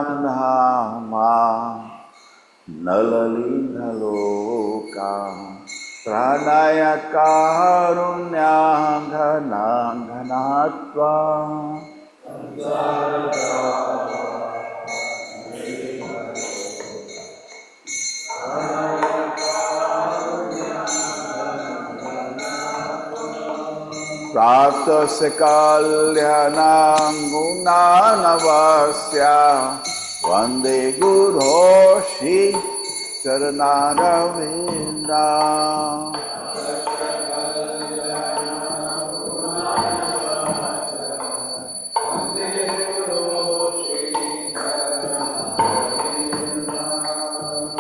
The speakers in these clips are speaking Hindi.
Samsamdhama nalalindhaloka pranaya karunyam dhanatva Praptasya kalyanam gunanavasya Vande Guroshi Charanaravinda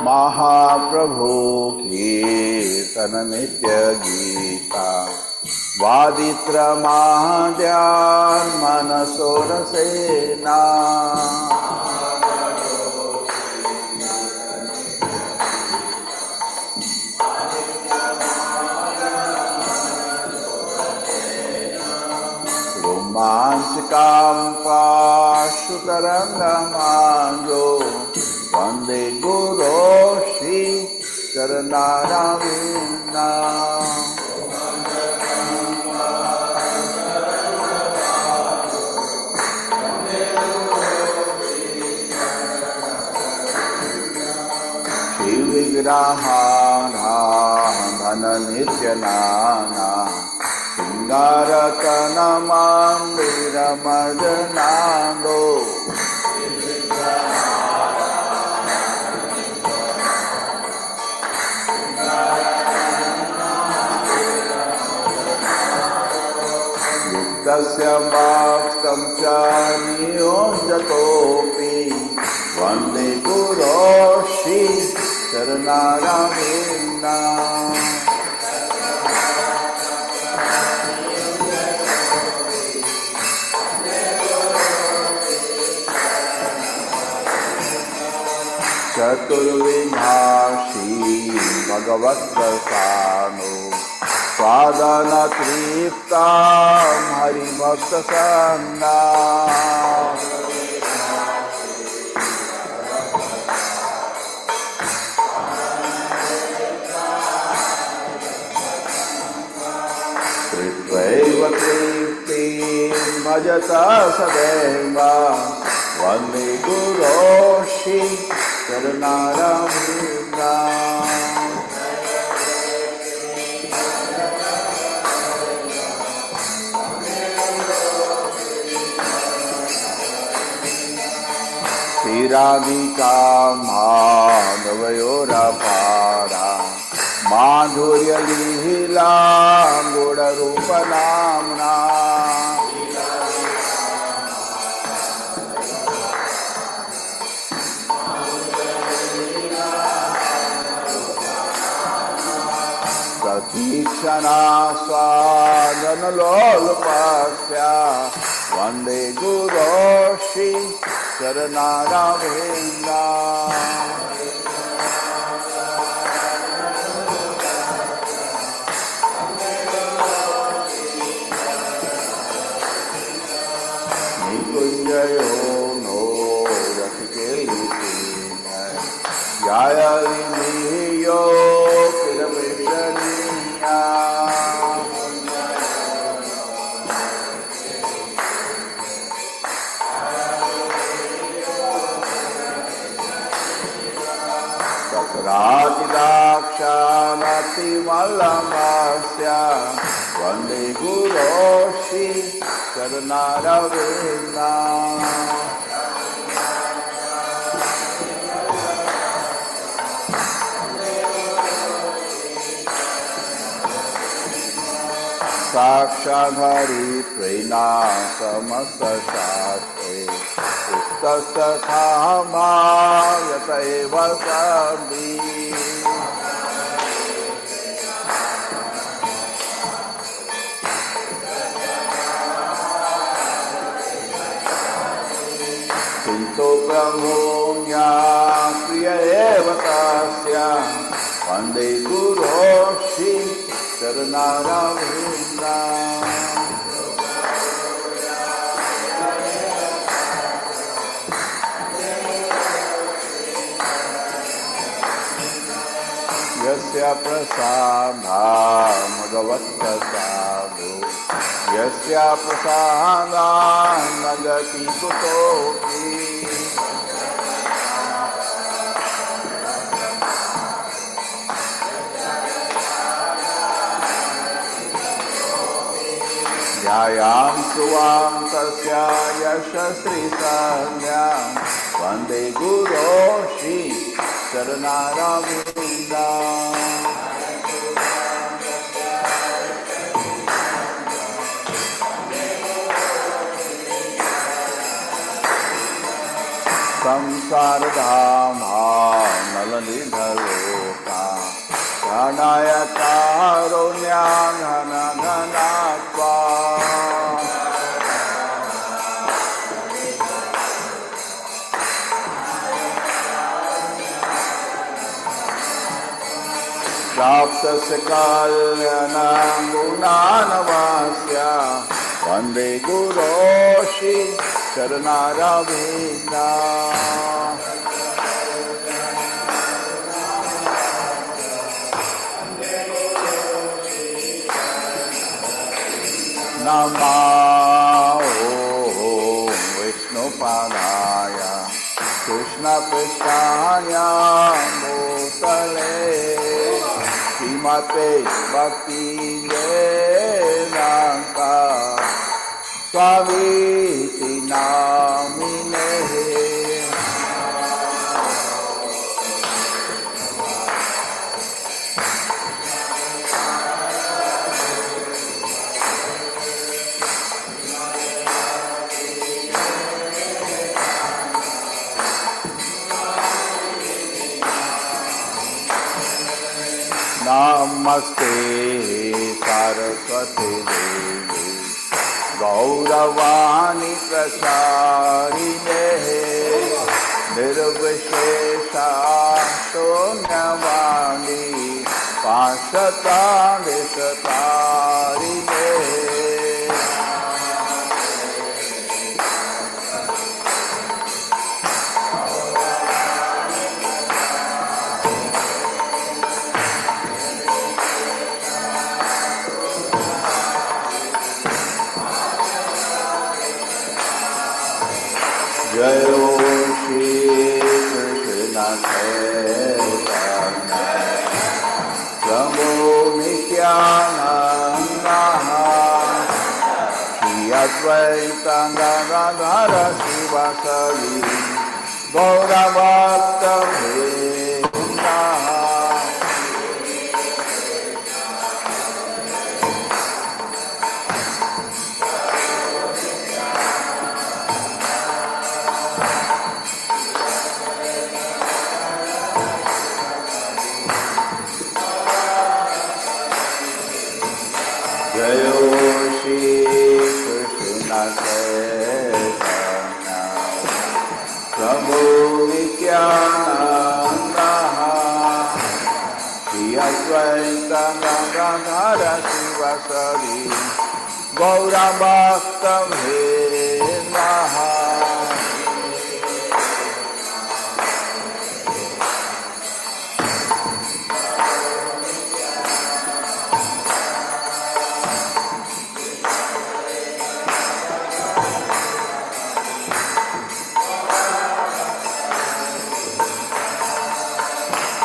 Mahaprabhu Kirtana Nitya Gita Vaditra Mahadyan Manasora Sena Romanchikam Pashutarangamayo Vande Guroshi Charanaravinda Vigrahana Dhana Nityanana Singaratana Mandira Madanando Yuktasya Bhaktam Chaniyom Jatopi Vande Guroshi Charanaravinda Chaturvinashi Bhagavat Prasano Swadana Triptam Hari Bhakta Sangha Tritvaiva Triptim Bhajata Sadeva Vande Guroshi Charanaravinda Radhika Madhavayora Para Madhurya Lila Goda Rupa Namna Pratikshana Swadana Lolupasya Vande Guroshi Charanaravinda Nikunjayo no Ratikeli Jaya Liniyo Pirapishaniya Ratidakshanati Malamasya Vande Guroshi Charanaravinda Sakshadhari Prena Samasta Shastre Ustasthama Yataiva Sambhi गौरभून्या प्रिय एव तस्य वन्दे गुरो श्री चरणारविन्दम् यस्य प्रसादात् भगवत्प्रसादो यस्य प्रसादात् न गति कुतोऽपि ध्यायां सुवां तस्य यशस्श्रीसंज्ञां वन्दे गुरो श्री चरणारविन्दम् संसारधामानलनिधलोका प्रणय कारुण्याघनघनात्वा प्राप्तस्य कल्याणं गुणानवास्य वन्दे गुरो श्री चरणारविन्दम् नमो विष्णुपादाय कृष्णपृष्ठाय भूतले श्रीमते भक्तिवेदान्त स्वामीति नामिने नमस्ते सरस्वती देवी गौरवाणी प्रसारिणे निर्विशेषा शून्यवाणी पाशतारिणे जय श्री कृष्ण चैतन्य प्रभु नित्यानंद श्री अद्वैत गदाधर शिवासादि गौरभक्तवृंद जय श्री कृष्ण चैतन्य प्रभु Nityanand Shri Advaita Gadadhar शिवासादि गौरभक्तवृंद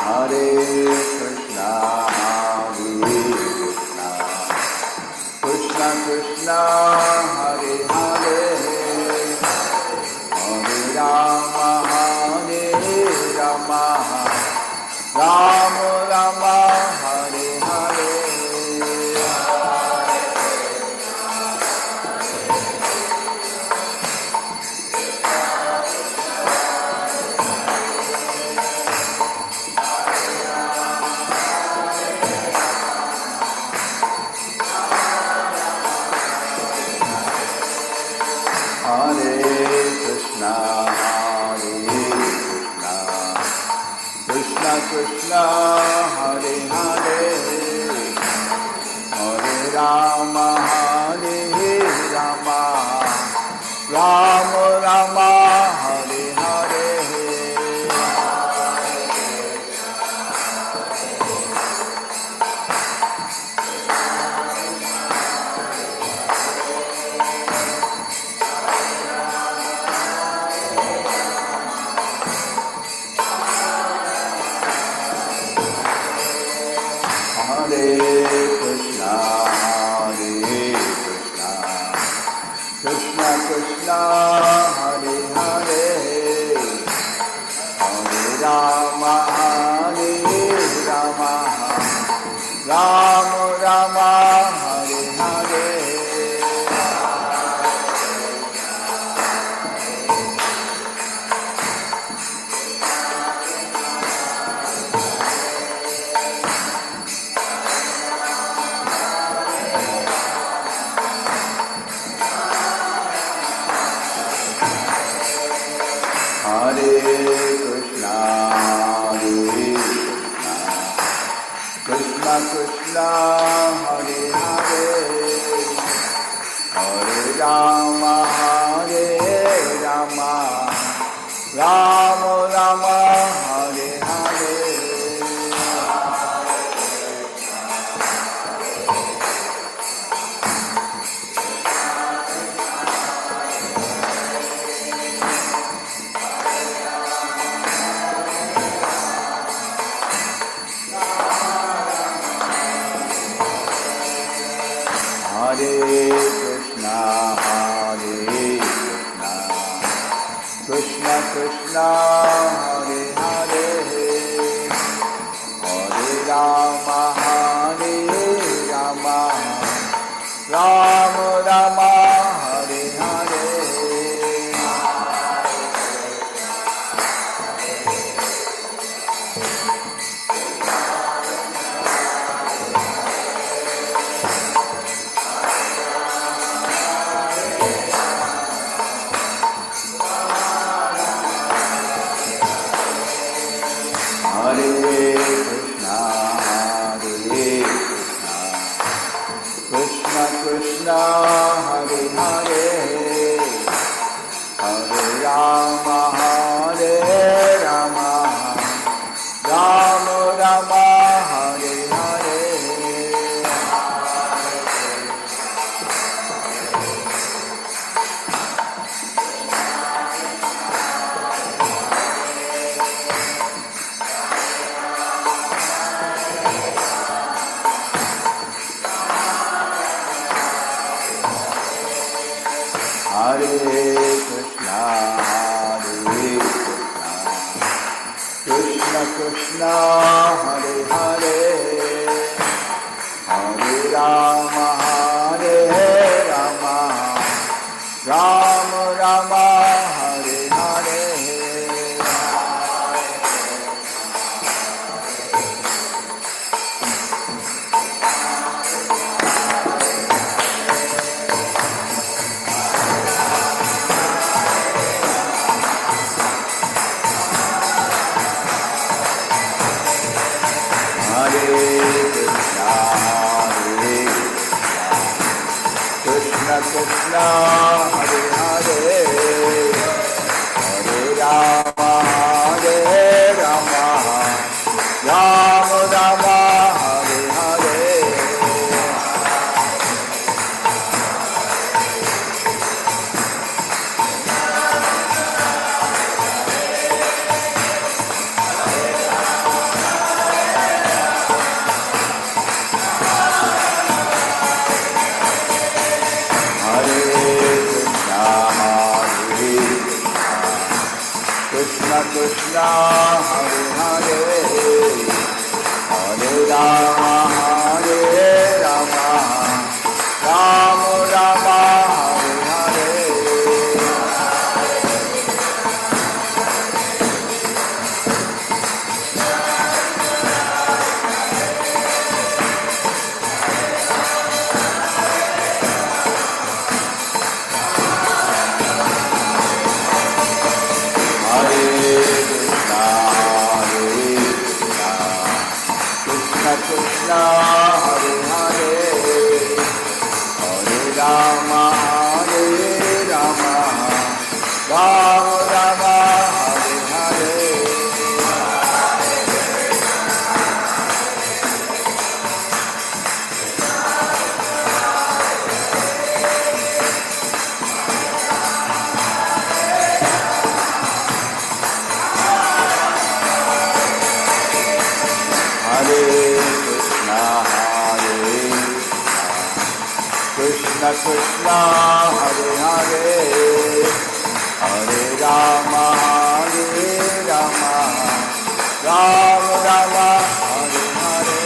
Hare Krishna, Krishna Krishna, Hare Hare, Hare Rama, Hare Rama, Rama Rama, Hare Hare. Hare Krishna, Hare Krishna Hare Hare Hare Rama Hare Rama Rama Rama Hare Hare Krishna Hare Hare Hare Rama Hare Rama Rama Rama Hare Hare Hare Krishna, Krishna Krishna, Hare Hare, Hare Rama, Hare Rama, Rama Rama, Hare Hare. Hare Krishna, Krishna Krishna, Hare Hare, Hare Rama, Hare Rama, Rama Rama, Hare Hare. Hare Krishna, Krishna Krishna, Hare Hare, Hare Rama, Hare Rama, Rama Rama, Hare Hare. Hare Krishna, Krishna Krishna, Hare Hare, Hare Rama, Hare Rama, Rama Rama, Hare Hare. Hare Krishna, Krishna Krishna, Hare Hare, Hare Rama, Hare Rama, Rama Rama, Hare Hare. Krishna Krishna, Hare Hare, Hare Rama, Hare Rama, Rama Rama, Hare Hare. Hare Krishna, Krishna Hare Hare Hare Rama Hare Rama Rama Rama Hare Hare Krishna Krishna Hare Hare Hare Rama Hare Rama Rama Rama Hare Hare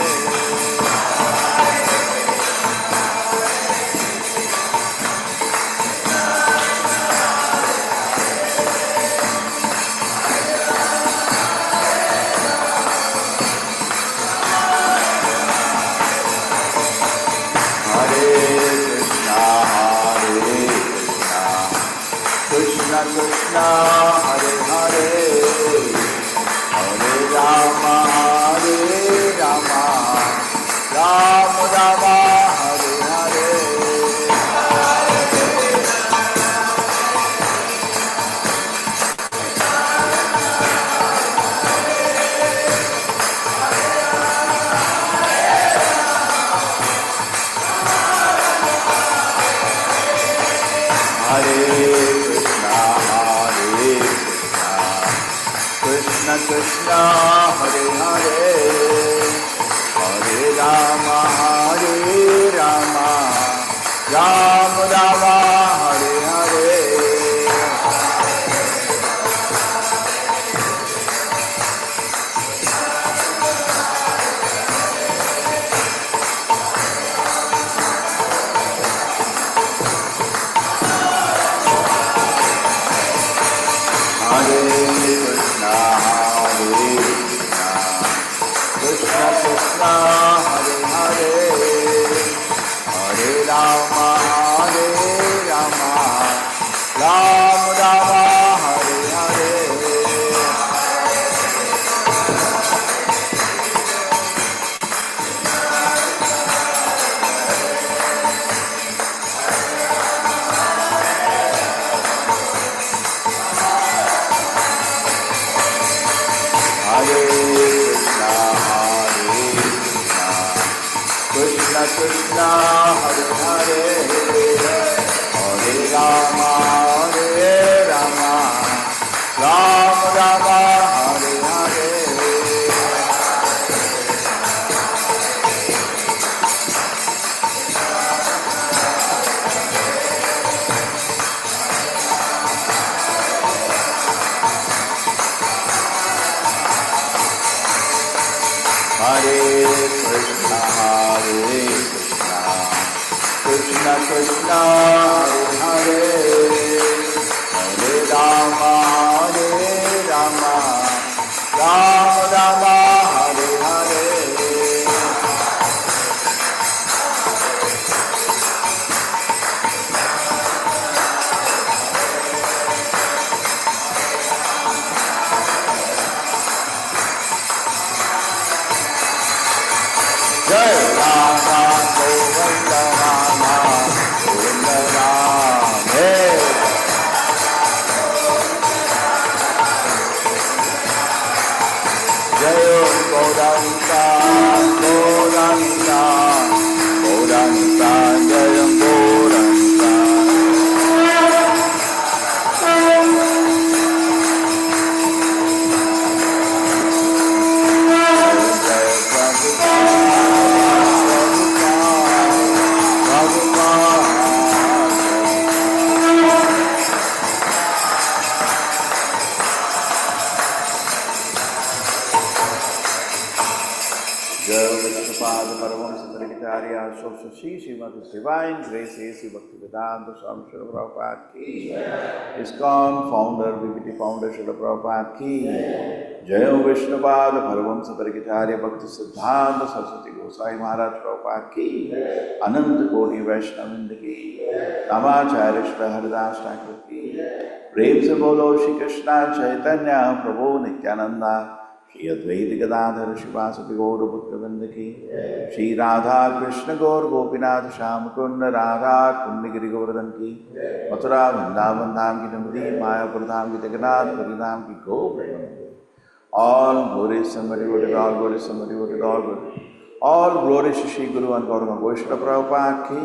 Krishna Krishna Hare Hare Hare Rama Hare Rama Rama Rama Hare Hare Krishna Krishna Hare Hare Hare Rama Hare Rama Rama Rama Hare Hare Krishna Hare Hare Hare Rama Hare Rama Rama Rama Hare Hare Hare Krishna Hare Krishna Krishna Hare Hare Rama Hare Rama Rama Rama Hare Hare Jai Rama Govinda Rama Govinda Rama Jai Gauranga Gauranga Gauranga Jai Gauranga Srimati Divine Grace A.C. Bhaktivedanta Swami Srila Prabhupada ki ISKCON founder, BBT founder Srila Prabhupada ki Jai Vishnupada Parvamsa Parikitharya Bhakti Siddhanta Saraswati Gosai Maharaj Prabhupada ki Anant Koti Vaishnavind ki Namacharya Shri Haridas Thakur ki Prem se bolo Shri Krishna Chaitanya Prabhu Nityananda Shri Advaita Gadadhar शिवासुति गौर भक्तवृंद की, श्री राधा कृष्ण गौर गोपीनाथ श्याम कुंड राधा कुंड गिरि गोवर्धन की, मथुरा वृंदावन धाम की नमदी, मायापुर धाम की जगन्नाथ पुरी धाम की गोवर्धन की। All glories somebody would it, all glories somebody would it, all glories. All glories to Shri Guru and Gauranga Vaishnava Prabhupada ki.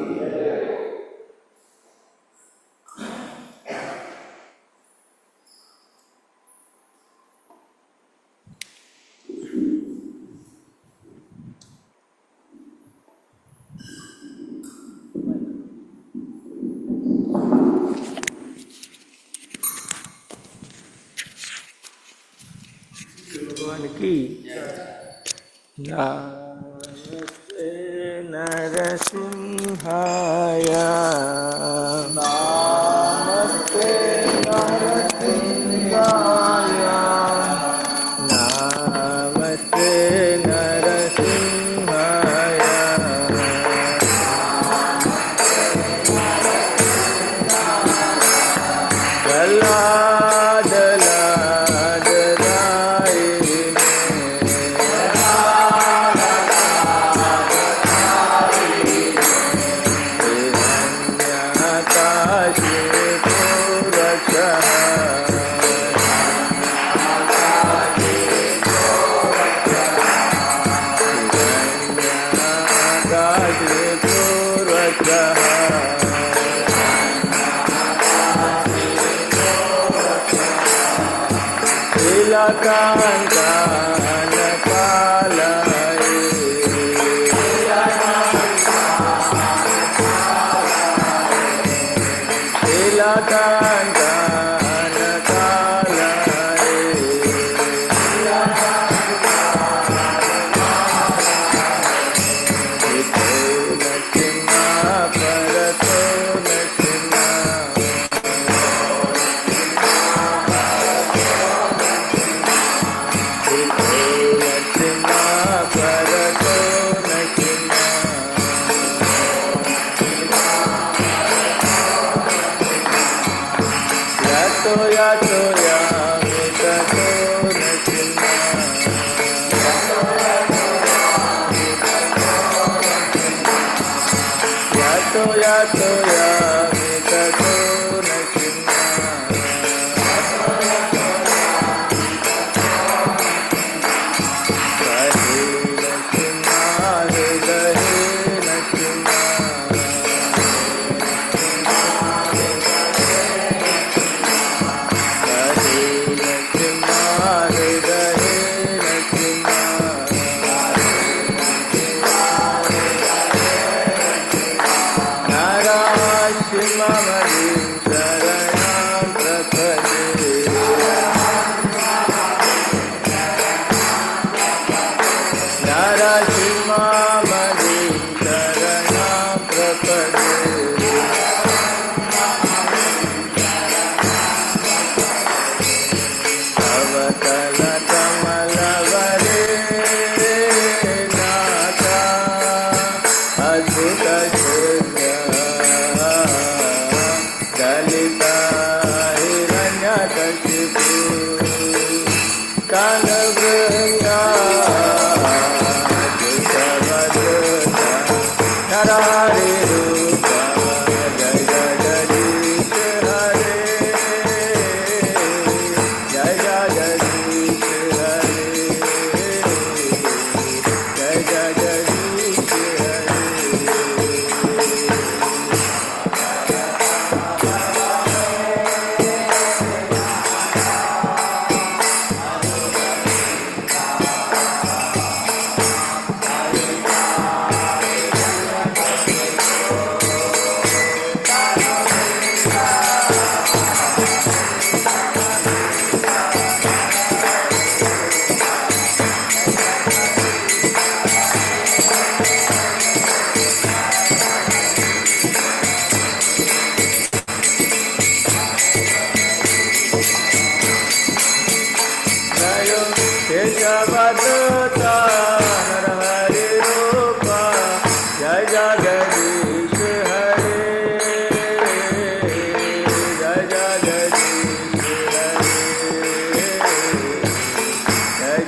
भगवान की नमस्ते नरसिंहाय, नमस्ते नरसिंहाय, नमस्ते नरसिंहाय,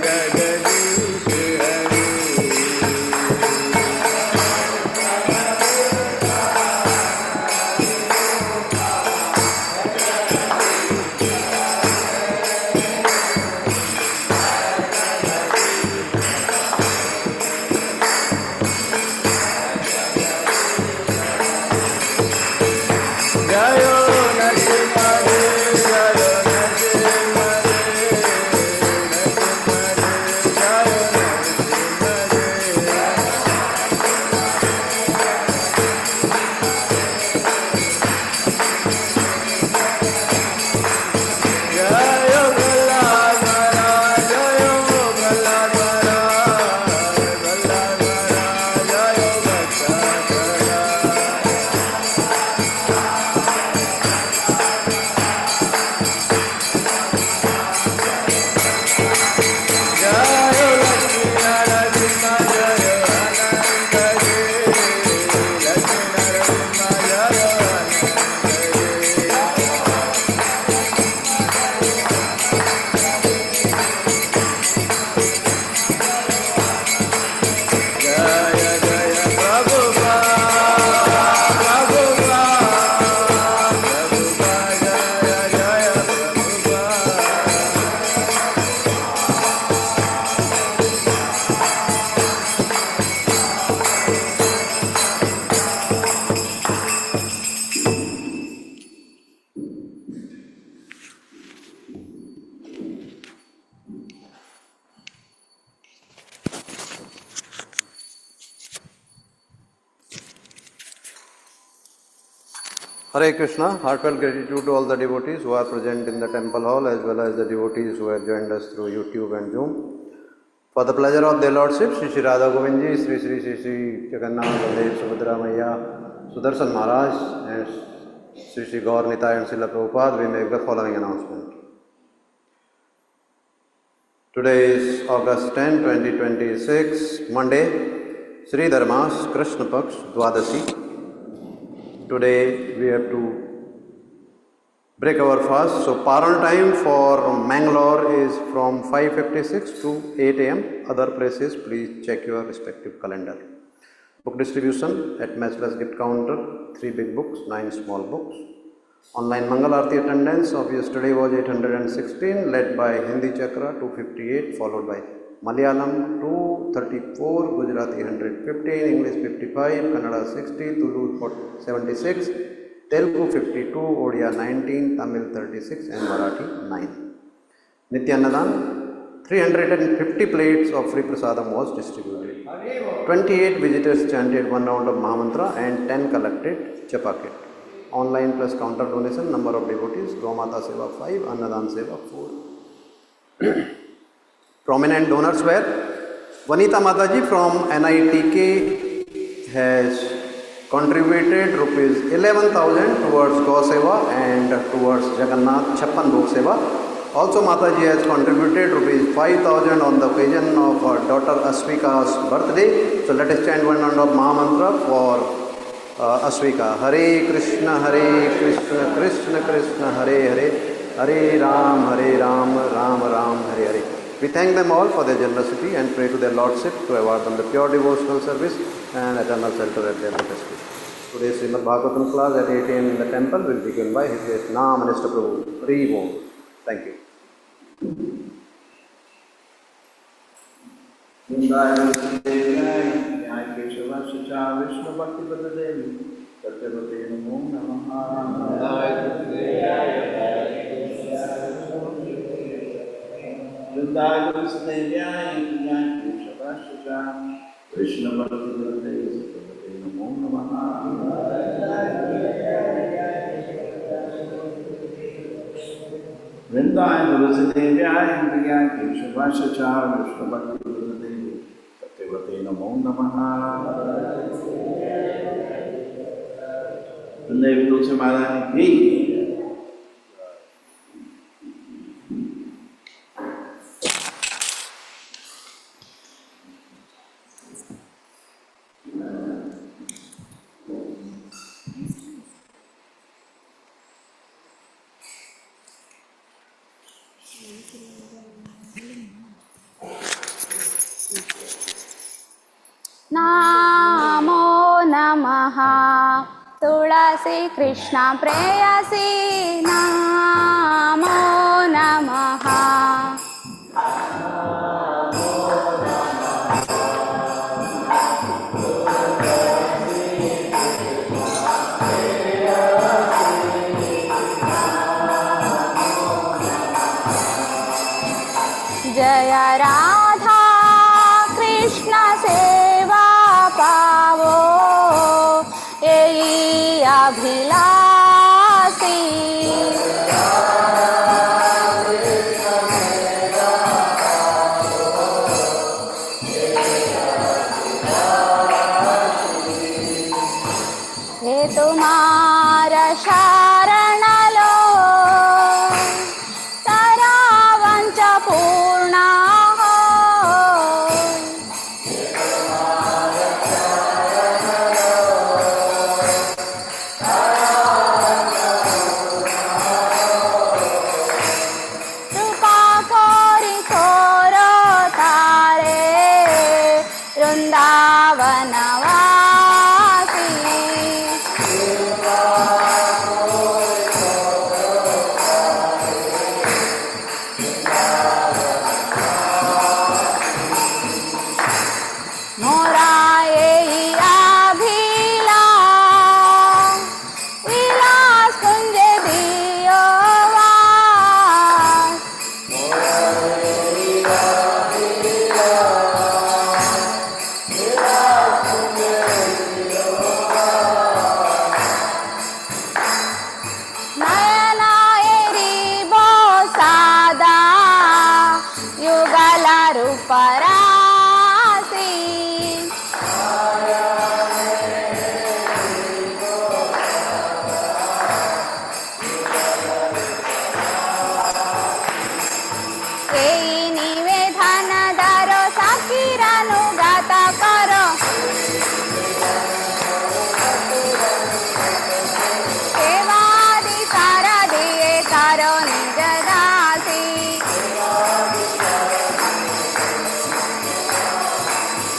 जय Hare Krishna, heartfelt gratitude to all the devotees who are present in the temple hall as well as the devotees who have joined us through YouTube and Zoom. For the pleasure of their Lordship, Shri Shri Radha Govindji, Shri Jagannath, Baldev, Subhadra Maiya, Sudarshan Maharaj and Shri Shri Gaur Nitai and Srila Prabhupada, we make the following announcement. Today is August 10, 2026, Monday, Sri Dharmas, Krishna Paksh, Dwadasi. Today we have to break our fast. So Paran time for Mangalore is from 5:56 to 8 am. Other places, please check your respective calendar. Book distribution at Matchless Gift Counter, 3 big books, 9 small books. Online Mangal Aarti attendance of yesterday was 816, led by Hindi Chakra 258, followed by Malayalam 234, Gujarati 115, English 55, Kannada 60, Tulu 76, Telugu 52, Odia 19, Tamil 36 and Marathi 9. Nityannadan, 350 plates of free prasadam was distributed. 28 visitors chanted 1 round of Mahamantra and 10 collected Chapakit. Online plus counter donation, number of devotees, Gomata Seva 5, Annadan Seva 4. Prominent donors were Vanita Mataji from NITK has contributed rupees 11,000 towards Go Seva and towards Jagannath Chappan Bhog Seva. Also Mataji has contributed rupees 5,000 on the occasion of her daughter Asvika's birthday. So let us chant 1 round of Mahamantra for Asvika. Hare Krishna, Krishna Krishna, Hare Hare, Hare Ram, Ram Ram, Hare Hare. We thank them all for their generosity and pray to their Lordship to award them the pure devotional service and eternal shelter at their lotus feet. Today's Srimad Bhagavatam class at 8 am in the temple will begin by His Grace Nam Minister Prabhu. Hari Om. Thank you. Vishnu Bhakti Devi Satyavate Namo Namaha Vrindavan Sadevaya Keshavasya Vishnu Bhakti Devi Satyavate Namo Namaha Vrindavan Sadevaya Keshavasya Vishnu Bhakti Devi Satyavate Namo Namaha Vrindavan Tulsi Maharani Ki Namo Namaha Tulasi Krishna Preyasi Namo Namaha Jaya Radha Krishna Seva Pavo Ei Abhilasi He Tumhara Sharanalo Taravancha Purna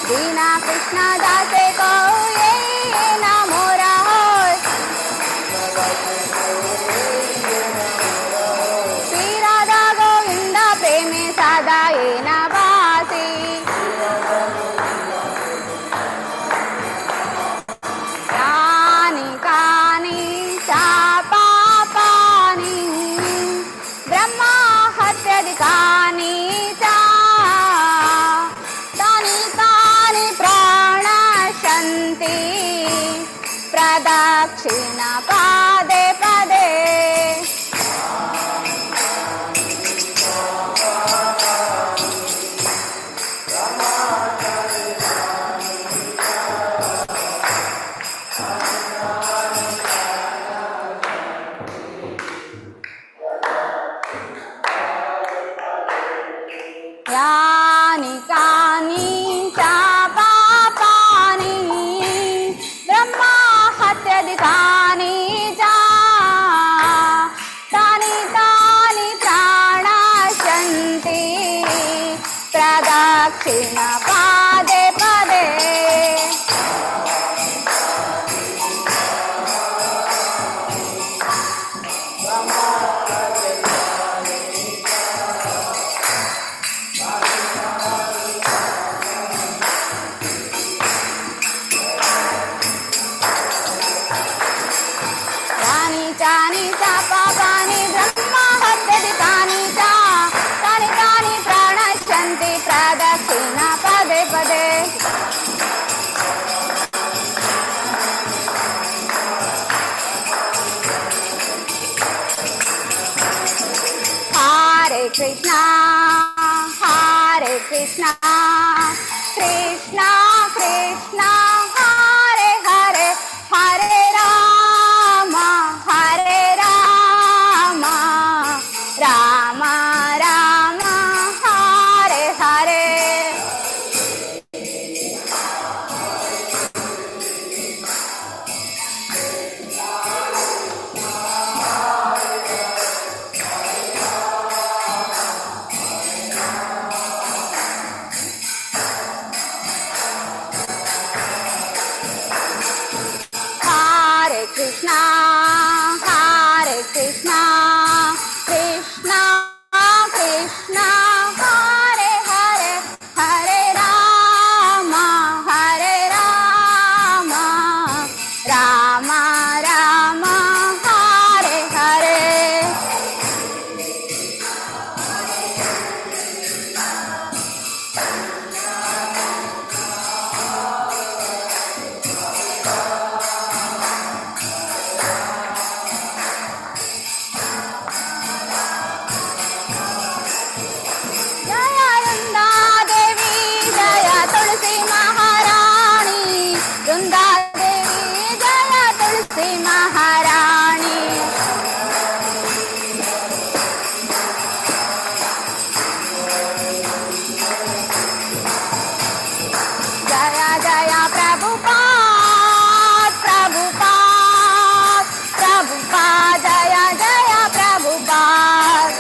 दीना कृष्ण दासे को ये ना मोरा होय श्री राधा गोविंद प्रेमे सादा ये ना वासी कानि कानि चा पापानि ब्रह्मा हत्याधिकानि चा तानि तानि प्रणश्यन्ति प्रदक्षिण पादे पदे यानि कानि चा पापानि ब्रह्मा हत्याधिकानि चा तानि तानि प्राणश्यन्ति प्रदक्षिण पादे पदे यानि चानि चा पापानि ब्रह्मा हत्याधिकानि चा तानि तानि प्रणश्यन्ति प्रदक्षिण पदे पदे हरे कृष्णा कृष्णा कृष्णा हरे हरे हरे राम राम राम हरे हरे हरे कृष्णा कृष्णा कृष्णा हरे हरे हरे राम राम राम हरे हरे जय वृंदा देवी जय तुलसी महारानी वृंदा देवी जय तुलसी महारानी जय जय प्रभुपाद जय जय प्रभुपाद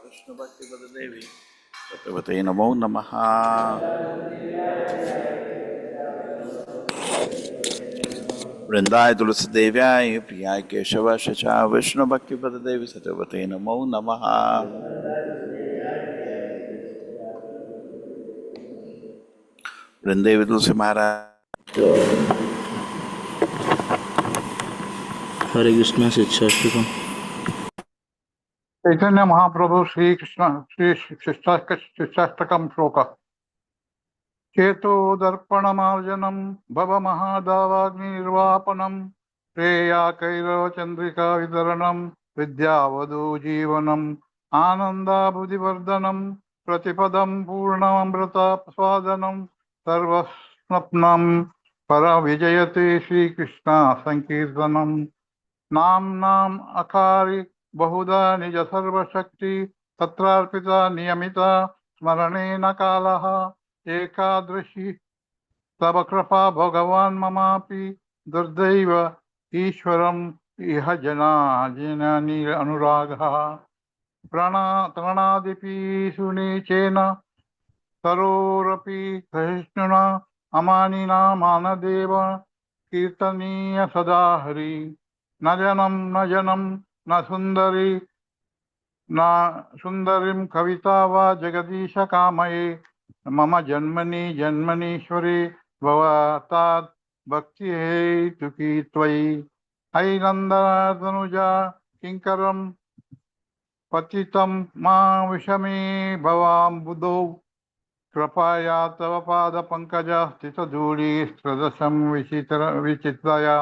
विष्णु भक्ति पद देवी सत्यवते नमो नमः। वृंदाय तुलसी देव्याय प्रियाय केशव शचा विष्णु भक्ति पद देवी सत्यवते नमो नमः। वृंदेवी तुलसी महाराज हरे कृष्ण शिक्षाष्टकम चैतन्य महाप्रभु श्री कृष्ण श्री शिष्टाष्टकम श्लोक चेतोदर्पणमार्जनम भव महादावाग्निर्वापनम श्रेया कैरव चंद्रिका विदरणम विद्यावधू जीवनम आनंदाबुधिवर्धनम प्रतिपदम पूर्णमृतास्वादनम सर्वस्वप्नम पर विजयते श्रीकृष्ण संकीर्तनम नाम अकारि बहुधा निज सर्वशक्ति तत्रार्पिता नियमिता स्मरणेन कालः एकादशी तव कृपा भगवान् ममापि दुर्दैव ईश्वरम् इह जनानि अनुरागः प्रणादिपि सुनीचेन सरोरपि सहिष्णुना अमानिना मानदेव कीर्तनीय सदा हरि न जनं न सुन्दरीं कविता वा जगदीश कामये मम जन्मनीश्वरे भवतात् भक्ति हेतुकी त्वयि अयि नन्दतनुजा किङ्करं पतितं मा विषमे भवाम्बुधौ कृपया तव पादपङ्कज स्थितधूली स्त्रदशं विचित्रया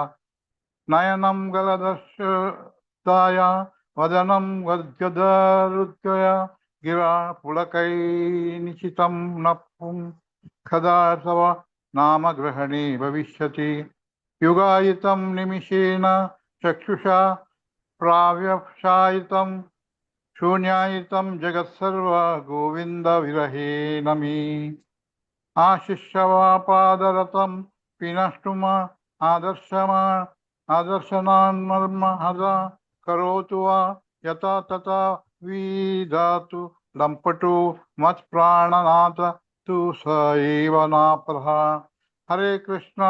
नयनं गलदर्शदाय वदनं गद्गदरुद्गय गिरा पुलकैर्निशितं नपुं कदा तव नामग्रहणे भविष्यति युगायितं निमिषेण चक्षुषा प्राव्यवसायितं शून्यायितं जगत्सर्व गोविन्द विरहे नमि आशिष्यवापादरतं पिनष्टुम आदर्शनान्मर्म हदा करोतु वा यथा तथा विधातु लम्पटो मत्प्राणनाथ तु स एव नापरः हरे कृष्ण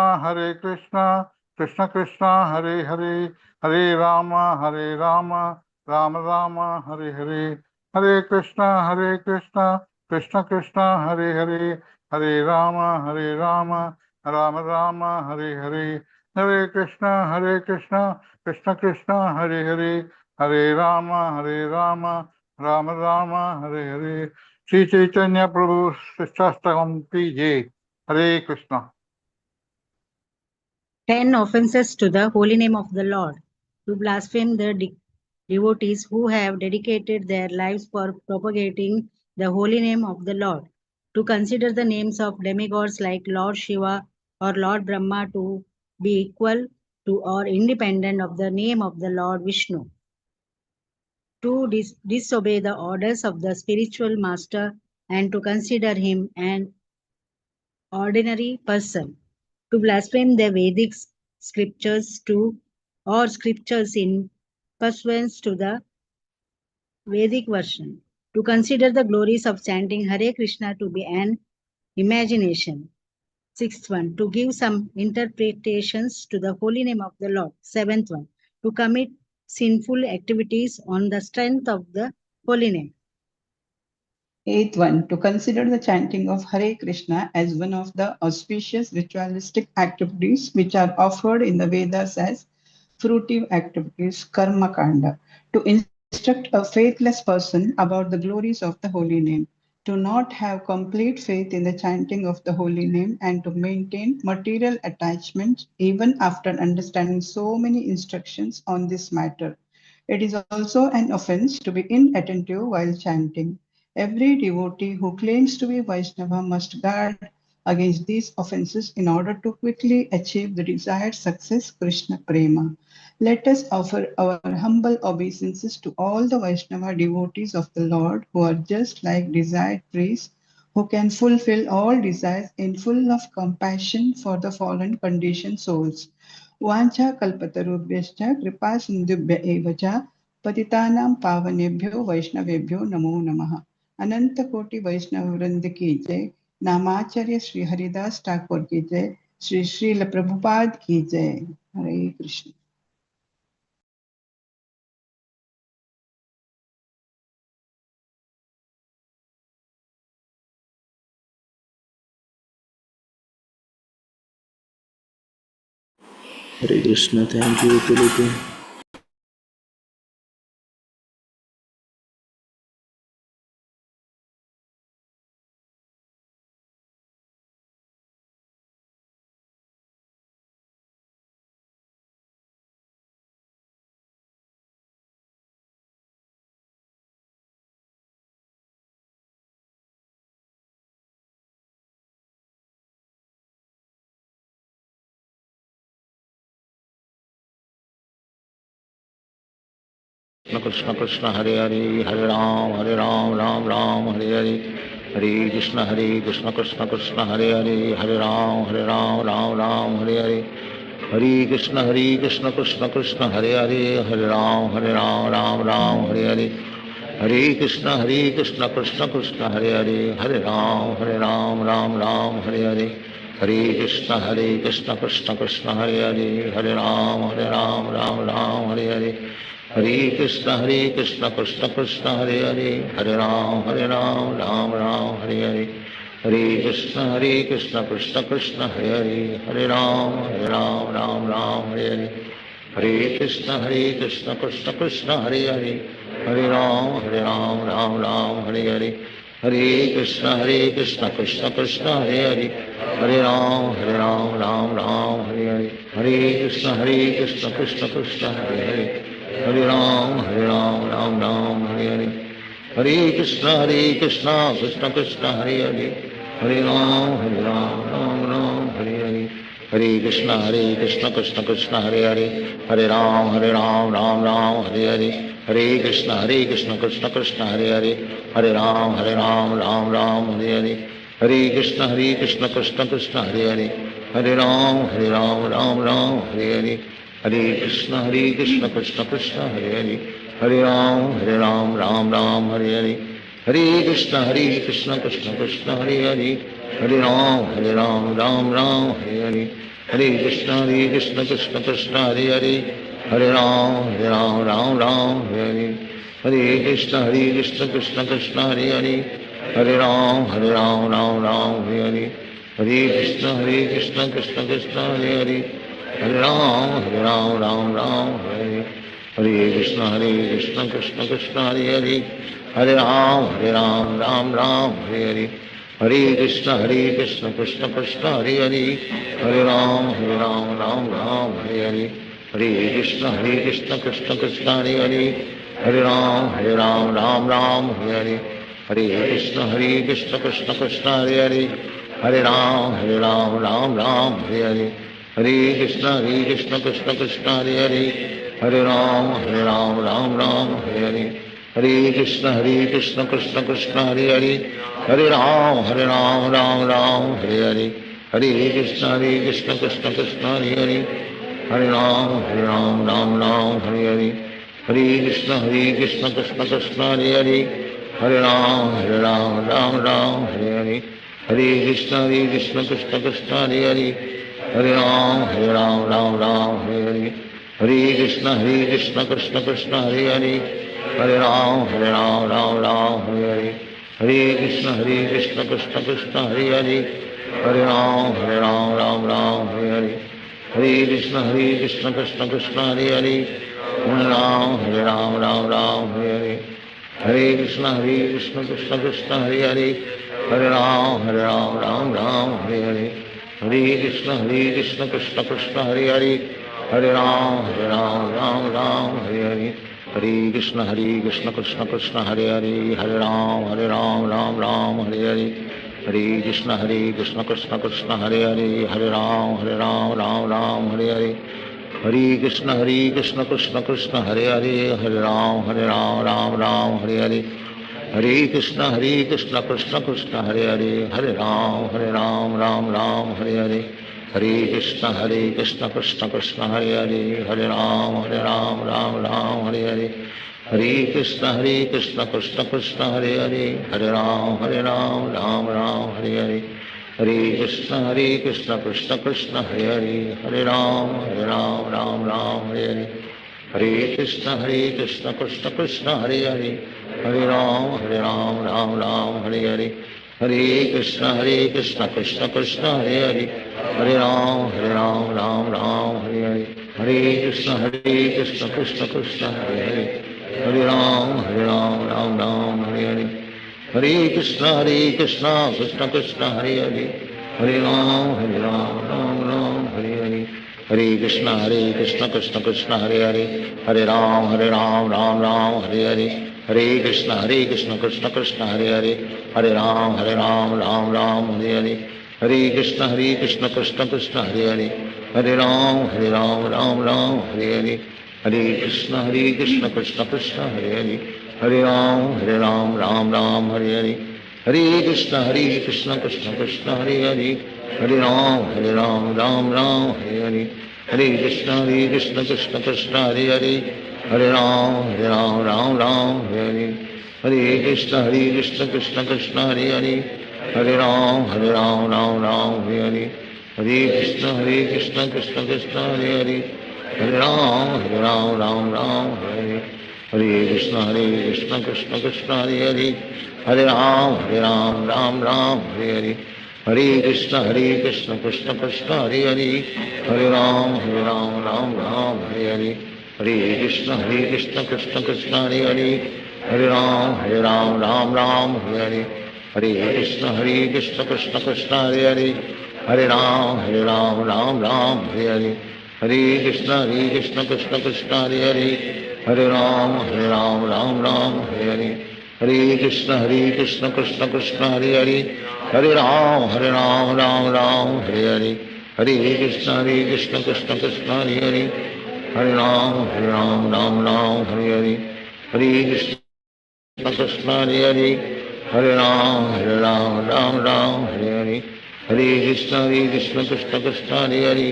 कृष्ण कृष्ण हरे हरे हरे राम राम राम हरे हरे हरे कृष्ण कृष्ण कृष्ण हरे हरे हरे राम राम राम हरे हरे हरे कृष्ण कृष्ण कृष्ण हरे हरे हरे राम राम राम हरे हरे श्री चैतन्य प्रभु शिष्टाष्टकम की जय हरे Krishna 10 offenses to the holy name of the Lord. To blaspheme the devotees who have dedicated their lives for propagating the holy name of the Lord. To consider the names of demigods like Lord Shiva or Lord Brahma to be equal to or independent of the name of the Lord Vishnu. To disobey the orders of the spiritual master and to consider him an ordinary person. To blaspheme the Vedic scriptures or scriptures in pursuance to the Vedic version. To consider the glories of chanting Hare Krishna to be an imagination. Sixth one, to give some interpretations to the holy name of the Lord. Seventh one, to commit sinful activities on the strength of the holy name. Eighth one, to consider the chanting of Hare Krishna as one of the auspicious ritualistic activities which are offered in the Vedas as fruitive activities, karma kanda, to instruct a faithless person about the glories of the holy name, to not have complete faith in the chanting of the holy name, and to maintain material attachment even after understanding so many instructions on this matter. It is also an offense to be inattentive while chanting. Every devotee who claims to be Vaishnava must guard against these offenses in order to quickly achieve the desired success, Krishna Prema. Let us offer our humble obeisances to all the Vaishnava devotees of the Lord who are just like desired priests who can fulfill all desires in full of compassion for the fallen conditioned souls. वाञ्छा कल्पतरुभ्यश्च कृपा सिन्धुभ्य एव च पतितानां पावनेभ्यो वैष्णवेभ्यो नमो नमः अनंत कोटि वैष्णव वृंद की जय नामाचार्य श्री हरिदास ठाकुर की जय श्री श्रील प्रभुपाद की जय हरे Krishna Hare Krishna, thank you, Tulipu. Krishna Krishna Hare Hare Hare Ram Ram Ram Hare Hare Hare Krishna Krishna Krishna Hare Hare, Hare Ram Ram Ram Hare Hare, Hare Krishna Krishna Krishna Hare Hare, Hare Ram Ram Ram Hare Hare, Hare Krishna Krishna Krishna Hare Hare, Hare Ram Ram Ram Hare Hare, Hare Krishna Krishna Krishna Hare Hare, Hare Ram Ram Ram Hare Hare, Hare Krishna Krishna Krishna Hare Hare, Hare Ram Ram Ram Hare Hare, Hare Krishna Krishna Krishna Hare Hare, Hare Ram Ram Ram Hare Hare, Hare Krishna Krishna Krishna Hare Hare, Hare Ram Ram Ram Hare Hare, Hare Krishna Krishna Krishna Hare Hare, Hare Ram Ram Ram Hare Hare, Hare Krishna Krishna Krishna Hare Hare, Hare Ram Ram Ram Hare Hare, Hare Krishna Krishna Krishna Hare Hare, Hare Ram Ram Hare Hare, Hare Krishna Krishna Krishna Hare Hare, Hare Ram Ram Ram Hare Hare, Hare Krishna Krishna Krishna Hare Hare, Hare Ram Ram Ram Hare Hare, Hare Krishna Krishna Krishna Hare Hare, Hare Ram Ram Ram Hare Hare, Hare Krishna Krishna Krishna Hare Hare, Hare Ram Ram Hare Hare, Hare Krishna Krishna Krishna Hare Hare, Hare Ram Ram Hare Hare, Hare Krishna Krishna Krishna Hare Hare, Hare Ram Ram Hare Hare, Hare Krishna Krishna Krishna Hare Hare, Hare Ram Ram Hare Hare, Hare Krishna Krishna Krishna Hare Hare, Hare Ram Ram Hare Hare, Hare Krishna Krishna Krishna Hare Hare, Hare Ram Ram Hare Hare, Hare Krishna Krishna Krishna Hare Hare, Hare Ram Ram Ram Hare Hare, Hare Krishna Krishna Krishna Hare Hare, Hare Ram Ram Hare Hare, Hare Krishna Krishna Krishna Hare Hare, Hare Ram Ram Hare Hare, Hare Krishna Krishna Krishna Hare Hare, Hare Ram Ram Hare Hare, Hare Krishna Krishna Krishna Hare Hare, Hare Ram Ram Hare Hare, Hare Krishna Krishna Krishna Hare Hare, Hare Ram Ram Hare Hare, Hare Krishna Krishna Krishna Hare Hare, Hare Ram Ram Hare Hare, Hare Krishna Krishna Krishna Hare Hare, Hare Ram Ram Hare Hare, Hare Krishna Krishna Krishna Hare Hare, Hare Ram Ram Hare Hare, Hare Krishna Krishna Krishna Hare Hare, Hare Ram Ram Hare Hare, Hare Krishna Krishna Krishna Hare Hare, Hare Ram Hare Hare, Hare Krishna Krishna Krishna Hare Hare, Hare Ram Ram Hare Hare, Hare Krishna Krishna Krishna Hare Hare, Hare Ram Ram Hare Hare, Hare Krishna Krishna Krishna Hare Hare, Hare Ram Ram Hare Hare, Hare Krishna Krishna Krishna Hare Hare, Hare Ram Ram Hare Hare, Hare Krishna Krishna Krishna Hare Hare, Hare Ram Ram Hare Hare, Hare Krishna Krishna Krishna Hare Hare, Hare Ram Ram Hare Hare, Hare Krishna Krishna Krishna Hare Hare, Hare Ram Ram Hare Hare, Hare Krishna Krishna Krishna Hare Hare, Hare Ram Ram Hare Hare, Hare Krishna Krishna Krishna Hare Hare, Hare Ram Ram Hare Hare, Hare Krishna Krishna Krishna Hare Hare, Hare Ram Ram Hare Hare, Hare Krishna Krishna Krishna Hare Hare, Hare Ram Ram Hare Hare, Hare Krishna Krishna Krishna Hare Hare, Hare Ram Ram Hare Hare, Hare Krishna Krishna Krishna Hare Hare, Hare Ram Ram Hare Hare, Hare Krishna Krishna Krishna Hare Hare, Hare Ram Ram Hare Hare, Hare Krishna Krishna Krishna Hare Hare, Hare Ram Ram Hare Hare, Hare Krishna Krishna Krishna Hare Hare, Hare Ram Ram Hare Hare, Hare Krishna Krishna Krishna Hare Hare, Hare Ram Ram Ram Hare Hare, Hare Krishna Krishna Krishna Hare Hare, Hare Ram Ram Ram Hare Hare, Hare Krishna Krishna Krishna Hare Hare, Hare Ram Ram Ram Hare Hare, Hare Krishna Krishna Krishna Hare Hare, Hare Ram Ram Ram Hare Hare, Hare Krishna Krishna Krishna Hare Hare, Hare Ram Ram Ram Hare Hare, Hare Krishna Krishna Krishna Hare Hare, Hare Ram Ram Ram Hare Hare, Hare Krishna Krishna Krishna Hare Hare, Hare Ram Ram Ram Hare Hare, Hare Krishna Krishna Krishna Hare Hare, Hare Ram Ram Hare Hare, Hare Krishna Krishna Krishna Hare Hare, Hare Ram Ram Hare Hare, Hare Krishna Krishna Krishna Hare Hare, Hare Ram Ram Hare Hare, Hare Krishna Krishna Krishna Hare Hare, Hare Ram Ram Hare Hare, Hare Krishna Krishna Krishna Hare Hare, Hare Ram Ram Hare Hare, Hare Krishna Krishna Hare Hare, Hare Ram Ram Hare Hare, Hare Krishna Krishna Krishna Hare Hare,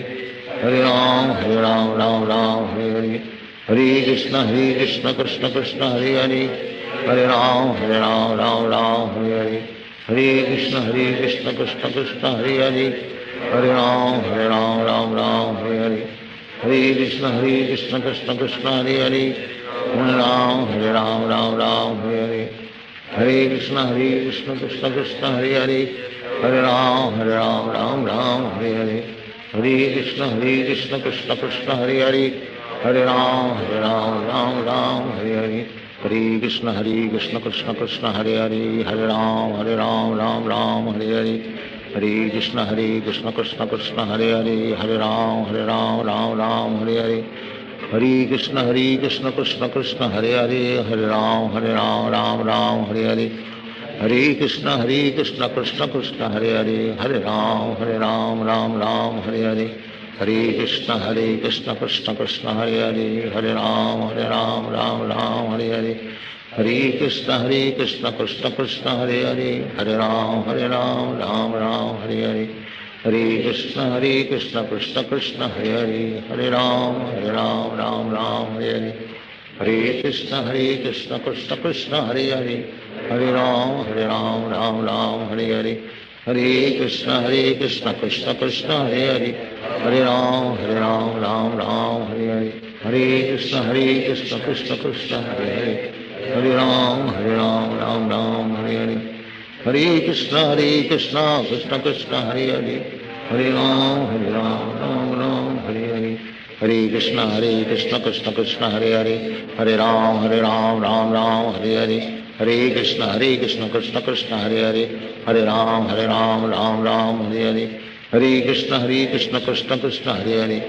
Hare Ram Ram Hare Hare, Hare Krishna Krishna Krishna Hare Hare, Hare Ram Ram Hare Hare, Hare Krishna Krishna Krishna Hare Hare, Hare Ram Ram Hare Hare, Hare Krishna Krishna Krishna Hare Hare, Hare Ram Ram Hare Hare, Hare Krishna Krishna Krishna Hare Hare, Hare Ram Ram Hare Hare, Hare Krishna Krishna Krishna Hare Hare, Hare Ram Ram Hare Hare, Hare Krishna Krishna Krishna Hare Hare, Hare Ram Ram Hare Hare, Hare Krishna Krishna Krishna Hare Hare, Hare Ram Ram Hare Hare, Hare Krishna Krishna Krishna Hare Hare, Hare Ram Ram Hare Hare, Hare Krishna Krishna Krishna Hare Hare, Hare Ram Ram Hare Hare, Hare Krishna Krishna Krishna Hare Hare, Hare Ram Ram Hare Hare, Hare Krishna Krishna Krishna Hare Hare, Hare Ram Ram Hare Hare, Hare Krishna Krishna Krishna Hare Hare, Hare Ram Ram Hare Hare, Hare Krishna Krishna Krishna Hare Hare, Hare Ram Ram Hare Hare, Hare Krishna Krishna Krishna Hare Hare, Hare Ram Ram Hare Hare, Hare Krishna Krishna Krishna Hare Hare, Hare Ram Ram Hare Hare, Hare Krishna Krishna Krishna Hare Hare, Hare Ram Hare Hare, Hare Krishna Krishna Krishna Hare Hare, Hare Ram Ram Hare Hare, Hare Krishna Krishna Krishna Hare Hare, Hare Ram Ram Hare Hare, Hare Krishna Krishna Krishna Hare Hare, Hare Ram Ram Hare Hare, Hare Krishna Krishna Krishna Hare Hare, Hare Ram Ram Hare Hare, Hare Krishna Krishna Krishna Hare Hare,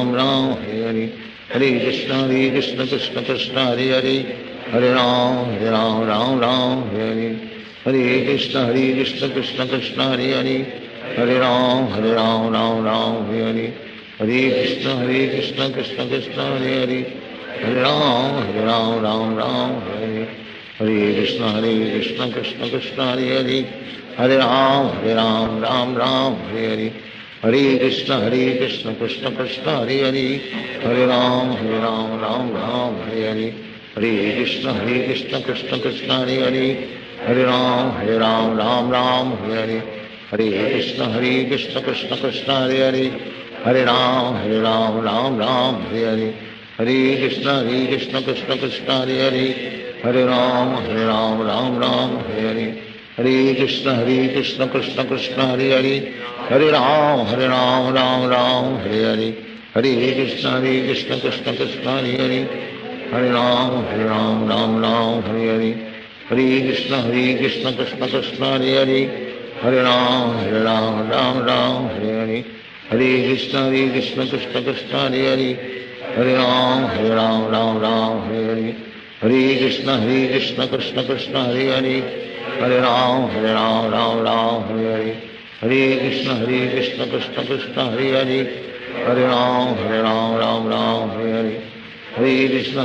Hare Ram Ram Hare Hare, Hare Krishna Krishna Krishna Hare Hare, Hare Ram Ram Hare Hare, Hare Krishna Krishna Krishna Hare Hare, Hare Ram Ram Hare Hare, Hare Krishna Krishna Krishna Hare Hare, Hare Ram Ram Hare Hare, Hare Krishna Krishna Krishna Hare Hare, Hare Ram Ram Hare Hare, Hare Krishna Krishna Krishna Hare Hare, Hare Ram Ram Hare Hare, Hare Krishna Krishna Krishna Hare Hare, Hare Ram Ram Hare Hare, Hare Krishna Krishna Krishna Hare Hare, Hare Ram Ram Hare Hare, Hare Krishna Krishna Krishna Hare Hare, Hare Ram Ram Hare Hare, Hare Krishna Krishna Krishna Hare Hare, Hare Ram Ram Hare Hare, Hare Krishna Krishna Krishna Hare Hare, Hare Ram Ram Hare Hare, Hare Krishna Krishna Krishna Hare Hare, Hare Ram Ram Hare Hare, Hare Krishna Krishna Krishna Hare Hare, Hare Ram Ram Hare Hare, Hare Krishna Krishna Krishna Hare Hare, Hare Ram Ram Ram Hare Krishna Krishna Krishna Hare Hare Hare Ram Ram Hare Krishna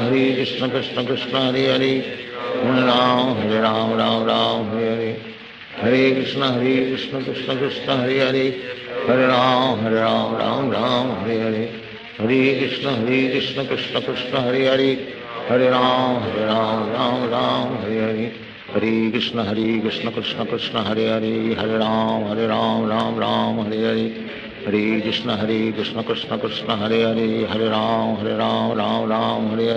Krishna Krishna Hare Hare Hare Ram Ram Hare Krishna Krishna Krishna Hare Hare Hare Ram Ram Hare Krishna Krishna Krishna Hare Hare Hare Ram Ram Hare Krishna Krishna Krishna Hare Hare Hare Ram Ram Hare Krishna Krishna Krishna Hare Hare Hare Ram Ram Hare Krishna Krishna Krishna Hare Hare Hare Ram Ram Hare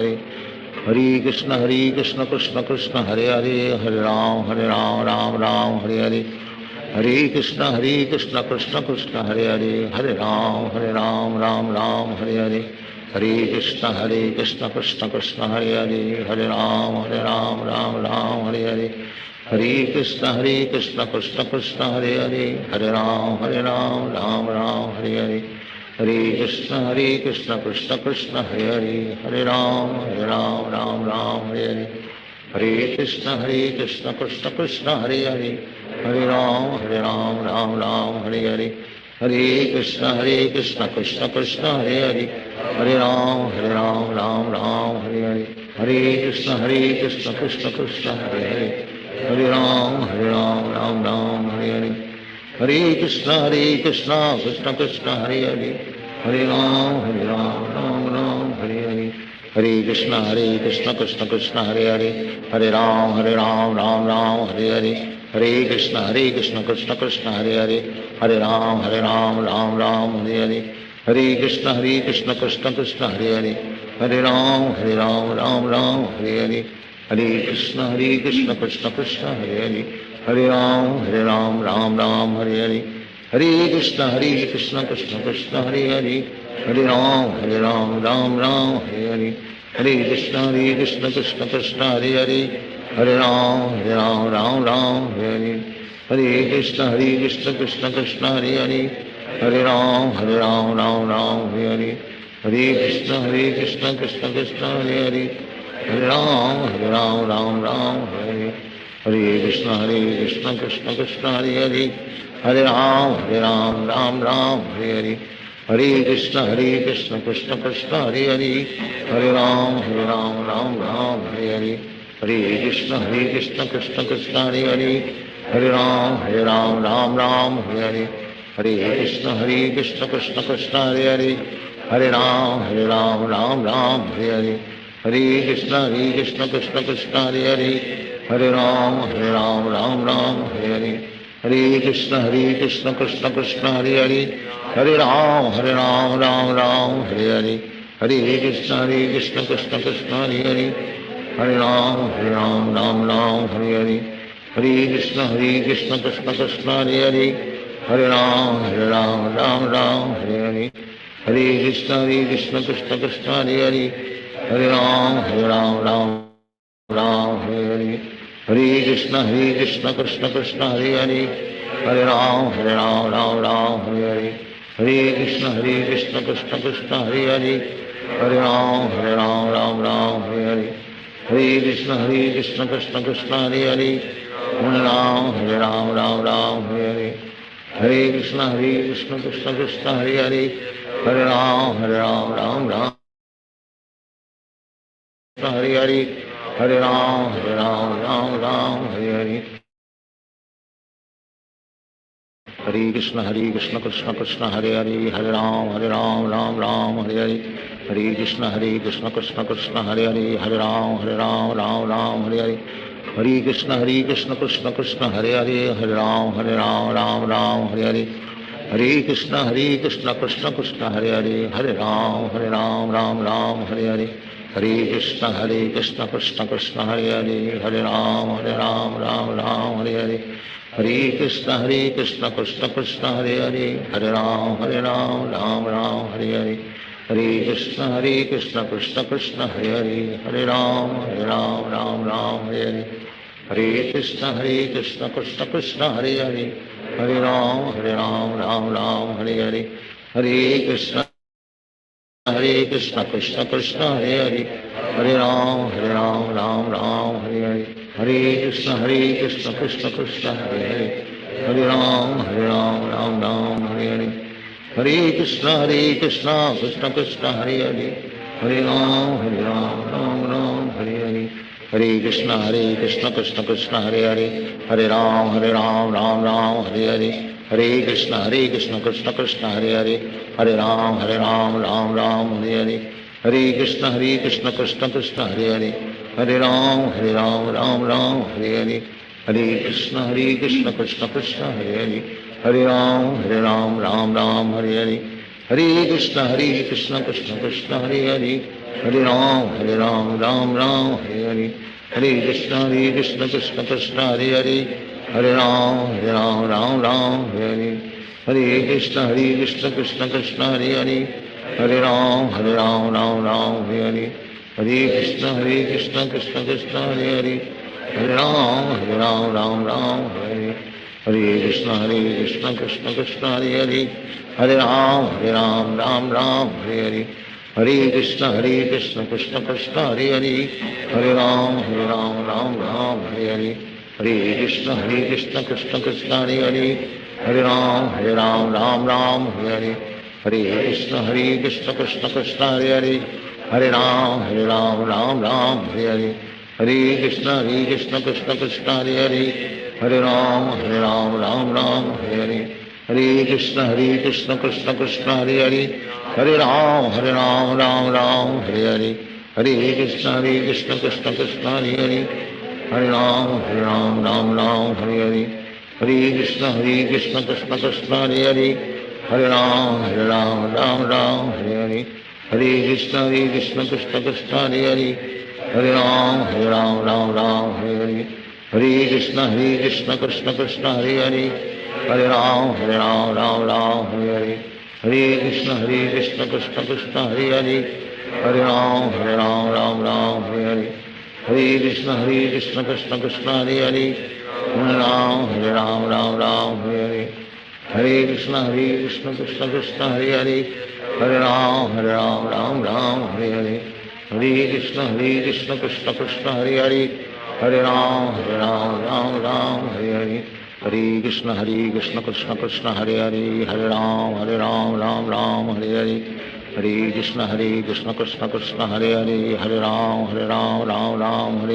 Krishna Krishna Krishna Hare Hare Hare Ram Ram Hare Krishna Krishna Krishna Hare Hare Hare Ram Hare Krishna Krishna Krishna Hare Hare Hare Ram Hare Krishna Krishna Krishna Hare Hare Hare Ram Hare Krishna Krishna Krishna Hare Hare Hare Ram Hare Krishna Krishna Krishna Hare Hare Hare Ram Hare Krishna Krishna Krishna Hare Hare Hare Ram Hare Krishna Krishna Krishna Hare Hare Hare Ram Hare Krishna Krishna Krishna Hare Hare Hare Ram Ram Hare Krishna Krishna Krishna Hare Hare Hare Ram Ram Hare Krishna Krishna Krishna Hare Hare Hare Ram Ram Hare Krishna Krishna Krishna Hare Hare Hare Ram Ram Hare Krishna Krishna Krishna Hare Hare Hare Ram Ram Hare Krishna Krishna Krishna Hare Hare Hare Ram Ram Hare Krishna Krishna Krishna Hare Hare Hare Ram Ram Hare Krishna Krishna Krishna Hare Hare Hare Ram Ram Hare Krishna Krishna Krishna Hare Hare Hare Ram Ram Hare Krishna Krishna Krishna Hare Hare Hare Ram Ram Hare Krishna Krishna Krishna Hare Hare Hare Ram Ram Hare Krishna Krishna Krishna Hare Hare Hare Ram Ram Hare Krishna Krishna Krishna Hare Hare Hare Ram Ram Hare Krishna Krishna Krishna Hare Hare Hare Ram Ram Hare Krishna Krishna Krishna Hare Hare Hare Ram Ram Hare Krishna Krishna Krishna Hare Hare Hare Ram Ram Hare Krishna Krishna Krishna Hare Hare Hare Ram Ram Hare Krishna Krishna Krishna Hare Hare Hare Ram Hare Krishna Krishna Krishna Hare Hare Hare Ram Ram Hare Krishna Krishna Krishna Hare Hare Hare Ram Hare Krishna Krishna Krishna Hare Hare Hare Ram Ram Hare Hare Hare Ram Hare Hare Hare Krishna Krishna Krishna Hare Hare Hare Ram Ram Hare Hare Hare Krishna Krishna Krishna Hare Hare Hare Ram Ram Hare Hare Hare Krishna Krishna Krishna Hare Hare Hare Ram Ram Hare Hare Hare Krishna Krishna Krishna Hare Hare Hare Ram Ram Hare Hare Hare Krishna Krishna Krishna Hare Hare Hare Ram Ram Hare Hare Hare Krishna Krishna Krishna Hare Hare Hare Ram Ram Hare Hare Hare Krishna Krishna Krishna Hare Hare Hare Ram Ram Hare Hare Hare Krishna Krishna Krishna Hare Hare Hare Ram Hare Hare Hare Krishna Krishna Krishna Krishna Hare Hare Hare Ram Ram Hare Hare Hare Krishna Krishna Krishna Hare Hare, Hare Ram Ram Ram Hare Hare, Hare Krishna Krishna Krishna Hare Hare, Hare Ram Ram Ram Hare Hare, Hare Krishna Krishna Krishna Hare Hare, Hare Ram Ram Ram Hare Hare, Hare Krishna Krishna Krishna Hare Hare, Hare Ram Ram Ram Hare Hare, Hare Krishna Krishna Krishna Hare Hare, Hare Ram Ram Ram Hare Hare, Hare Krishna Krishna Krishna Hare Hare, Hare Ram Ram Ram Hare Hare, Hare Krishna Krishna Krishna Hare Hare, Hare Ram Ram Ram Hare Hare, Hare Krishna Krishna Krishna Hare Hare, Hare Ram Ram Ram Hare Hare, Hare Krishna Krishna Krishna Hare Hare, Hare Ram Ram Ram Hare Hare, Hare Krishna Krishna Krishna Hare Hare, Hare Ram Ram Ram Hare Hare, Hare Krishna Krishna Krishna Hare Hare, Hare Ram Ram Ram Hare Hare, Hare Krishna Krishna Krishna Hare Hare, Hare Ram Ram Ram Hare Hare, Hare Krishna Krishna Krishna Hare Hare, Hare Ram Ram Ram Hare Hare, Hare Krishna Krishna Krishna Hare Hare, Hare Ram Ram Ram Hare Hare, Hare Krishna Krishna Krishna Hare Hare, Hare Ram Ram Ram Hare Hare, Hare Krishna Krishna Krishna Hare Hare, Hare Ram Ram Ram Hare Hare, Hare Krishna Krishna Krishna Hare Hare, Hare Ram Ram Ram Hare Hare, Hare Krishna Krishna Krishna Hare Hare, Hare Ram Ram Ram Hare Hare, Hare Krishna Krishna Krishna Hare Hare, Hare Ram Ram Ram Hare Hare, Hare Krishna Krishna Krishna Hare Hare, Hare Ram Ram Ram Hare Hare, Hare Krishna Krishna Krishna Hare Hare, Hare Ram Ram Ram Hare Hare, Hare Krishna Krishna Krishna Hare Hare, Hare Ram Ram Ram Hare Hare, Hare Krishna Krishna Krishna Hare Hare, Hare Ram Ram Ram Hare Hare, Hare Krishna Krishna Krishna Hare Hare, Hare Ram Ram Ram Hare Hare, Hare Krishna Krishna Krishna Hare Hare, Hare Ram Ram Ram Hare Hare, Hare Krishna Krishna Krishna Hare Hare, Hare Ram Ram Ram Hare Hare, Hare Krishna Krishna Krishna Hare Hare, Hare Ram Ram Ram Hare Hare, Hare Krishna Krishna Krishna Hare Hare, Hare Ram Ram Ram Hare Hare,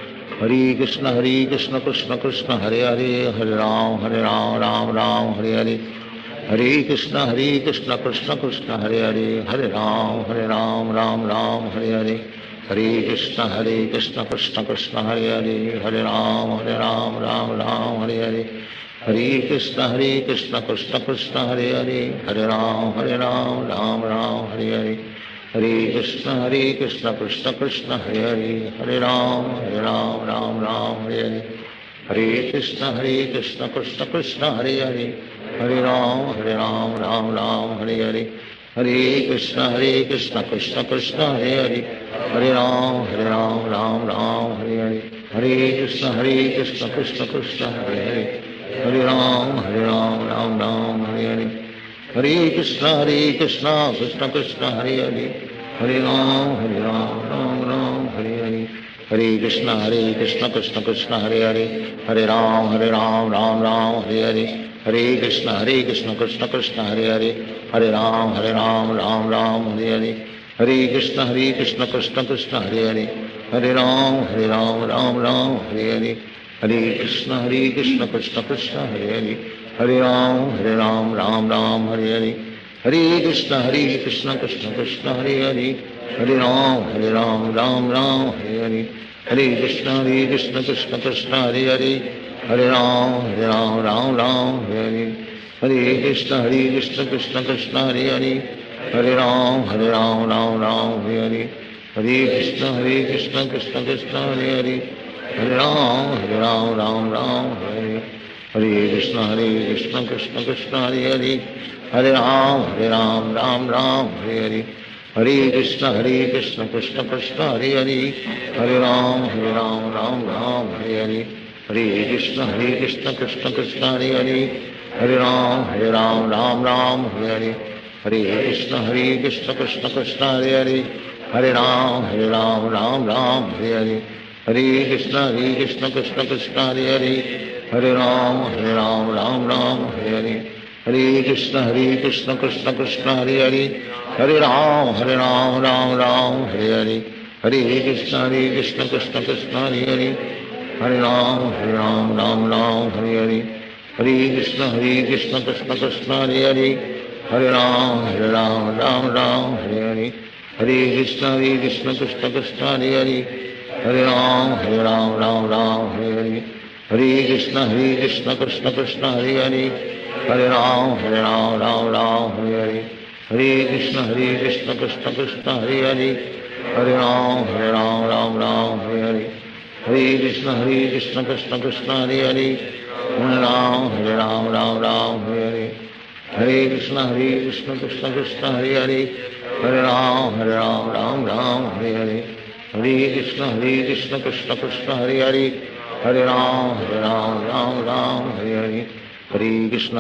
Hare Krishna Krishna Krishna Hare Hare, Hare Ram Ram Ram Hare Hare, Hare Krishna Krishna Krishna Hare Hare, Hare Ram Ram Ram Hare Hare, Hare Krishna Krishna Krishna Hare Hare, Hare Ram Ram Ram Hare Hare, Hare Krishna Krishna Krishna Hare Hare, Hare Ram Ram Ram Hare Hare, Hare Krishna Krishna Krishna Hare Hare, Hare Ram Ram Ram Hare Hare, Hare Krishna Krishna Krishna Hare Hare, Hare Ram Ram Ram Hare Hare, Hare Krishna Krishna Krishna Hare Hare, Hare Ram Ram Ram Hare Hare, Hare Krishna Krishna Krishna Hare Hare, Hare Ram Ram Ram Hare Hare, Hare Krishna Krishna Krishna Hare Hare, Hare Ram Ram Ram Hare Hare, Hare Krishna Krishna Krishna Hare Hare, Hare Ram Ram Ram Hare Hare, Hare Krishna Krishna Krishna Hare Hare, Hare Ram Ram Ram Hare Hare, Hare Krishna Krishna Krishna Hare Hare, Hare Ram Ram Ram Hare Hare, Hare Krishna Krishna Krishna Hare Hare, Hare Ram Ram Ram Hare Hare, Hare Krishna Krishna Krishna Hare Hare, Hare Ram Ram Ram Hare Hare, Hare Krishna Krishna Krishna Hare Hare, Hare Ram Ram Ram Hare Hare, Hare Krishna Krishna Krishna Hare Hare, Hare Ram Ram Ram Hare Hare, Hare Krishna Krishna Krishna Hare Hare, Hare Ram Ram Ram Hare Hare, Hare Krishna Krishna Krishna Hare Hare, Hare Ram Ram Ram Hare Hare, Hare Krishna Krishna Krishna Hare Hare, Hare Ram Ram Ram Hare Hare, Hare Krishna Krishna Krishna Hare Hare, Hare Ram Ram Ram Hare Hare, Hare Krishna Krishna Krishna Hare Hare, Hare Ram Ram Ram Hare Hare, Hare Krishna Krishna Krishna Hare Hare, Hare Ram Ram Ram Hare Hare, Hare Krishna Krishna Krishna Hare Hare, Hare Ram Ram Ram Hare Hare, Hare Krishna Krishna Krishna Hare Hare, Hare Ram Ram Ram Hare Hare, Hare Krishna Krishna Krishna Hare Hare, Hare Ram Ram Ram Hare Hare, Hare Krishna Krishna Krishna Hare Hare, Hare Ram Ram Hare Hare, Hare Krishna Krishna Krishna Hare Hare, Hare Ram Ram Hare Hare, Hare Krishna Krishna Krishna Hare Hare, Hare Ram Ram Hare Hare, Hare Krishna Krishna Krishna Hare Hare, Hare Ram Ram Hare Hare, Hare Krishna Krishna Krishna Hare Hare, Hare Ram Ram Hare Hare, Hare Krishna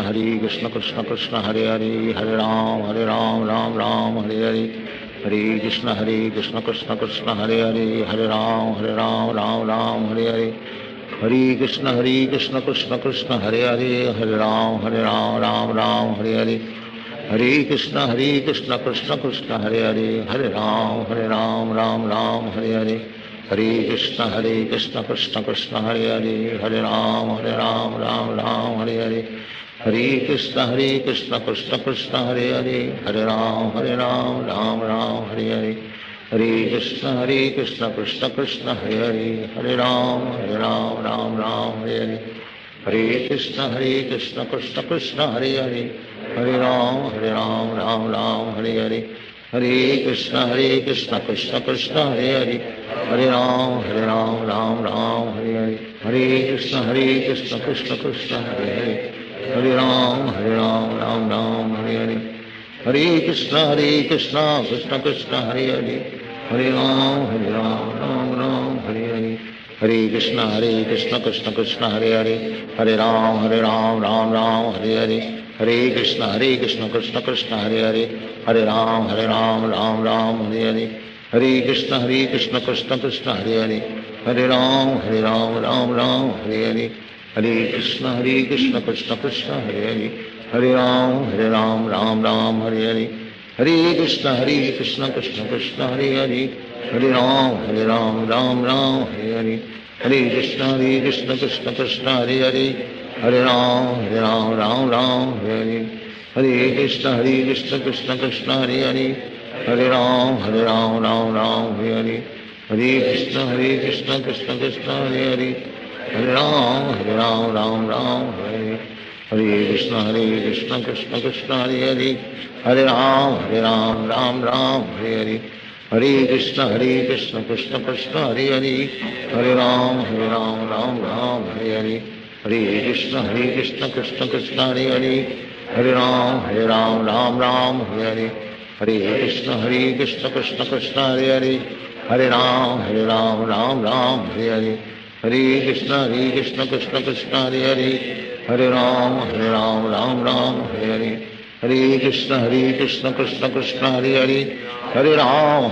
Krishna Krishna Hare Hare, Hare Ram Ram Hare Hare, Hare Krishna Krishna Krishna Hare Hare, Hare Ram Ram Hare Hare, Hare Krishna Krishna Krishna Hare Hare, Hare Ram Ram Hare Hare, Hare Krishna Krishna Krishna Hare Hare, Hare Ram Ram Hare Hare, Hare Krishna Krishna Krishna Hare Hare, Hare Ram Ram Hare Hare, Hare Krishna Krishna Krishna Hare Hare, Hare Ram Ram Hare Hare, Hare Krishna Krishna Krishna Hare Hare, Hare Ram Ram Hare Hare, Hare Krishna Krishna Krishna Hare Hare, Hare Ram Ram Hare Hare, Hare Krishna Krishna Krishna Hare Hare, Hare Ram Ram Hare Hare, Hare Krishna Krishna Krishna Hare Hare, Hare Ram Ram Hare Hare, Hare Krishna Krishna Krishna Hare Hare, Hare Ram Ram Hare Hare, Hare Krishna Krishna Krishna Hare Hare, Hare Ram Ram Hare Hare, Hare Krishna Krishna Krishna Hare Hare, Hare Ram Ram Hare Hare, Hare Krishna Krishna Krishna Hare Hare, Hare Ram Ram Hare Hare, Hare Krishna Krishna Krishna Hare Hare, Hare Ram Ram Hare Hare, Hare Krishna Krishna Krishna Hare Hare, Hare Ram Ram Hare Hare, Hare Krishna Krishna Krishna Hare Hare, Hare Ram Ram Hare Hare, Hare Krishna Krishna Krishna Hare Hare, Hare Ram Ram Hare Hare, Hare Krishna Krishna Krishna Hare Hare, Hare Ram Ram Hare Hare, Hare Krishna Krishna Krishna Hare Hare, Hare Ram Ram Hare Hare, Hare Krishna Krishna Krishna Hare Hare, Hare Ram Ram Hare Hare, Hare Krishna Krishna Krishna Hare Hare, Hare Ram Ram Hare Hare, Hare Krishna Krishna Krishna Hare Hare, Hare Ram Ram Hare Hare, Hare Krishna Krishna Krishna Hare Hare, Hare Ram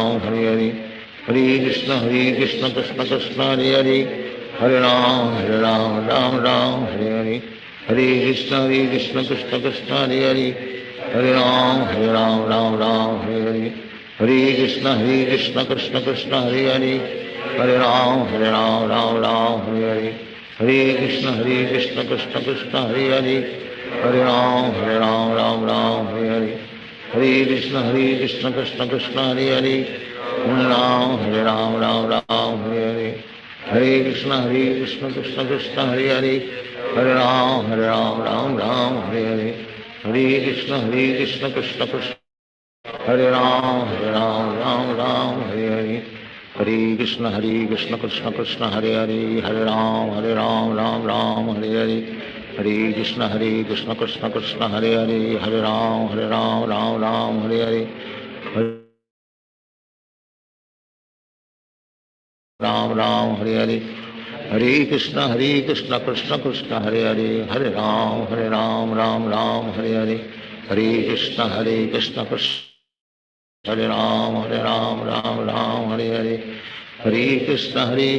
Ram Hare Hare, Hare Krishna Krishna Krishna Hare Hare, Hare Ram Ram Hare Hare, Hare Krishna Krishna Krishna Hare Hare, Hare Ram Ram Hare Hare, Hare Krishna Krishna Krishna Hare Hare, Hare Ram Ram Hare Hare, Hare Krishna Krishna Krishna Hare Hare, Hare Ram Ram Hare Hare, Hare Krishna Krishna Krishna Hare Hare, Hare Ram Ram Hare Hare, Hare Krishna Krishna Krishna Hare Hare, Hare Ram Ram Hare Hare, Hare Krishna Krishna Krishna Hare Hare, Hare Ram Ram Hare Hare, Hare Krishna Krishna Krishna Hare Ram Ram Hare Hare, Hare Krishna Krishna Krishna Hare Hare, Hare Ram Ram Hare Hare, Hare Krishna Krishna Krishna Hare Hare, Hare Ram Ram Hare Hare, Ram Hare Hare, Hare Krishna Krishna Krishna Hare Hare, Hare Ram Ram Ram Hare Hare, Hare Krishna Krishna Hare Ram Ram Ram Hare Hare, Hare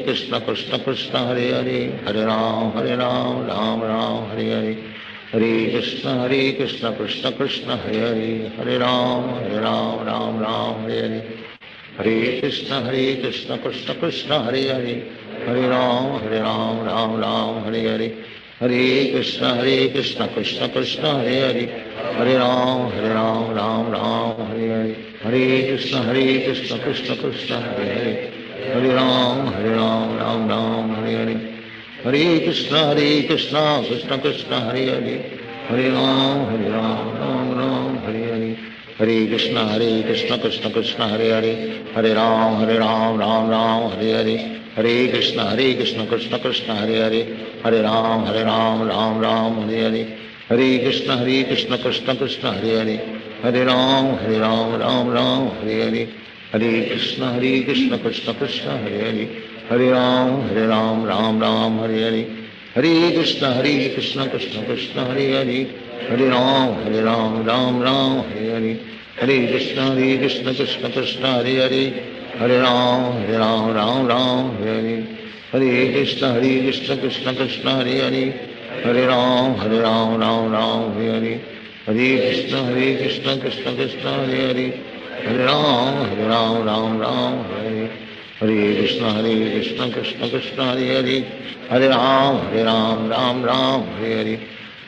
Krishna Krishna Krishna Hare Hare, Hare Ram Ram Ram Hare Hare, Hare Krishna Krishna Krishna Hare Hare, Hare Ram Ram Ram Hare Hare, Hare Krishna Krishna Krishna Hare Hare, Hare Ram Ram Ram Hare Hare, Hare Krishna Krishna Krishna Hare Hare, Hare Ram Ram Ram Hare Hare, Hare Krishna Krishna Krishna Hare Hare, Hare Ram Ram Ram Hare Hare, Hare Krishna Krishna Krishna Hare Hare, Hare Ram Ram Ram Hare Hare, Hare Krishna Krishna Krishna Hare Hare, Hare Ram Ram Ram Hare Hare, Hare Krishna Krishna Krishna Hare Hare, Hare Ram Ram Ram Hare Hare, Hare Krishna Krishna Krishna Hare Hare, Hare Ram Ram Ram Hare Hare, Hare Krishna Krishna Krishna Hare Hare, Hare Ram Ram Ram Hare Hare, Hare Krishna Krishna Krishna Hare Hare, Hare Ram Ram Ram Hare Hare, Hare Krishna Krishna Krishna Hare Hare, Hare Ram Ram Ram Hare Hare, Hare Krishna Krishna Krishna Hare Hare, Hare Ram Ram Ram Hare Hare, Hare Krishna Krishna Krishna Hare Hare, Hare Ram Ram Ram Hare Hare, Hare Krishna Krishna Krishna Hare Hare, Hare Ram Ram Ram Hare Hare, Hare Krishna Krishna Krishna Hare Hare, Hare Ram Ram Ram Hare Hare, Hare Krishna Krishna Krishna Hare Hare, Hare Ram Ram Ram Hare Hare,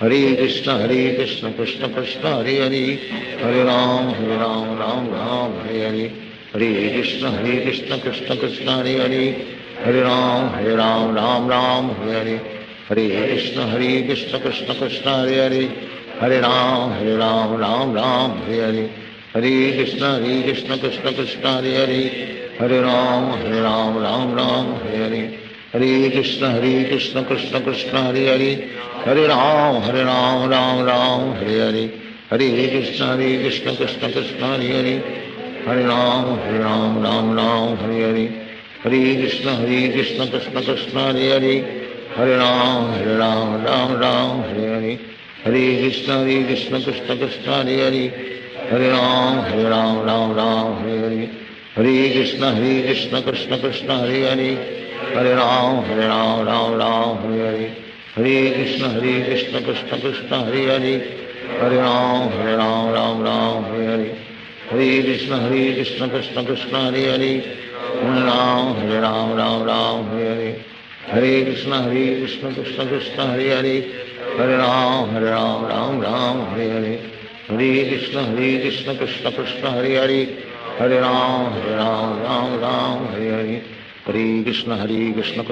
Hare Krishna Krishna Krishna Hare Hare, Hare Ram Ram Ram Hare Hare, Hare Krishna Krishna Krishna Hare Hare, Hare Ram Ram Ram Hare Hare, Hare Krishna Krishna Krishna Hare Hare, Hare Ram Ram Ram Hare Hare, Hare Krishna Krishna Krishna Hare Hare, Hare Ram Ram Ram Hare Hare, Hare Krishna Krishna Krishna Hare Hare, Hare Ram Ram Ram Hare Hare, Hare Krishna Krishna Krishna Hare Hare, Hare Ram Ram Ram Hare Hare, Hare Krishna Krishna Krishna Hare Hare, Hare Ram Ram Ram Hare Hare, Hare Krishna Krishna Krishna Hare Hare, Hare Ram Ram Ram Hare Hare, Hare Krishna Krishna Krishna Hare Hare, Hare Ram Ram Ram Hare Hare, Hare Krishna Krishna Krishna Hare Hare, Hare Ram Ram Ram Hare Hare, Hare Krishna Krishna Krishna Hare Hare, Hare Ram Ram Ram Hare Hare, Hare Krishna Krishna Krishna Hare Hare, Hare Ram Ram Ram Hare Hare, Hare Krishna Krishna Krishna Hare Hare, Hare Ram Ram Ram Hare Hare, Hare Krishna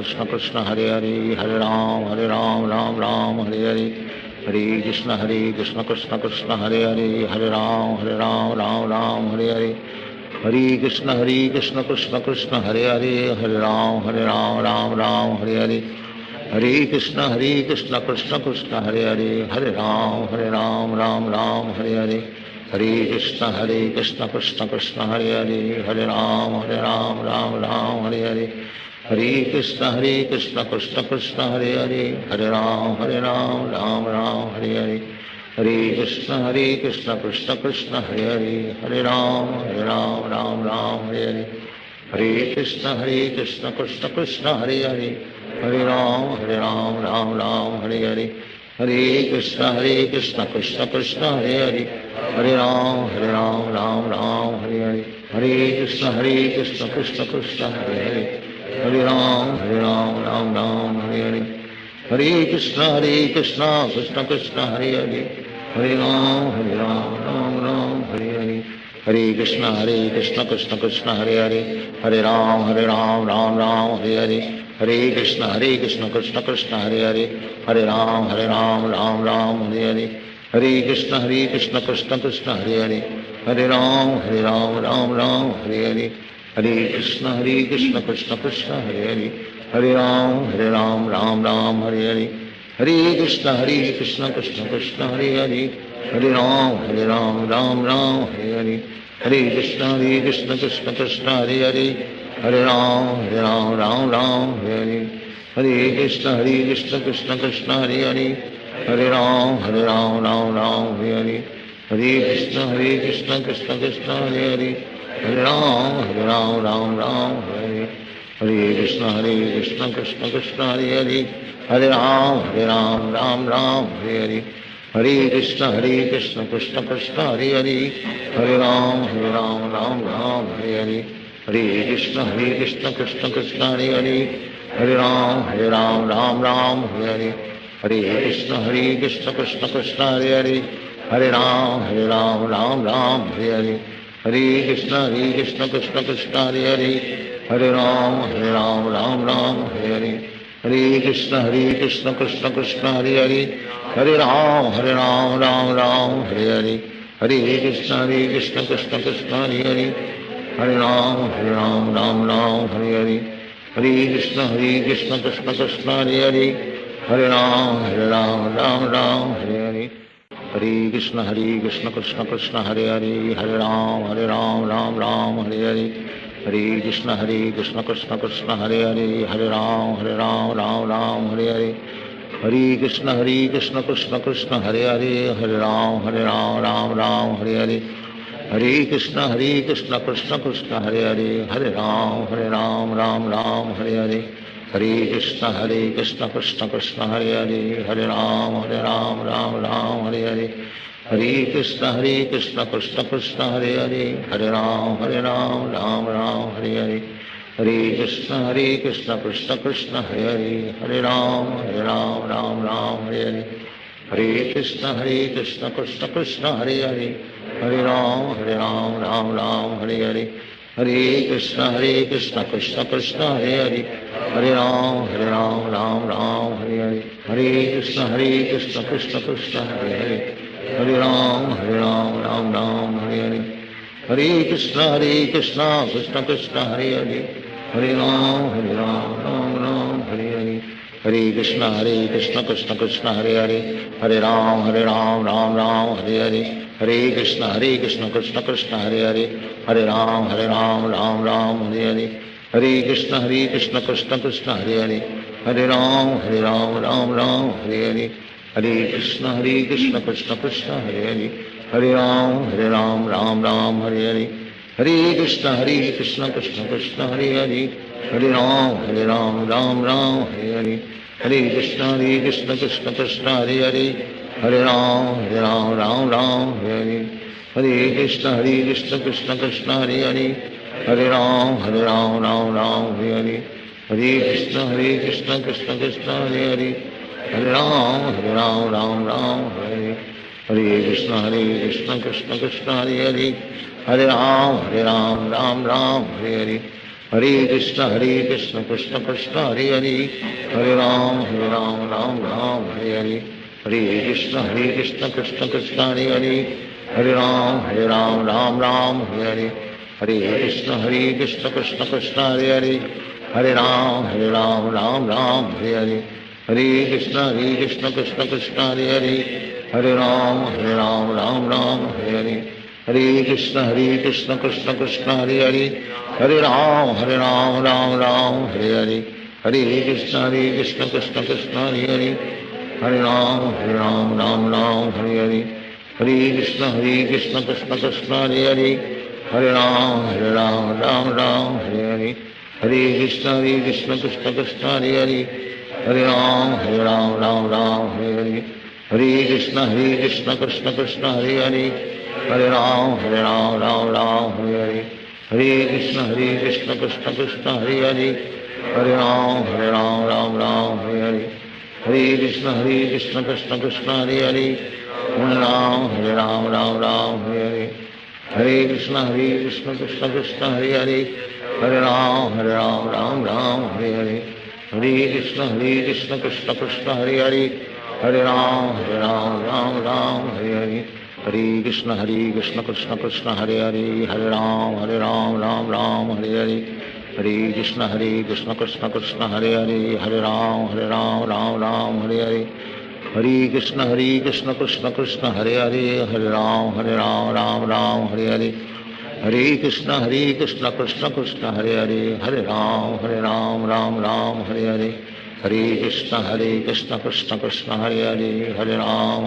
Krishna Krishna Hare Hare, Hare Ram Ram Ram Hare Hare, Hare Krishna Krishna Krishna Hare Hare, Hare Ram Ram Ram Hare Hare, Hare Krishna Krishna Krishna Hare Hare, Hare Ram Ram Ram Hare Hare, Hare Krishna Krishna Krishna Hare Hare, Hare Ram Ram Ram Hare Hare, Hare Krishna Krishna Krishna Hare Hare, Hare Ram Ram Ram Hare Hare, Hare Krishna Krishna Krishna Hare Hare, Hare Ram Ram Ram Hare Hare, Hare Krishna Krishna Krishna Hare Hare, Hare Ram Ram Ram Hare Hare, Hare Krishna Krishna Krishna Hare Hare, Hare Ram Ram Ram Hare Hare, Hare Krishna Krishna Krishna Hare Hare, Hare Ram Ram Ram Hare Hare, Hare Krishna Krishna Krishna Hare Hare, Hare Ram Ram Ram Hare Hare, Hare Krishna Krishna Krishna Hare Hare, Hare Ram Ram Ram Hare Hare, Hare Krishna Krishna Krishna Hare Hare, Hare Ram Ram Ram Hare Hare, Hare Krishna Krishna Krishna Hare Hare, Hare Ram Ram Ram Hare Hare, Hare Krishna Krishna Krishna Hare Hare, Hare Ram Ram Ram Hare Hare, Hare Krishna Krishna Krishna Hare Hare, Hare Ram Ram Ram Hare Hare, Hare Krishna Krishna Krishna Hare Hare, Hare Ram Ram Ram Hare Hare, Hare Krishna Krishna Krishna Hare Hare Hare Ram Ram Hare Hare Krishna Krishna Krishna Hare Hare Hare Ram Ram Hare Hare Hare Krishna Krishna Krishna Hare Hare Hare Ram Ram Hare Hare Hare Krishna Krishna Krishna Hare Hare Hare Ram Ram Hare Hare Hare Krishna Krishna Krishna Hare Hare Hare Ram Ram Hare Hare Hare Krishna Krishna Krishna Hare Hare Hare Ram Ram Hare Hare Hare Krishna Krishna Krishna Hare Hare Hare Ram Ram Hare Hare Hare Krishna Krishna Krishna Hare Hare Hare Ram Ram Hare Hare Hare Krishna Krishna Krishna Hare Hare Hare Ram Ram Hare Hare Hare Krishna Krishna Krishna Hare Hare Hare Ram Ram Hare Hare Hare Krishna Krishna Krishna Hare Hare Hare Ram Ram Hare Hare Hare Krishna Krishna Krishna Hare Hare Hare Ram Ram Hare Hare Hare Krishna Krishna Krishna Hare Hare Hare Ram Ram Hare Hare Hare Krishna Krishna Krishna Hare Hare Hare Ram Ram Hare Hare Hare Krishna Krishna Krishna Hare Hare Hare Ram Ram Hare Hare Hare Krishna Krishna Krishna Hare Hare Hare Ram Ram Hare Hare Hare Krishna Krishna Krishna Hare Hare Hare Ram Ram Hare Hare Hare Krishna Krishna Krishna Hare Hare Hare Ram Ram Hare Hare Hare Krishna Krishna Krishna Hare Hare Hare Ram Ram Hare Hare Hare Krishna Krishna Krishna Hare Hare Hare Ram Hare Hare Hare Krishna Krishna Krishna Hare Hare Hare Ram Ram Hare Hare Hare Krishna Krishna Krishna Hare Hare Hare Ram Ram Hare Hare Hare Krishna Krishna Krishna Hare Hare Hare Ram Ram Hare Hare Hare Krishna Krishna Krishna Hare Hare Hare Ram Ram Hare Hare Hare Krishna Krishna Krishna Hare Hare Hare Ram Ram Hare Hare Hare Krishna Krishna Krishna Hare Hare Hare Ram Ram Hare Hare Hare Krishna Krishna Krishna Hare Hare Hare Ram Ram Hare Hare Hare Krishna Krishna Krishna Hare Hare Hare Ram Ram Hare Hare Hare Krishna Krishna Krishna Hare Hare Hare Ram Ram Hare Hare Hare Krishna Krishna Krishna Hare Hare Hare Ram Ram Hare Hare Hare Krishna Krishna Krishna Hare Hare Hare Ram Ram Hare Hare Hare Krishna Krishna Krishna Hare Hare Hare Ram Ram Hare Hare Hare Krishna Krishna Krishna Hare Hare Hare Ram Ram Hare Hare Hare Krishna Krishna Krishna Hare Hare Hare Ram Ram Hare Hare Hare Krishna Krishna Krishna Hare Hare Hare Ram Ram Hare Hare Hare Krishna Krishna Krishna Hare Hare Hare Ram Ram Hare Hare Hare Krishna Krishna Krishna Hare Hare Hare Ram Ram Hare Hare Hare Krishna Krishna Krishna Hare Hare Hare Ram Ram Hare Hare Hare Krishna Krishna Krishna Hare Hare Hare Ram Ram Hare Hare Hare Krishna Krishna Krishna Hare Hare Hare Ram Ram Hare Hare Hare Krishna Krishna Krishna Hare Hare Hare Ram Ram Hare Hare Hare Krishna Krishna Krishna Hare Hare Hare Ram Ram Hare Hare Hare Krishna Krishna Krishna Hare Hare Hare Ram Ram Hare Hare Hare Krishna Krishna Krishna Hare Hare Hare Ram Ram Hare Hare Hare Krishna Krishna Krishna Hare Hare Hare Ram Ram Hare Hare Hare Krishna Krishna Krishna Hare Hare Hare Ram Ram Hare Hare Hare Krishna Krishna Krishna Hare Hare Hare Ram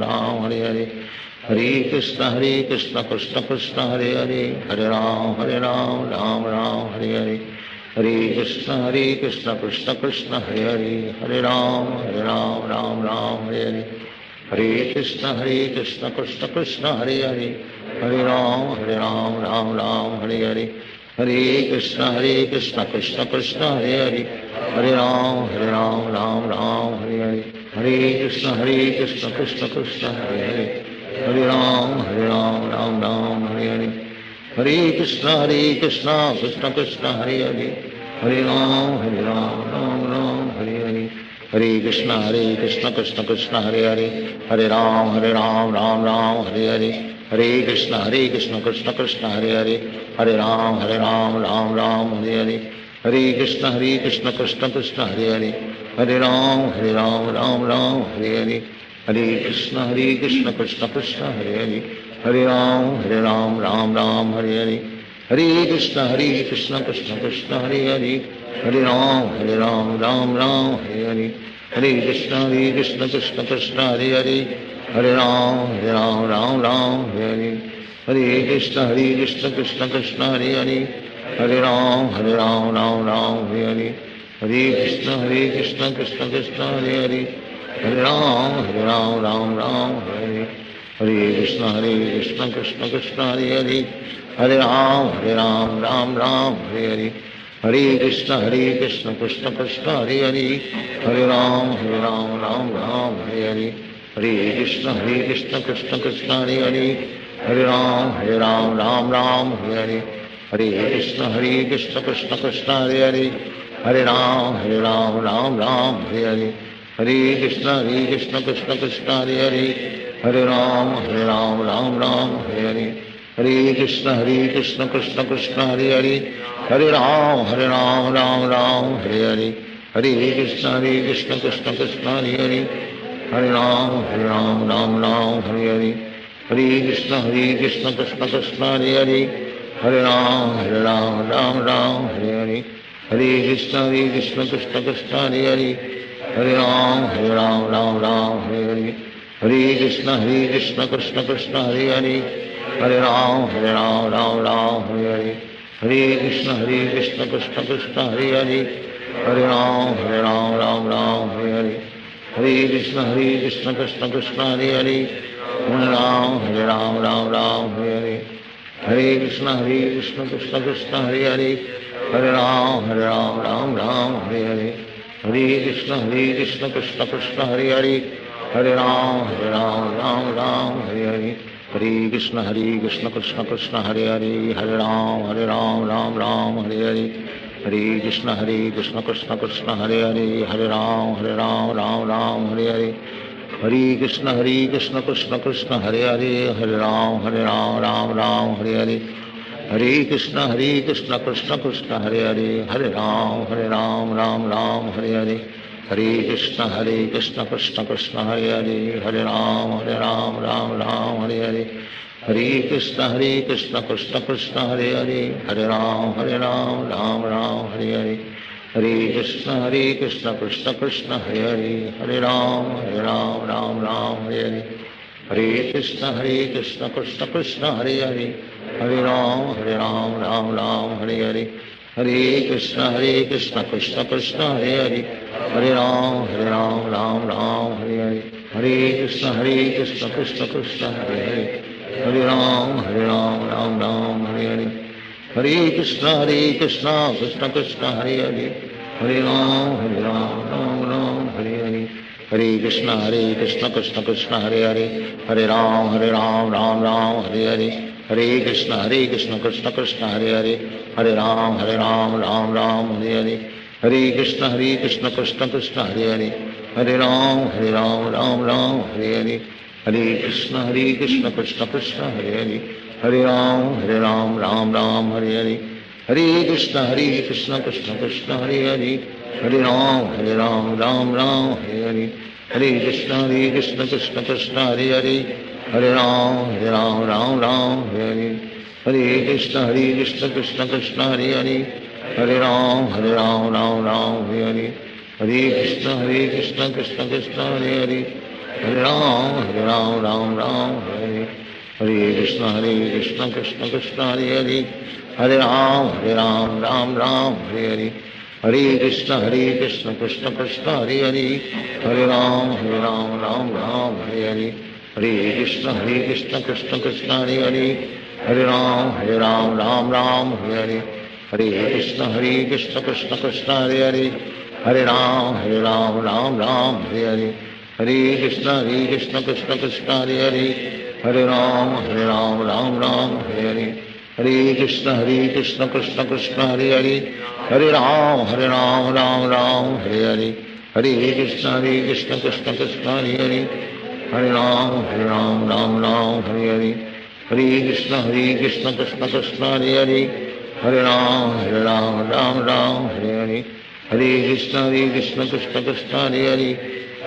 Ram Hare Hare Hare Krishna Krishna Krishna Hare Hare, Hare Ram Ram Ram Hare Hare, Hare Krishna Krishna Krishna Hare Hare, Hare Ram Ram Ram Hare Hare, Hare Krishna Krishna Krishna Hare Hare, Hare Ram Ram Hare Hare, Hare Krishna Krishna Krishna Hare Hare, Hare Ram Ram Hare Hare, Hare Krishna Krishna Krishna Hare Hare, Hare Ram Ram Hare Hare, Hare Krishna Krishna Krishna Hare Hare, Hare Ram Ram Hare Hare, Hare Krishna Krishna Krishna Hare Hare, Hare Ram Ram Hare Hare, Hare Krishna Krishna Krishna Hare Hare, Hare Ram Ram Hare Hare, Hare Krishna Krishna Krishna Hare Hare, Hare Ram Ram Hare Hare, Hare Krishna Krishna Krishna Hare Hare, Hare Ram Ram Hare Hare, Hare Krishna Krishna Krishna Hare Hare, Hare Ram Ram Hare Hare, Hare Krishna Krishna Krishna Hare Hare, Hare Ram Ram Hare Hare, Hare Krishna Krishna Krishna Hare Hare, Hare Ram Ram Hare Hare, Hare Krishna Krishna Krishna Hare Hare, Hare Ram Ram Hare Hare, Hare Krishna Krishna Krishna Hare Hare, Hare Ram Ram Hare Hare, Hare Krishna Krishna Krishna Hare Hare, Hare Ram Ram Hare Hare, Hare Krishna Krishna Krishna Hare Hare, Hare Ram Ram Hare Hare, Hare Krishna Krishna Krishna Hare Hare, Hare Ram Ram Hare Hare, Hare Krishna Krishna Krishna Hare Hare, Hare Ram Ram Hare Hare, Hare Krishna Krishna Krishna Hare Hare, Hare Ram Ram Hare Hare, Hare Krishna Krishna Krishna Hare Hare, Hare Ram Ram Hare Hare, Hare Krishna Krishna Krishna Hare Hare, Hare Ram Ram Hare Hare, Hare Krishna Krishna Krishna Hare Hare, Hare Ram Ram Hare Hare, Hare Krishna Krishna Krishna Hare Hare, Hare Ram Ram Hare Hare, Hare Krishna Krishna Krishna Hare Hare, Hare Ram Ram Hare Hare, Hare Krishna Krishna Krishna Hare Hare, Hare Ram Ram Hare Hare, Hare Krishna Krishna Krishna Hare Hare, Hare Ram Ram Hare Hare, Hare Krishna Krishna Krishna Hare Hare, Hare Ram Ram Hare Hare, Hare Krishna Krishna Krishna Hare Hare, Hare Ram Ram Hare Hare, Hare Krishna Krishna Krishna Hare Hare, Hare Ram Ram Hare Hare, Hare Krishna Krishna Krishna Hare Hare, Hare Ram Ram Hare Hare, Hare Krishna Krishna Krishna Hare Hare, Hare Ram Ram Hare Hare, Hare Krishna Krishna Krishna Hare Hare, Hare Ram Ram Hare Hare, Hare Krishna Krishna Krishna Hare Hare, Hare Ram Ram Hare Hare, Hare Krishna Krishna Krishna Hare Hare, Hare Ram Ram Hare Hare, Hare Krishna Krishna Krishna Hare Hare, Hare Ram Ram Hare Hare, Hare Krishna Krishna Krishna Hare Hare, Hare Ram Ram Hare Hare, Hare Krishna Krishna Krishna Hare Hare, Hare Ram Ram Hare Hare, Hare Krishna Krishna Krishna Hare Hare, Hare Ram Hare Hare, Hare Krishna Krishna Krishna Hare Hare, Hare Ram Ram Hare Hare, Hare Krishna Krishna Krishna Hare Hare, Hare Ram Ram Hare Hare, Hare Krishna Krishna Krishna Hare Hare, Hare Ram Ram Hare Hare, Hare Krishna Krishna Krishna Hare Hare, Hare Ram Ram Hare Hare, Hare Krishna Krishna Krishna Hare Hare, Hare Ram Ram Hare Hare, Hare Krishna Krishna Krishna Hare Hare, Hare Ram Ram Hare Hare, Hare Krishna Krishna Krishna Hare Hare, Hare Ram Ram Hare Hare, Hare Krishna Krishna Krishna Hare Hare, Hare Ram Ram Ram Hare Krishna Krishna Krishna Hare Hare Hare Ram Ram Ram Hare Krishna Krishna Krishna Hare Hare Hare Ram Ram Ram Hare Krishna Krishna Krishna Hare Hare Hare Ram Ram Hare Krishna Krishna Krishna Hare Hare Hare Ram Ram Hare Krishna Krishna Krishna Hare Hare Hare Ram Ram Hare Krishna Krishna Krishna Hare Hare Hare Ram Ram Hare Krishna Krishna Krishna Hare Hare Hare Ram Ram Hare Krishna Krishna Krishna Hare Hare Hare Ram Ram Hare Krishna Krishna Krishna Hare Hare Hare Ram Ram Hare Krishna Krishna Krishna Hare Hare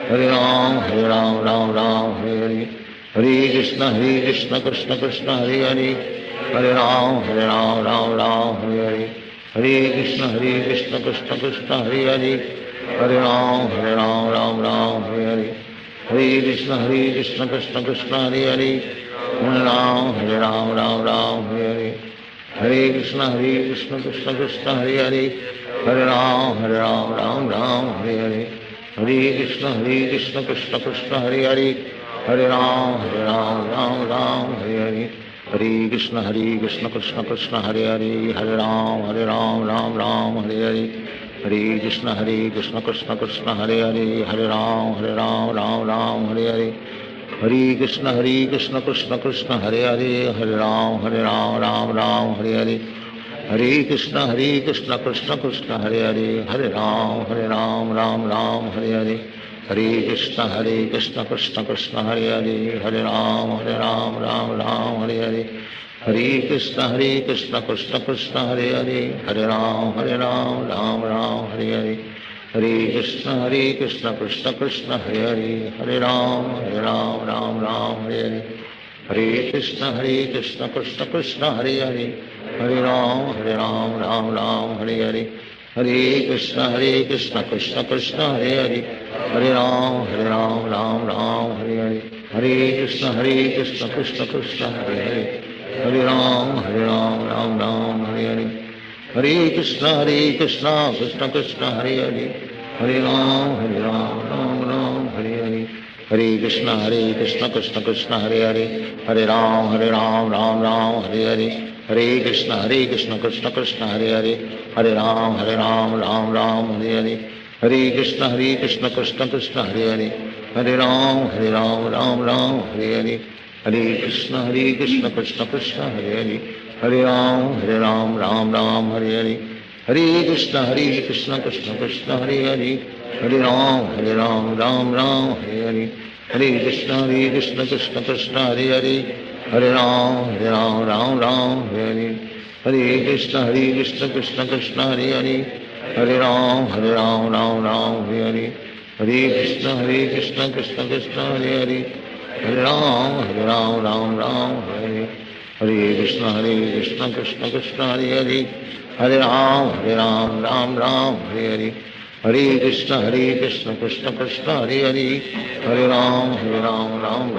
Hare Ram Ram Hare Krishna Krishna Krishna Hare Hare Hare Ram Ram Hare Krishna Krishna Krishna Hare Hare Hare Ram Hare Krishna Krishna Krishna Hare Hare Hare Ram Hare Krishna Krishna Krishna Hare Hare Hare Ram Hare Krishna Krishna Krishna Hare Hare Hare Ram Hare Krishna Krishna Krishna Hare Hare Hare Ram Hare Hare Krishna Krishna Krishna Hare Hare Hare Ram Ram Hare Hare Krishna Krishna Krishna Hare Hare Hare Ram Ram Hare Hare Krishna Krishna Krishna Hare Hare Hare Ram Ram Hare Hare Krishna Krishna Krishna Hare Hare Hare Ram Ram Hare Hare Krishna Krishna Krishna Hare Hare Hare Ram Ram Hare Hare Krishna Krishna Krishna Hare Hare Hare Ram Ram Hare Hare Krishna Krishna Krishna Hare Hare Hare Ram Ram Hare Hare Krishna Krishna Krishna Hare Hare Hare Ram Ram Hare Hare Krishna Krishna Krishna Hare Hare Hare Ram Hare Hare Krishna Krishna Krishna Hare Hare Hare Ram Ram Hare Hare Krishna Krishna Krishna Hare Hare Hare Ram Ram Hare Hare Krishna Krishna Krishna Hare Hare Hare Ram Ram Hare Hare Krishna Krishna Krishna Hare Hare Hare Ram Ram Hare Hare Krishna Krishna Krishna Hare Hare Hare Ram Ram Hare Hare Krishna Krishna Krishna Hare Hare Hare Ram Ram Hare Hare Krishna Krishna Krishna Hare Hare Hare Ram Ram Hare Hare Krishna Krishna Krishna Hare Hare Hare Ram Ram Hare Hare Krishna Krishna Krishna Hare Hare Hare Ram Ram Hare Hare Krishna Krishna Krishna Hare Hare Hare Ram Ram Hare Hare Krishna Krishna Krishna Hare Hare Hare Ram Ram Hare Hare Krishna Krishna Krishna Hare Hare Hare Ram Ram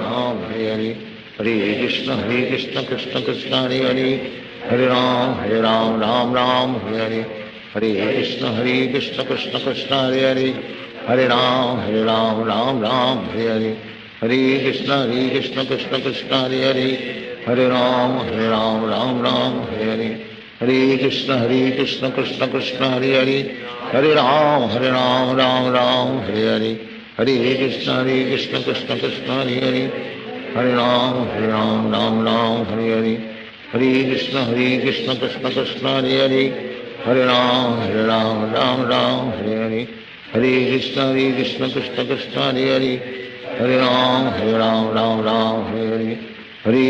Hare Hare Krishna Krishna Krishna Hare Hare Hare Ram Ram Hare Hare Krishna Krishna Krishna Hare Hare Hare Ram Ram Hare Hare Hare Krishna Krishna Krishna Hare Hare Hare Ram Ram Hare Hare Hare Krishna Krishna Krishna Hare Hare Hare Ram Ram Hare Hare Hare Krishna Krishna Krishna Hare Hare Hare Ram Ram Hare Hare Hare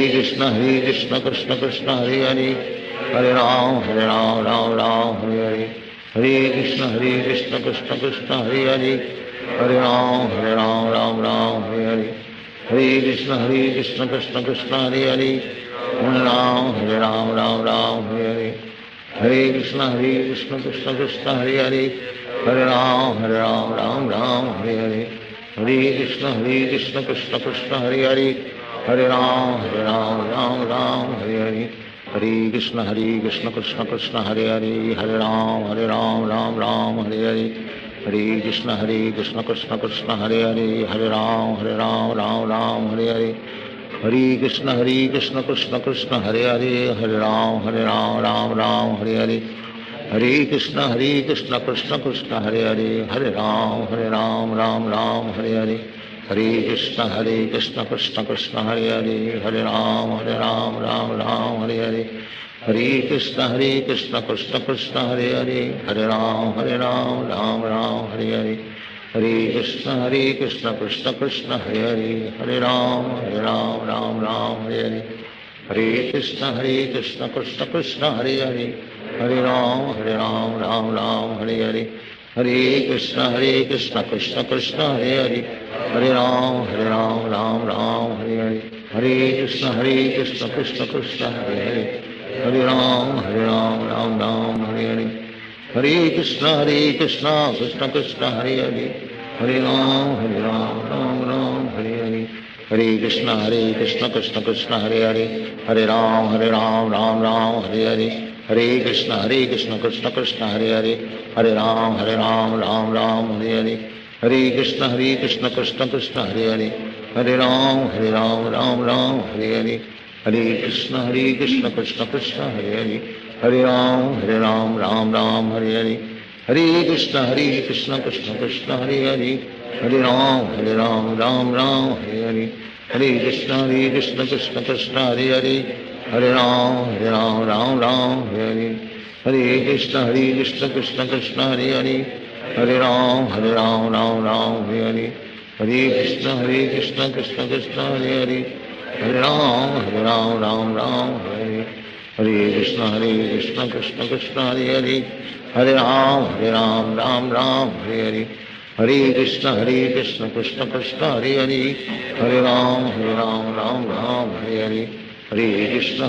Krishna Krishna Krishna Hare Hare Hare Ram Ram Hare Hare Hare Krishna Krishna Krishna Hare Hare Hare Ram Ram Hare Hare Hare Krishna Krishna Krishna Hare Hare Hare Ram Ram Hare Hare Hare Krishna Krishna Krishna Krishna Hare Hare Hare Ram Ram Hare Hare Krishna Krishna Krishna Hare Hare, Hare Ram Ram Ram Hare Hare, Hare Krishna Krishna Krishna Hare Hare, Hare Ram Ram Ram Hare Hare, Hare Krishna Krishna Krishna Hare Hare, Hare Ram Ram Ram Hare Hare, Hare Krishna Krishna Krishna Hare Hare, Hare Ram Ram Ram Hare Hare, Hare Krishna Krishna Krishna Hare Hare, Hare Ram Ram Ram Hare Hare, Hare Krishna Krishna Krishna Hare Hare, Hare Ram Ram Ram Hare Hare, Hare Krishna Krishna Krishna Hare Hare, Hare Ram Ram Ram Hare Hare, Hare Krishna Krishna Krishna Hare Hare, Hare Ram Ram Ram Hare Hare, Hare Krishna Krishna Krishna Hare Hare, Hare Ram Ram Ram Hare Hare, Hare Krishna Krishna Krishna Hare Hare, Hare Ram Ram Ram Hare Hare, Hare Krishna Krishna Krishna Hare Hare, Hare Ram Ram Ram Hare Hare, Hare Krishna Krishna Krishna Hare Hare, Hare Ram Ram Hare Hare, Hare Krishna Krishna Krishna Hare Hare, Hare Ram Ram Ram Hare Hare, Hare Krishna Krishna Krishna Hare Hare, Hare Ram Ram Ram Hare Hare, Hare Krishna Krishna Krishna Hare Hare, Hare Ram Ram Ram Hare Hare, Hare Krishna Krishna Krishna Hare Hare, Hare Ram Ram Hare Hare, Hare Krishna Krishna Krishna Hare Hare, Hare Ram Ram Ram Hare Hare, Hare Krishna Krishna Krishna Hare Hare, Hare Ram Ram Hare Hare, Hare Krishna Krishna Krishna Hare Hare, Hare Ram Ram Hare Hare, Hare Krishna Krishna Krishna Hare Hare, Hare Ram Ram Hare Hare, Hare Krishna Krishna Krishna Hare Hare, Hare Ram Ram Hare Hare, Hare Krishna Krishna Krishna Hare Hare, Hare Ram Ram Hare Hare, Hare Krishna Krishna Krishna Hare Hare, Hare Ram Ram Hare Hare, Hare Krishna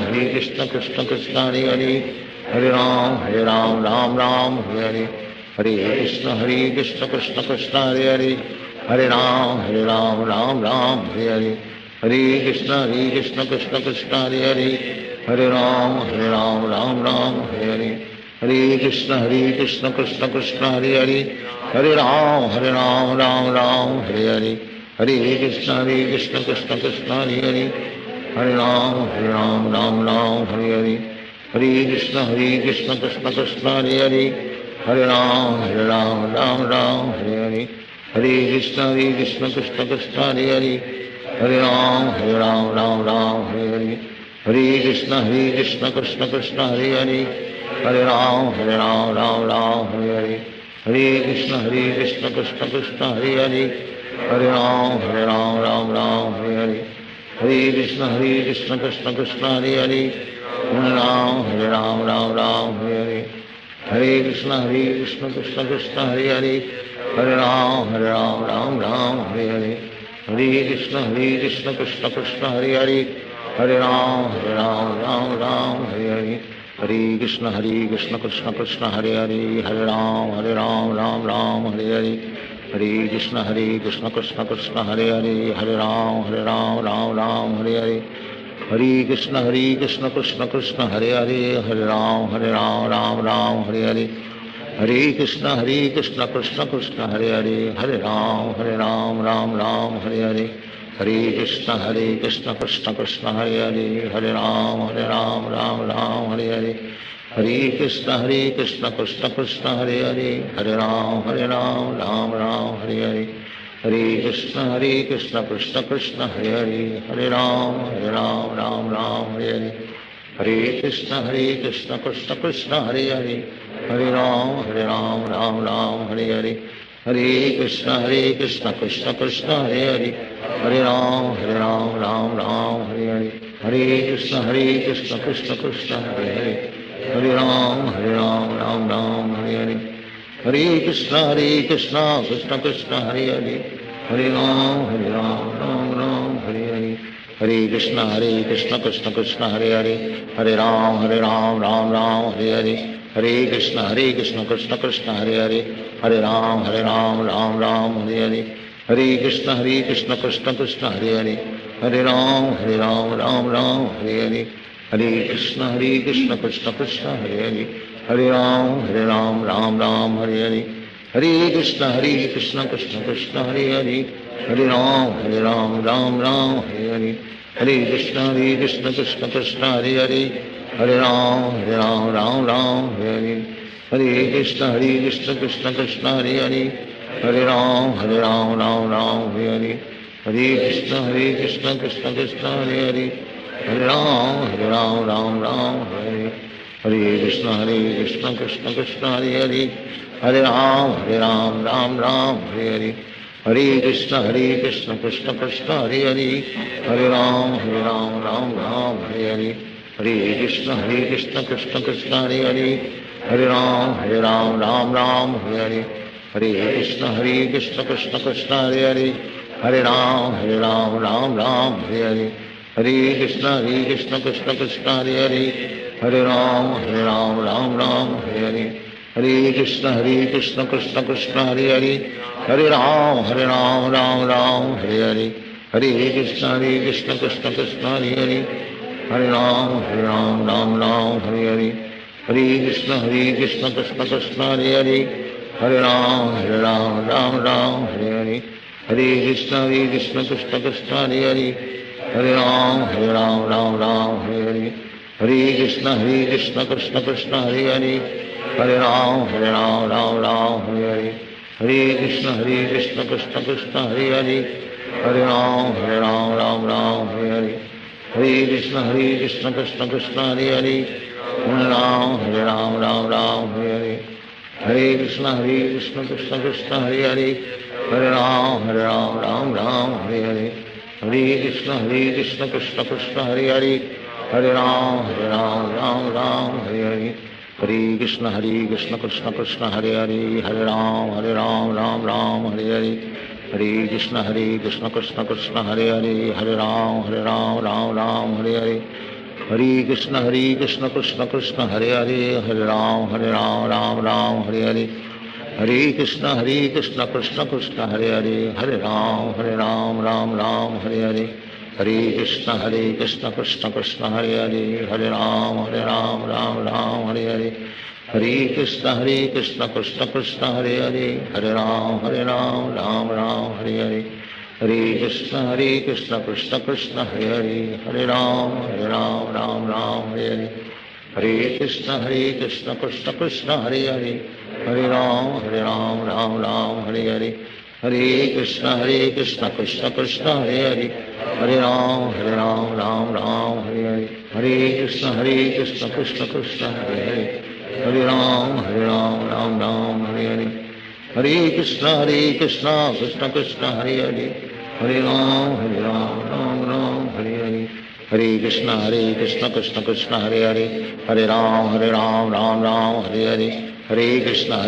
Krishna Krishna Hare Hare, Hare Ram Ram Hare Hare, Hare Krishna Krishna Krishna Hare Hare, Hare Ram Ram Hare Hare, Hare Krishna Krishna Krishna Hare Hare, Hare Ram Ram Hare Hare, Hare Krishna Krishna Krishna Hare Hare, Hare Ram Ram Hare Hare, Hare Krishna Krishna Krishna Hare Hare, Hare Ram Ram Hare Hare, Hare Krishna Krishna Krishna Hare Hare, Hare Ram Ram Hare Hare, Hare Krishna Krishna Krishna Hare Hare, Hare Ram Ram Hare Hare, Hare Krishna Krishna Krishna Hare Hare, Hare Ram Ram Hare Hare, Hare Krishna Krishna Krishna Hare Hare, Hare Ram Ram Hare Hare, Hare Krishna Krishna Krishna Hare Hare, Hare Ram Ram Hare Hare, Hare Krishna Krishna Krishna Hare Hare, Hare Ram Ram Hare Hare, Hare Krishna Krishna Krishna Hare Hare, Hare Ram Ram Hare Hare, Hare Krishna Krishna Krishna Hare Hare, Hare Ram Ram Hare Hare, Hare Krishna Krishna Krishna Hare Hare, Hare Ram Ram Hare Hare, Hare Krishna Krishna Krishna Hare Hare, Hare Ram Ram Hare Hare, Hare Krishna Krishna Krishna Hare Hare, Hare Ram Ram Hare Hare, Hare Krishna Krishna Krishna Hare Hare, Hare Ram Ram Hare Hare, Hare Krishna Krishna Krishna Hare Hare, Hare Ram Ram Hare Hare, Hare Krishna Krishna Krishna Hare Hare, Hare Ram Ram Hare Hare, Hare Krishna Krishna Krishna Hare Hare, Hare Ram Ram Hare Hare, Hare Krishna Krishna Krishna Hare Hare, Hare Ram Ram Hare Hare, Hare Krishna Krishna Krishna Hare Hare, Hare Ram Ram Hare Hare, Hare Krishna Krishna Krishna Hare Hare, Hare Ram Ram Hare Hare, Hare Krishna Krishna Krishna Hare Hare, Hare Ram Ram Ram Hare Hare, Hare Krishna Krishna Krishna Hare Hare, Hare Ram Ram Ram Hare Hare, Hare Krishna Krishna Krishna Hare Hare, Hare Ram Ram Hare Hare, Hare Krishna Krishna Krishna Hare Hare, Hare Ram Ram Hare Hare, Hare Krishna Krishna Krishna Hare Hare, Hare Ram Ram Hare Hare, Hare Krishna Krishna Krishna Hare Hare, Hare Ram Ram Hare Hare, Hare Krishna Krishna Krishna Hare Hare, Hare Ram Ram Hare Hare, Hare Krishna Krishna Krishna Hare Hare, Hare Ram Ram Hare Hare, Hare Krishna Krishna Krishna Hare Hare, Hare Ram Ram Hare Hare, Hare Krishna Krishna Krishna Hare Hare, Hare Ram Ram Hare Hare, Hare Krishna Krishna Krishna Hare Hare, Hare Ram Ram Hare Hare, Hare Krishna Krishna Krishna Hare Hare, Hare Ram Ram Hare Hare, Hare Krishna Krishna Krishna Hare Hare, Hare Ram Ram Hare Hare, Hare Krishna Krishna Krishna Hare Hare, Hare Ram Ram Hare Hare, Hare Krishna Krishna Krishna Hare Hare, Hare Ram Ram Hare Hare, Hare Krishna Krishna Krishna Hare Hare, Hare Ram Ram Hare Hare, Hare Krishna Krishna Krishna Hare Hare, Hare Ram Ram Hare Hare, Hare Krishna Krishna Krishna Hare Hare, Hare Ram Ram Hare Hare, Hare Krishna Krishna Krishna Hare Hare, Hare Ram Hare Hare, Hare Krishna Krishna Krishna Hare Hare, Hare Ram Ram Hare Hare, Hare Krishna Krishna Krishna Hare Hare, Hare Ram Ram Hare Hare, Hare Krishna Krishna Krishna Hare Hare, Hare Ram Ram Hare Hare, Hare Krishna Krishna Krishna Hare Hare, Hare Ram Ram Hare Hare, Hare Krishna Krishna Krishna Hare Hare, Hare Ram Ram Hare Hare, Hare Krishna Krishna Krishna Hare Hare, Hare Ram Ram Hare Hare, Hare Krishna Krishna Krishna Hare Hare, Hare Ram Ram Hare Hare, Hare Krishna Krishna Krishna Hare Hare, Hare Ram Ram Hare Hare, Hare Krishna Krishna Krishna Hare Hare, Hare Ram Ram Hare Hare, Hare Krishna Krishna Krishna Hare Hare, Hare Ram Ram Hare Hare, Hare Krishna Krishna Krishna Hare Hare, Hare Ram Ram Hare Hare, Hare Krishna Krishna Krishna Hare Hare, Hare Ram Ram Hare Hare, Hare Krishna Krishna Krishna Hare Hare, Hare Ram Ram Hare Hare, Hare Krishna Krishna Krishna Hare Hare, Hare Ram Ram Hare Hare, Hare Krishna Krishna Krishna Hare Hare, Hare Ram Ram Hare Hare, Hare Krishna Krishna Krishna Hare Hare, Hare Ram Ram Hare Hare, Hare Krishna Krishna Krishna Hare Hare, Hare Ram Ram Hare Hare, Hare Krishna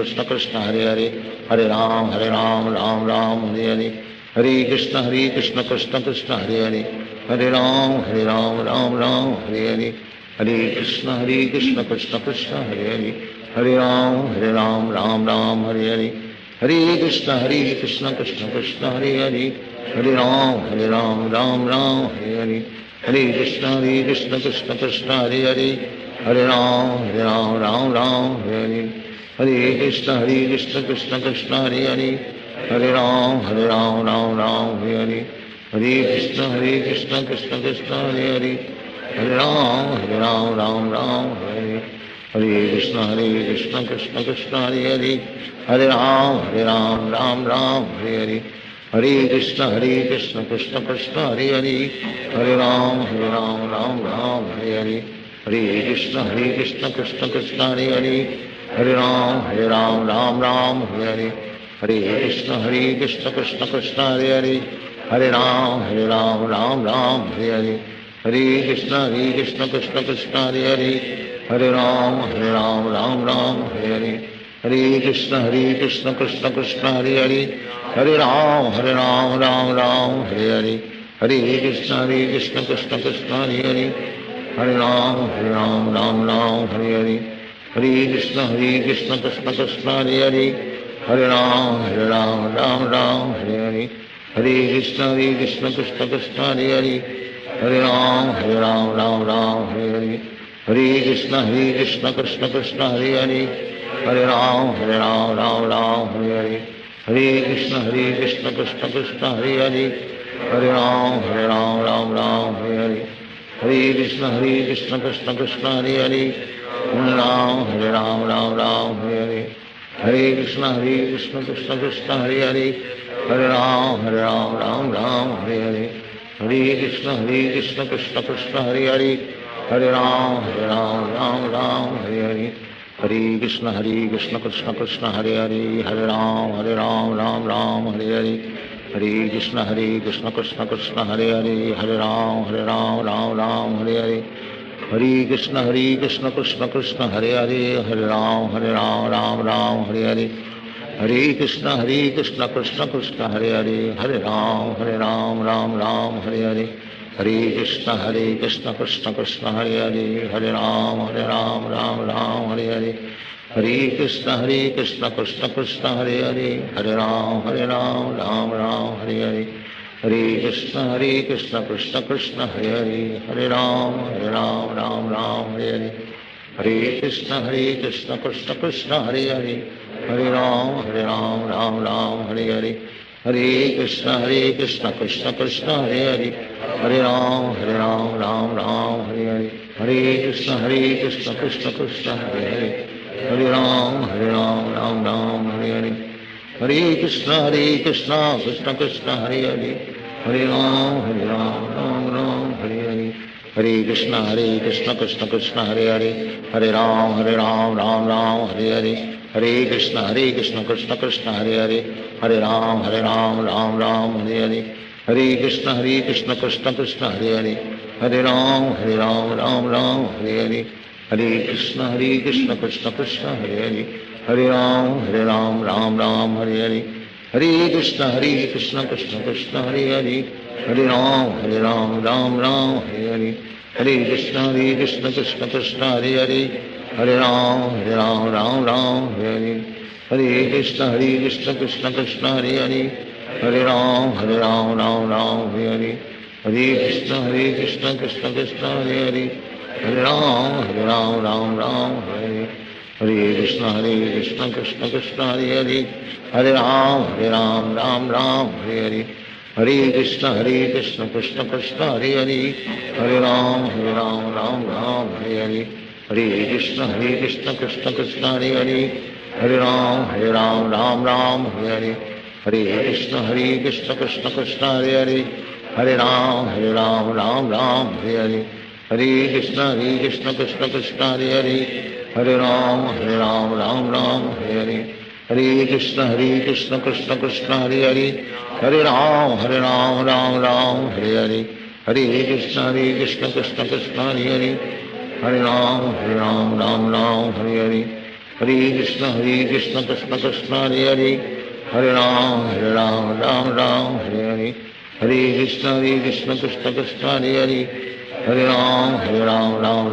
Krishna Krishna Hare Hare, Hare Ram Ram Hare Hare, Hare Krishna Krishna Krishna Hare Hare, Hare Ram Ram Hare Hare, Hare Krishna Krishna Krishna Hare Hare, Hare Ram Ram Hare Hare, Hare Krishna Krishna Krishna Hare Hare, Hare Ram Ram Hare Hare, Hare Krishna Krishna Krishna Hare Hare, Hare Ram Ram Hare Hare, Hare Krishna Krishna Krishna Hare Hare, Hare Ram Ram Hare Hare, Hare Krishna Krishna Krishna Hare Hare, Hare Ram Ram Hare Hare, Hare Krishna Krishna Krishna Hare Hare, Hare Ram Ram Hare Hare, Hare Krishna Krishna Krishna Hare Hare, Hare Ram Ram Hare Hare, Hare Krishna Krishna Krishna Hare Hare, Hare Ram Ram Hare Hare, Hare Krishna Krishna Krishna Hare Hare, Hare Ram Ram Hare Hare, Hare Krishna Krishna Krishna Hare Hare, Hare Ram, Ram Ram, Hare Hare. Hare Krishna, Krishna Krishna, Hare Hare. Hare Ram, Ram Ram, Hare Hare. Hare Krishna, Krishna Krishna, Hare Hare. Hare Ram, Ram Ram, Hare Hare. Hare Krishna, Krishna Krishna, Hare Hare. Hare Ram, Ram Ram, Hare Hare. Hare Krishna, Krishna Krishna, Hare Hare. Hare Ram, Ram Ram, Hare Hare. Hare Krishna, Krishna Krishna, Hare Hare. Hare Ram, Ram Ram, Hare Hare. Hare Krishna, Krishna Krishna, Hare Hare. Hare Ram, Ram Ram, Hare Hare. Hare Krishna, Krishna Krishna, Hare Hare. Hare Ram, Ram Ram, Hare Hare. Hare Krishna, Krishna Krishna, Hare Hare. Hare Ram, Ram Ram, Hare Hare. Hare Krishna, Krishna Krishna, Hare Hare. Hare Ram, Ram Ram, Hare Hare. Hare Krishna, Krishna Krishna, Hare Hare. Hare Ram, Ram Ram, Hare Hare. Hare Krishna, Krishna Krishna, Hare Hare. Hare Ram, Ram Ram, Hare Hare. Hare Krishna, Krishna Krishna, Hare Hare. Hare Ram, Ram Ram, Hare Hare. Hare Krishna, Krishna Krishna, Hare Hare. Hare Ram, Ram Ram, Hare Hare. Hare Krishna, Krishna Krishna, Hare Hare. Hare Ram, Ram Hare Hare. Hare Krishna, Krishna Krishna, Hare Hare. Hare Ram, Ram Hare Hare. Hare Krishna, Krishna Krishna, Hare Hare. Hare Ram, Ram Hare Hare. Hare Krishna, Krishna Krishna, Hare Hare. Hare Ram, Ram Hare Hare. Hare Krishna, Krishna Krishna, Hare Hare. Hare Ram, Ram Hare Hare. Hare Krishna, Krishna Krishna, Hare Hare. Hare Ram, Ram Hare Hare. Hare Krishna, Krishna Krishna, Hare Hare. Hare Ram, Ram Hare Hare. Hare Krishna, Krishna Krishna, Hare Hare. Hare Ram, Ram Hare Hare. Hare Krishna, Krishna Krishna, Hare Hare. Hare Ram, Ram Hare Hare. Hare Krishna, Krishna Krishna, Hare Hare. Hare Ram, Ram Hare Hare. Hare Krishna, Krishna Krishna, Hare Hare. Hare Ram, Ram Hare Hare. Hare Krishna, Krishna Krishna, Hare Hare. Hare Ram, Ram Hare Hare. Hare Krishna, Krishna Krishna, Hare Hare. Hare Ram, Ram Hare Hare. Hare Krishna, Krishna Krishna, Hare Hare. Hare Ram, Ram Hare Hare. Hare Krishna, Krishna Krishna, Hare Hare. Hare Ram, Ram Hare Hare. Hare Krishna, Krishna Krishna, Hare Hare. Hare Ram, Ram Hare Hare. Hare Krishna, Krishna Krishna, Hare Hare. Hare Ram, Ram Hare Hare. Hare Krishna, Krishna Krishna, Hare Hare. Hare Ram, Ram Hare Hare. Hare Krishna, Krishna Krishna, Hare Hare. Hare Ram, Ram Hare Hare. Hare Krishna, Krishna Krishna, Hare Hare. Hare Ram,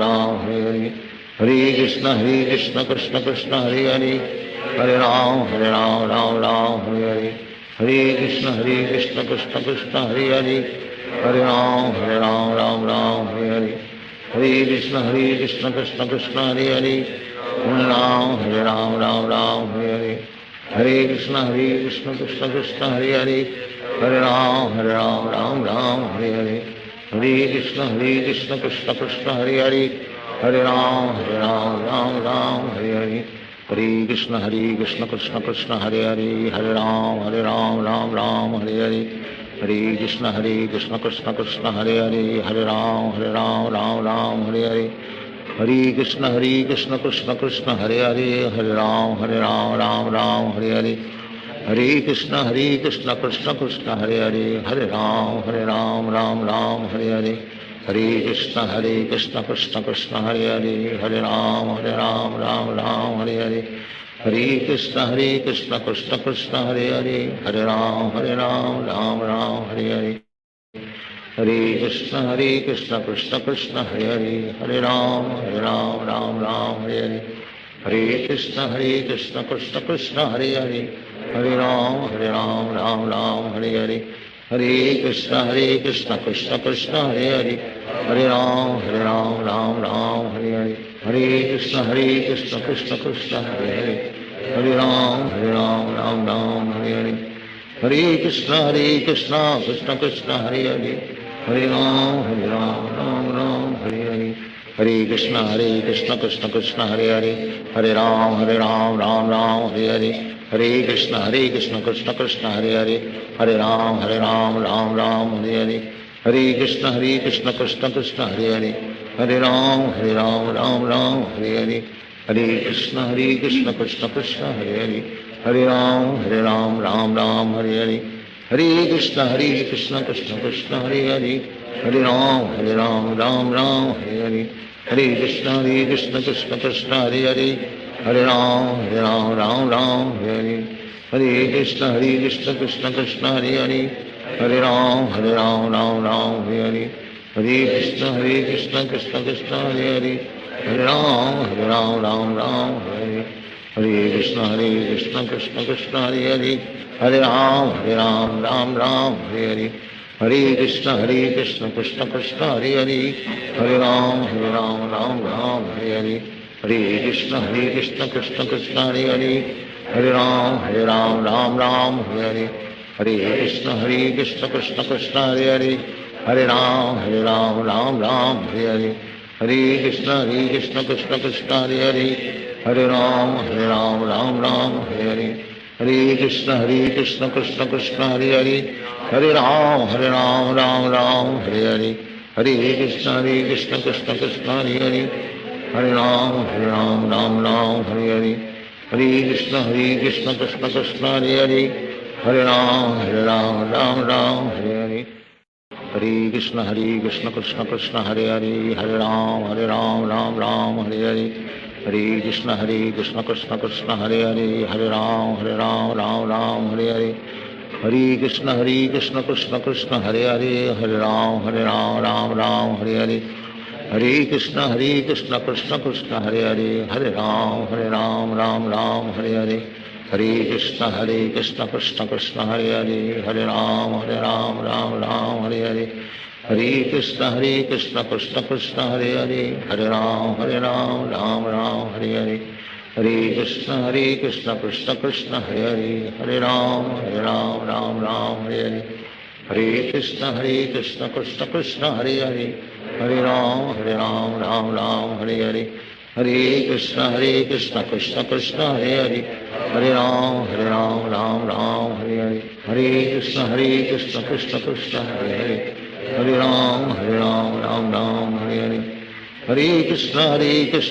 Ram Hare Hare. Hare Krishna, Krishna Krishna, Hare Hare. Hare Ram, Ram Hare Hare. Hare Krishna, Krishna Krishna, Hare Hare. Hare Ram, Ram Hare Hare. Hare Krishna, Krishna Krishna, Hare Hare. Hare Ram, Ram Hare Hare. Hare Krishna, Krishna Krishna, Hare Hare. Hare Ram, Ram Hare Hare. Hare Krishna, Krishna Krishna, Hare Hare. Hare Ram, Ram Hare Hare. Hare Krishna, Krishna Krishna, Hare Hare. Hare Ram, Ram Hare Hare. Hare Krishna, Krishna Krishna, Hare Hare. Hare Ram, Ram Hare Hare. Hare Krishna, Krishna Krishna, Hare Hare. Hare Ram, Hare Hare. Hare Krishna, Krishna Krishna, Hare Hare. Hare Ram, Ram Hare Hare. Hare Krishna, Krishna Krishna, Hare Hare. Hare Ram, Ram Hare Hare. Hare Krishna, Krishna Krishna, Hare Hare. Hare Ram, Ram Hare Hare. Hare Krishna, Krishna Krishna, Hare Hare. Hare Ram, Ram Hare Hare. Hare Krishna, Krishna Krishna, Hare Hare. Hare Ram, Ram Hare Hare. Hare Krishna Krishna Krishna Hare Hare, Hare Ram Ram Ram Hare Hare, Hare Krishna Krishna Krishna Hare Hare, Hare Ram Ram Ram Hare Hare, Hare Krishna Krishna Krishna Hare Hare, Hare Ram Ram Ram Hare Hare, Hare Krishna Krishna Krishna Hare Hare, Hare Ram Ram Hare Hare, Hare Krishna Krishna Krishna Hare Hare, Hare Ram Ram Ram Hare Hare, Hare Krishna Krishna Krishna Hare Hare, Hare Ram Ram Ram Hare Hare, Hare Krishna Krishna Krishna Hare Hare, Hare Ram Ram Ram Hare Hare, Hare Krishna Krishna Krishna Hare Hare, Hare Ram Ram Hare Hare, Hare Krishna Krishna Krishna Hare Hare, Hare Ram Ram Hare Hare, Hare Krishna Krishna Krishna Hare Hare, Hare Ram Ram Hare Hare, Hare Krishna Krishna Krishna Hare Hare, Hare Ram Ram Hare Hare, Hare Krishna Krishna Krishna Hare Hare, Hare Ram Ram Hare Hare, Hare Krishna Krishna Krishna Hare Hare, Hare Ram Ram Hare Hare, Hare Krishna Krishna Krishna Hare Hare, Hare Ram Ram Hare Hare, Hare Krishna Krishna Krishna Hare Hare, Hare Ram Ram Hare Hare, Hare Krishna Krishna Krishna Hare Hare, Hare Ram Ram Hare Hare, Hare Krishna Krishna Krishna Hare Hare, Hare Ram Ram Hare Hare, Hare Krishna Krishna Krishna Hare Hare, Hare Ram Ram Hare Hare, Hare Krishna Krishna Krishna Hare Hare, Hare Ram Ram Hare Hare, Hare Krishna Krishna Krishna Hare Hare, Hare Ram Ram Hare Hare, Hare Krishna Krishna Krishna Hare Hare, Hare Ram Ram Hare Hare, Hare Krishna Krishna Krishna Hare Hare, Hare Ram Ram Hare Hare, Hare Krishna Krishna Krishna Hare Hare, Hare Ram Ram Hare Hare, Hare Krishna Krishna Krishna Hare Hare, Hare Ram Ram Hare Hare, Hare Krishna Krishna Krishna Hare Hare, Hare Ram Ram Hare Hare, Hare Krishna Krishna Krishna Hare Hare, Hare Ram Ram Hare Hare, Hare Krishna Krishna Krishna Hare Hare, Hare Ram Ram Hare Hare, Hare Krishna Krishna Krishna Hare Hare, Hare Ram Ram Hare Hare, Hare Krishna Krishna Krishna Hare Hare, Hare Ram Ram Hare Hare, Hare Krishna Krishna Krishna Hare Hare, Hare Ram Ram Hare Hare, Hare Krishna Krishna Krishna Hare Hare, Hare Ram Ram Hare Hare, Hare Krishna Krishna Krishna Hare Hare, Hare Ram Ram Hare Hare, Hare Krishna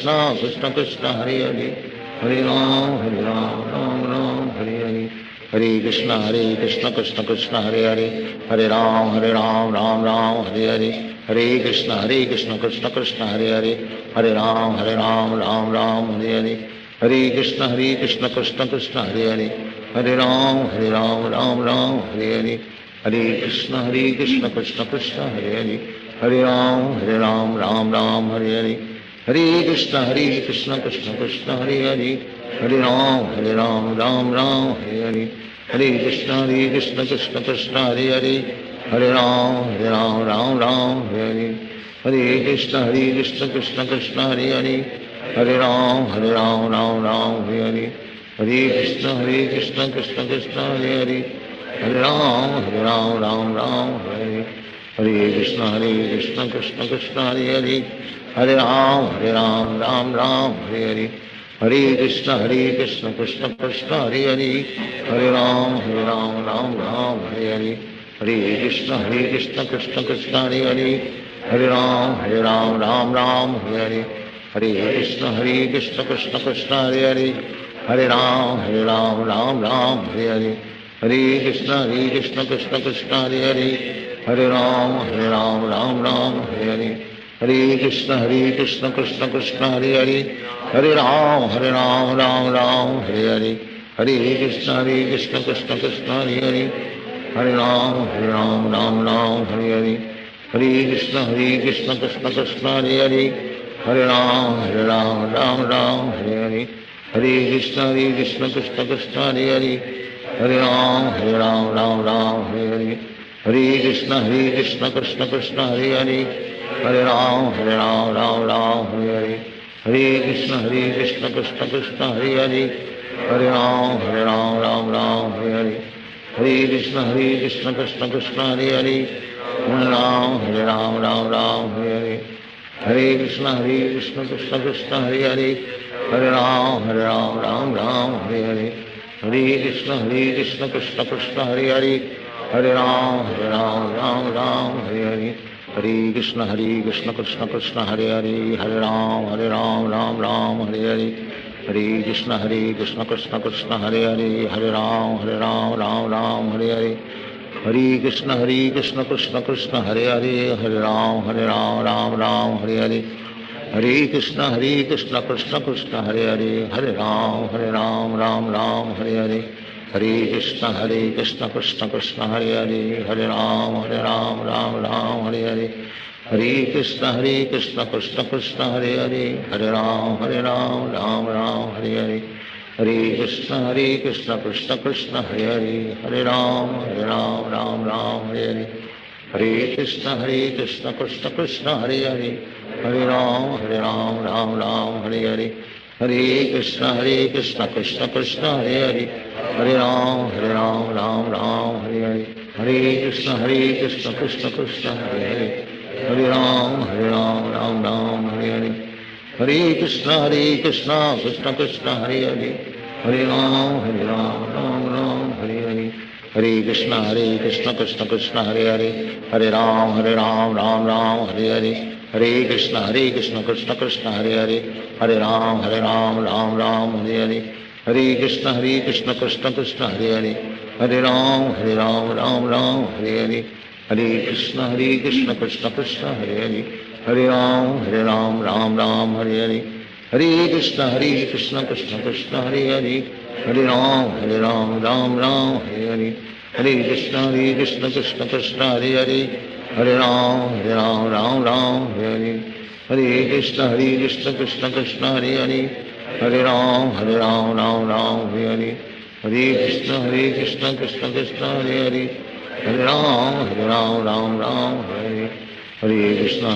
Krishna Krishna Hare Hare, Hare Ram Ram Hare Hare, Hare Krishna Krishna Krishna Hare Hare, Hare Ram Ram Hare Hare, Hare Krishna Krishna Krishna Hare Hare, Hare Ram Ram Hare Hare, Hare Krishna Krishna Krishna Hare Hare, Hare Ram Ram Hare Hare, Hare Krishna Krishna Krishna Hare Hare, Hare Ram Ram Hare Hare, Hare Krishna Krishna Krishna Hare Hare, Hare Ram Ram Hare Hare, Hare Krishna Krishna Krishna Hare Hare, Hare Ram Ram Hare Hare, Hare Krishna Krishna Krishna Hare Hare, Hare Ram Ram Hare Hare, Hare Krishna Krishna Krishna Hare Hare, Hare Ram Ram Hare Hare, Hare Krishna Krishna Krishna Hare Hare, Hare Ram Ram Hare Hare, Hare Krishna Krishna Krishna Hare Hare, Hare Ram Ram Hare Hare, Hare Krishna Krishna Krishna Hare Hare, Hare Ram Ram Hare Hare, Hare Krishna Krishna Krishna Hare Hare, Hare Ram Ram Hare Hare, Hare Krishna Krishna Krishna Hare Hare, Hare Ram Ram Hare Hare, Hare Krishna Krishna Krishna Hare Hare, Hare Ram Ram Hare Hare, Hare Krishna Krishna Krishna Hare Hare, Hare Ram Ram Ram Hare Hare, Hare Krishna Krishna Krishna Hare Hare, Hare Ram Ram Ram Hare Hare, Hare Krishna Krishna Krishna Hare Hare, Hare Ram Ram Hare Hare, Hare Krishna Krishna Krishna Hare Hare, Hare Ram Ram Hare Hare, Hare Krishna Krishna Krishna Hare Hare, Hare Ram Ram Hare Hare, Hare Krishna Krishna Krishna Hare Hare, Hare Ram Ram Hare Hare, Hare Krishna Krishna Krishna Hare Hare, Hare Ram Ram Hare Hare, Hare Krishna Krishna Krishna Hare Hare, Hare Ram Ram Hare Hare, Hare Krishna Krishna Krishna Hare Hare, Hare Ram Ram Hare Hare, Hare Krishna Krishna Krishna Hare Hare, Hare Ram Ram Hare Hare, Hare Krishna Krishna Krishna Hare Hare, Hare Ram Ram Hare Hare, Hare Krishna Krishna Krishna Hare Hare, Hare Ram Ram Hare Hare, Hare Krishna Krishna Krishna Hare Hare, Hare Ram Ram Hare Hare, Hare Krishna Krishna Krishna Hare Hare, Hare Ram Ram Hare Hare, Hare Krishna Krishna Krishna Hare Hare, Hare Ram Ram Hare Hare, Hare Krishna Krishna Krishna Hare Hare, Hare Ram Ram Hare Hare, Hare Krishna Krishna Krishna Hare Hare, Hare Ram Ram Hare Hare, Hare Krishna Krishna Krishna Hare Hare, Hare Ram Ram Hare Hare, Hare Krishna Krishna Krishna Hare Hare, Hare Ram Ram Hare Hare, Hare Krishna Krishna Krishna Hare Hare, Hare Ram Ram Hare Hare, Hare Krishna Krishna Krishna Hare Hare, Hare Ram Ram Hare Hare, Hare Krishna Krishna Krishna Hare Hare, Hare Ram Ram Hare Hare, Hare Krishna Krishna Krishna Hare Hare, Hare Ram Ram Hare Hare, Hare Krishna Krishna Krishna Hare Hare, Hare Ram Ram Hare Hare, Hare Krishna Krishna Krishna Hare Hare, Hare Ram Ram Hare Hare, Hare Krishna Krishna Krishna Hare Hare, Hare Ram Ram Hare Hare, Hare Krishna Krishna Krishna Hare Hare, Hare Ram Ram Hare Hare, Hare Krishna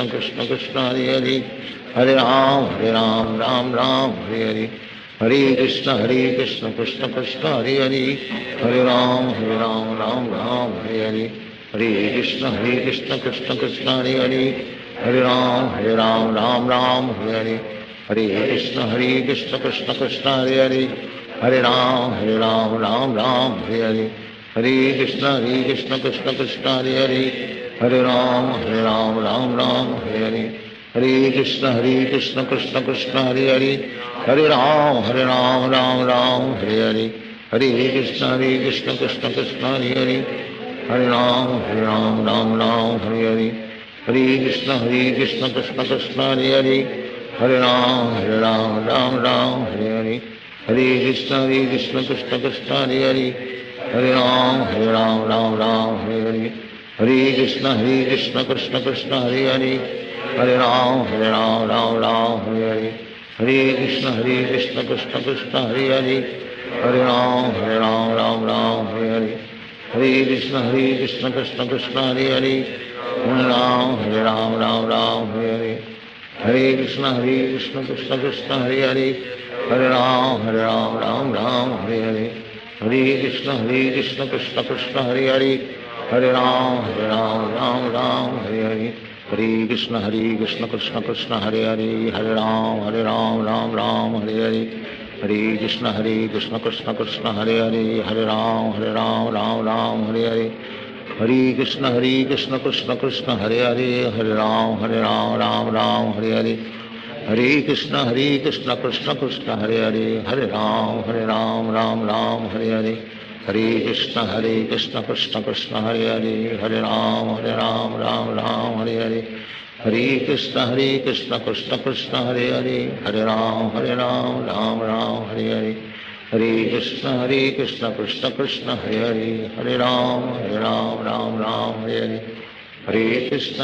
Krishna Krishna Hare Hare, Hare Ram Ram Hare Hare, Hare Krishna Krishna Krishna Hare Hare, Hare Ram Ram Hare Hare, Hare Krishna Krishna Krishna Hare Hare, Hare Ram Ram Hare Hare, Hare Krishna Krishna Krishna Hare Hare, Hare Ram Ram Hare Hare, Hare Krishna Krishna Krishna Hare Hare, Hare Ram Ram Hare Hare, Hare Krishna Krishna Krishna Hare Hare, Hare Ram Ram Hare Hare, Hare Krishna Krishna Krishna Hare Hare, Hare Ram Ram Hare Hare, Hare Krishna Krishna Krishna Hare Hare, Hare Ram Ram Hare Hare, Hare Krishna Krishna Krishna Hare Hare, Hare Ram Ram Hare Hare, Hare Krishna Krishna Krishna Hare Hare, Hare Ram Ram Hare Hare, Hare Krishna Krishna Krishna Hare Hare, Hare Ram Ram Hare Hare, Hare Krishna Krishna Krishna Hare Hare, Hare Ram Ram Hare Hare, Hare Krishna Krishna Krishna Hare Hare, Hare Ram Ram Hare Hare, Hare Krishna Krishna Krishna Hare Hare, Hare Ram Ram Hare Hare, Hare Krishna Krishna Krishna Hare Hare, Hare Ram Ram Hare Hare, Hare Krishna Krishna Krishna Hare Hare, Hare Ram Ram Hare Hare, Hare Krishna Krishna Krishna Hare Hare, Hare Ram Ram Hare Hare, Hare Krishna Krishna Krishna Hare Hare, Hare Ram Ram Hare Hare, Hare Krishna Krishna Krishna Hare Hare, Hare Ram Ram Hare Hare, Hare Krishna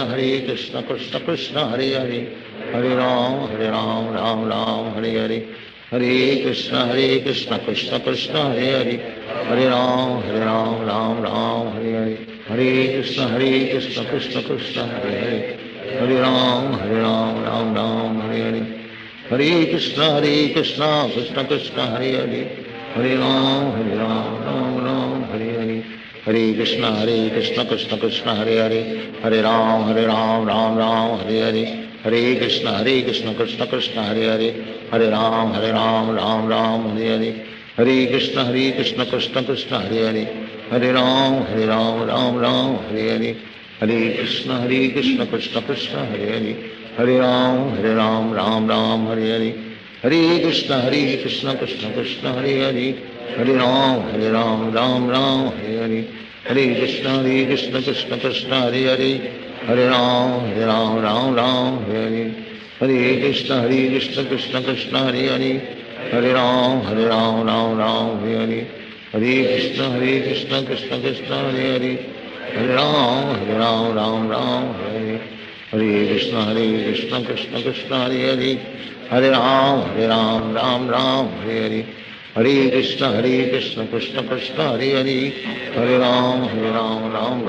Krishna Krishna Hare Hare, Hare Ram Ram Hare Hare, Hare Krishna Krishna Krishna Hare Hare, Hare Ram Ram Ram Hare Hare, Hare Krishna Krishna Krishna Hare Hare, Hare Ram Ram Ram Hare Hare, Hare Krishna Krishna Krishna Hare Hare, Hare Ram Ram Ram Hare Hare, Hare Krishna Krishna Krishna Hare Hare, Hare Ram Ram Ram Hare Hare, Hare Krishna Krishna Krishna Hare Hare, Hare Ram Ram Ram Hare Hare, Hare Krishna Krishna Krishna Hare Hare, Hare Ram Ram Ram Hare Hare, Hare Krishna Krishna Krishna Hare Hare, Hare Ram Ram Hare Hare, Hare Krishna Krishna Krishna Hare Hare, Hare Ram Ram Ram Hare Hare, Hare Krishna Krishna Krishna Hare Hare, Hare Ram Ram Ram Hare Hare, Hare Krishna Krishna Krishna Hare Hare, Hare Ram Ram Ram Hare Hare, Hare Krishna Krishna Krishna Hare Hare, Hare Ram Ram Hare, Hare Krishna Krishna Krishna Hare Hare, Hare Ram Ram Hare Hare, Hare Krishna Krishna Krishna Hare Hare, Hare Ram Ram Ram Hare Hare, Hare Krishna Krishna Krishna Hare Hare, Hare Ram Ram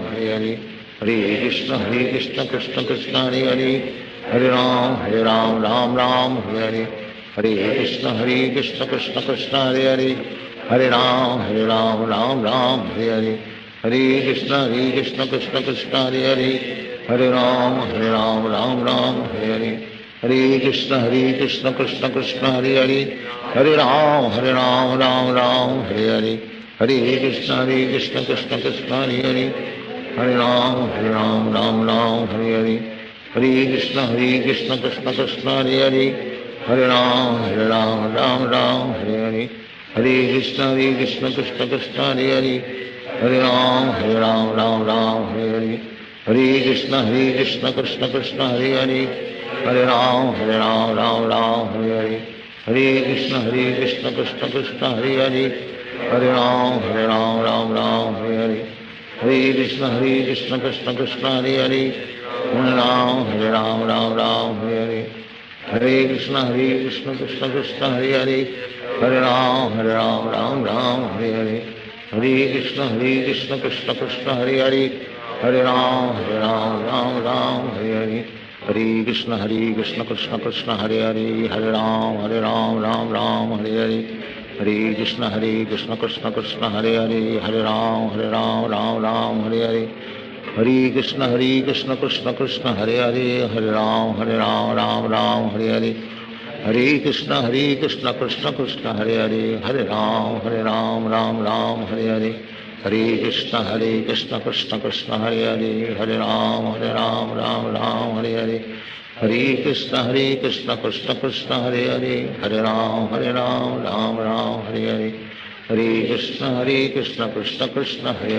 Hare Hare, Hare Krishna Krishna Krishna Hare Hare, Hare Ram Ram Hare Hare, Hare Krishna Krishna Krishna Hare Hare, Hare Ram Ram Hare Hare, Hare Krishna Krishna Krishna Hare Hare, Hare Ram Ram Hare Hare, Hare Krishna Krishna Krishna Hare Hare, Hare Ram Ram Hare Hare, Hare Krishna Krishna Krishna Hare Hare, Hare Ram Ram Hare Hare, Hare Krishna Krishna Krishna Hare Hare, Hare Ram Ram Hare Hare, Hare Krishna Krishna Krishna Hare Hare, Hare Ram Ram Hare Hare, Hare Krishna Krishna Krishna Hare Hare, Hare Ram Ram Hare Hare, Hare Krishna Krishna Krishna Hare Hare, Hare Ram Ram Hare Hare, Hare Krishna Krishna Krishna Hare Hare, Hare Ram Ram Hare Hare, Hare Krishna Krishna Krishna Hare Hare, Hare Ram Ram Hare Hare, Hare Krishna Krishna Krishna Hare Hare, Hare Ram Ram Hare Hare, Hare Krishna Krishna Krishna Hare Hare, Hare Ram Ram Hare Hare, Hare Krishna Krishna Krishna Hare Hare, Hare Ram Ram Hare Hare, Hare Krishna Krishna Krishna Hare Hare, Hare Ram Ram Hare Hare, Hare Krishna Krishna Krishna Hare Hare, Hare Ram Ram Hare Hare, Hare Krishna Krishna Krishna Hare Hare, Hare Ram Ram Hare Hare, Hare Krishna Krishna Krishna Hare Hare, Hare Ram Ram Hare Hare, Hare Krishna Krishna Krishna Hare Hare, Hare Ram Ram Hare Hare, Hare Krishna Krishna Krishna Hare Hare,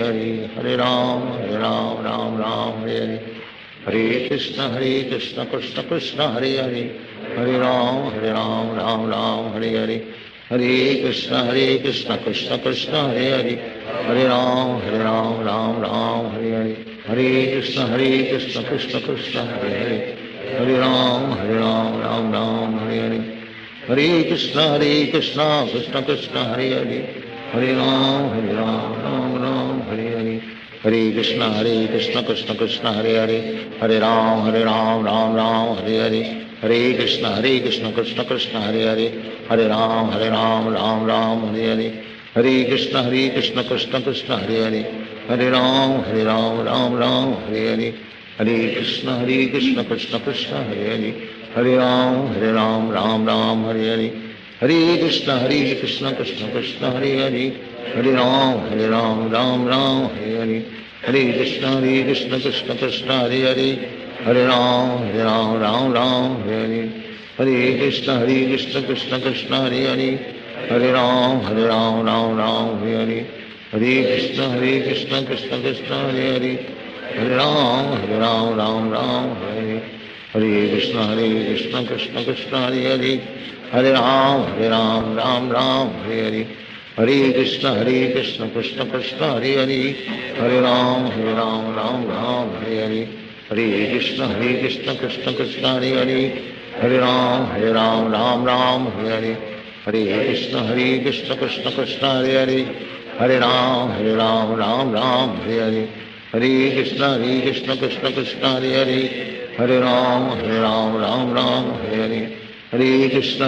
Hare Ram Ram Hare Hare, Hare Krishna Krishna Krishna Hare Hare, Hare Ram Ram Hare Hare, Hare Krishna Krishna Krishna Hare Hare, Hare Ram Ram Hare Hare, Hare Krishna Krishna Krishna Hare Hare, Hare Ram Ram Hare Hare, Hare Krishna Krishna Krishna Hare Hare, Hare Ram Ram Hare Hare, Hare Krishna Krishna Krishna Hare Hare, Hare Ram Ram Hare Hare, Hare Krishna Krishna Krishna Hare Hare, Hare Ram Ram Hare Hare, Hare Krishna Krishna Krishna Hare Hare, Hare Ram Ram Hare Hare, Hare Krishna Krishna Krishna Hare Hare, Hare Ram Ram Hare Hare, Hare Krishna Krishna Krishna Hare Hare, Hare Ram Ram Hare Hare, Hare Krishna Krishna Krishna Hare Hare, Hare Ram Ram Hare Hare, Hare Krishna Krishna Krishna Hare Hare, Hare Ram Hare Hare, Hare Krishna Krishna Krishna Hare Hare, Hare Ram Ram Hare Hare, Hare Krishna Krishna Krishna Hare Hare, Hare Ram Ram Hare Hare, Hare Krishna Krishna Krishna Hare Hare, Hare Ram Ram Ram Hare Hare, Hare Krishna Krishna Krishna Hare Hare, Hare Ram Ram Ram Hare Hare, Hare Krishna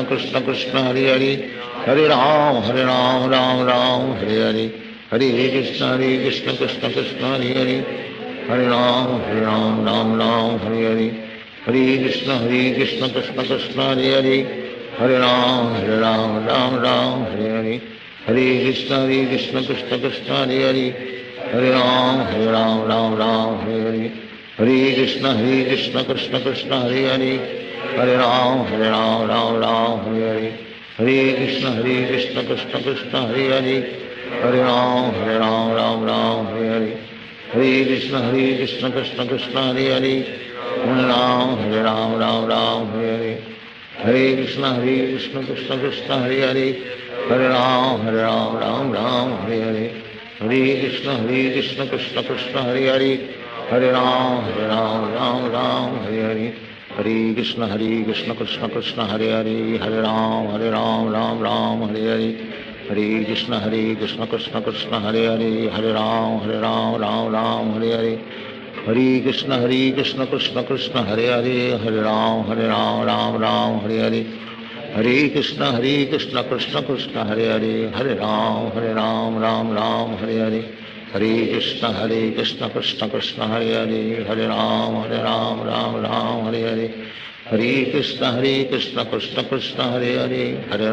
Krishna Krishna Hare Hare, Hare Ram Ram Ram Hare Hare, Hare Krishna Krishna Krishna Hare Hare, Hare Ram Ram Ram Hare Hare, Hare Krishna Krishna Krishna Hare Hare, Hare Ram Ram Hare Hare, Hare Krishna Krishna Krishna Hare Hare, Hare Ram Ram Hare Hare, Hare Krishna Krishna Krishna Hare Hare, Hare Ram Ram Hare Hare, Hare Krishna Krishna Krishna Hare Hare, Hare Ram Ram Hare Hare, Hare Krishna Krishna Krishna Hare Hare, Hare Ram Ram Hare Hare, Hare Krishna Krishna Krishna Hare Hare, Hare Ram Ram Hare Hare, Hare Krishna Krishna Krishna Hare Hare, Hare Ram Ram Hare Hare, Hare Krishna Krishna Krishna Hare Hare, Hare Ram Ram Hare Hare, Hare Krishna Krishna Krishna Hare Hare, Hare Ram Ram Hare Hare, Hare Krishna Krishna Krishna Hare Hare, Hare Ram Ram Hare Hare, Hare Krishna Krishna Krishna Hare Hare, Hare Ram Ram Hare Hare, Hare Krishna Krishna Krishna Hare Hare, Hare Ram Ram Hare Hare, Hare Krishna Krishna Krishna Hare Hare, Hare Ram Ram Hare Hare, Hare Krishna Krishna Krishna Hare Hare, Hare Ram Ram Hare Hare, Hare Krishna Krishna Krishna Hare Hare, Hare Ram Ram Hare Hare, Hare Krishna Krishna Krishna Hare Hare, Hare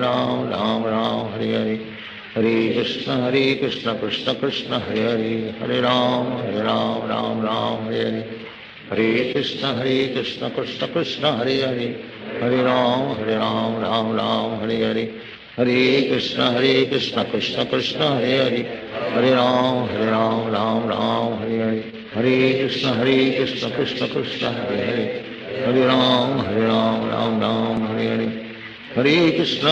Ram Ram Hare Hare, Hare Krishna Krishna Krishna Hare Hare, Hare Ram Ram Hare Hare, Hare Krishna Krishna Krishna Hare Hare, Hare Ram Ram Hare Hare, Hare Krishna Krishna Krishna Hare Hare, Hare Ram Ram Hare Hare, Hare Krishna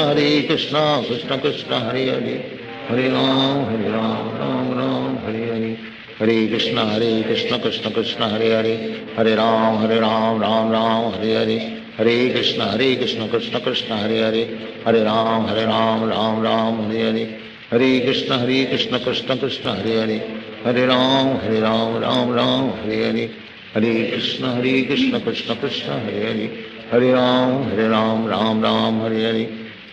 Krishna Krishna Hare Hare, Hare Ram Ram Hare Hare, Hare Krishna Krishna Krishna Hare Hare, Hare Ram Ram Hare Hare, Hare Krishna Krishna Krishna Hare Hare, Hare Ram Ram Hare Hare, Hare Krishna Krishna Krishna Hare Hare, Hare Ram Ram Hare Hare, Hare Krishna Krishna Krishna Hare Hare, Hare Ram Ram Hare Hare,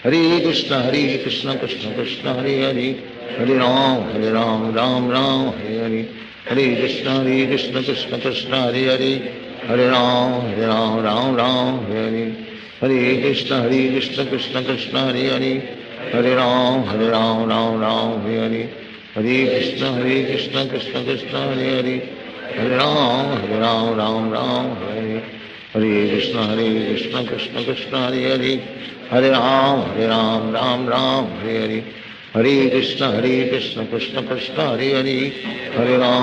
Hare Krishna Krishna Krishna Hare Hare, Hare Ram Ram Hare Hare, Hare Krishna Krishna Krishna Hare Hare, Hare Ram Ram Hare Hare, Hare Krishna Krishna Krishna Hare Hare, Hare Ram Ram Hare Hare, Hare Krishna Krishna Krishna Hare Hare, Hare Ram Ram Hare Hare, Hare Krishna Krishna Krishna Hare Hare,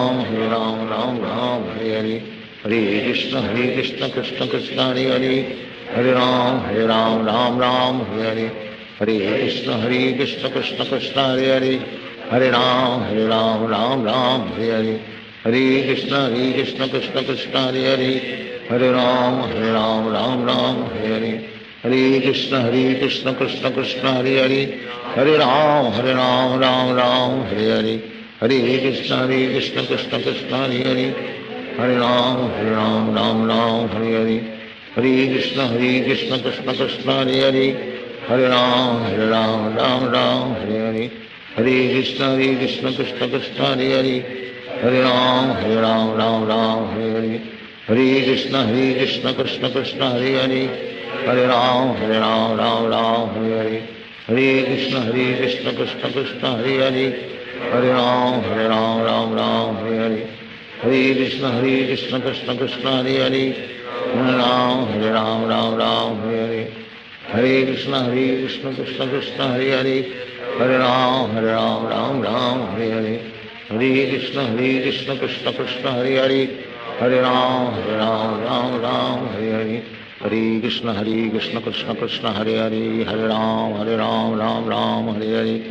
Hare Ram Ram Hare Hare, Hare Krishna Krishna Krishna Hare Hare, Hare Ram Ram Hare Hare, Hare Krishna Krishna Krishna Hare Hare, Hare Ram Ram Hare Hare, Hare Krishna Krishna Krishna Hare Hare, Hare Ram Ram Hare Hare, Hare Krishna Krishna Krishna Hare Hare, Hare Ram Ram Hare Hare, Hare Krishna Krishna Krishna Hare Hare, Hare Ram Ram Hare Hare, Hare Krishna Krishna Krishna Hare Hare, Hare Ram Ram Hare Hare, Hare Krishna Krishna Krishna Hare Hare, Hare Ram Ram Hare Hare, Hare Krishna Krishna Krishna Hare Hare, Hare Ram Ram Hare Hare, Hare Krishna Krishna Krishna Hare Hare, Hare Ram Hare Hare, Hare Krishna Krishna Krishna Hare Hare, Hare Ram Ram Hare Hare, Hare Krishna Krishna Krishna Hare Hare, Hare Ram Ram Hare Hare, Hare Krishna Krishna Krishna Hare Hare, Hare Ram Ram Hare Hare,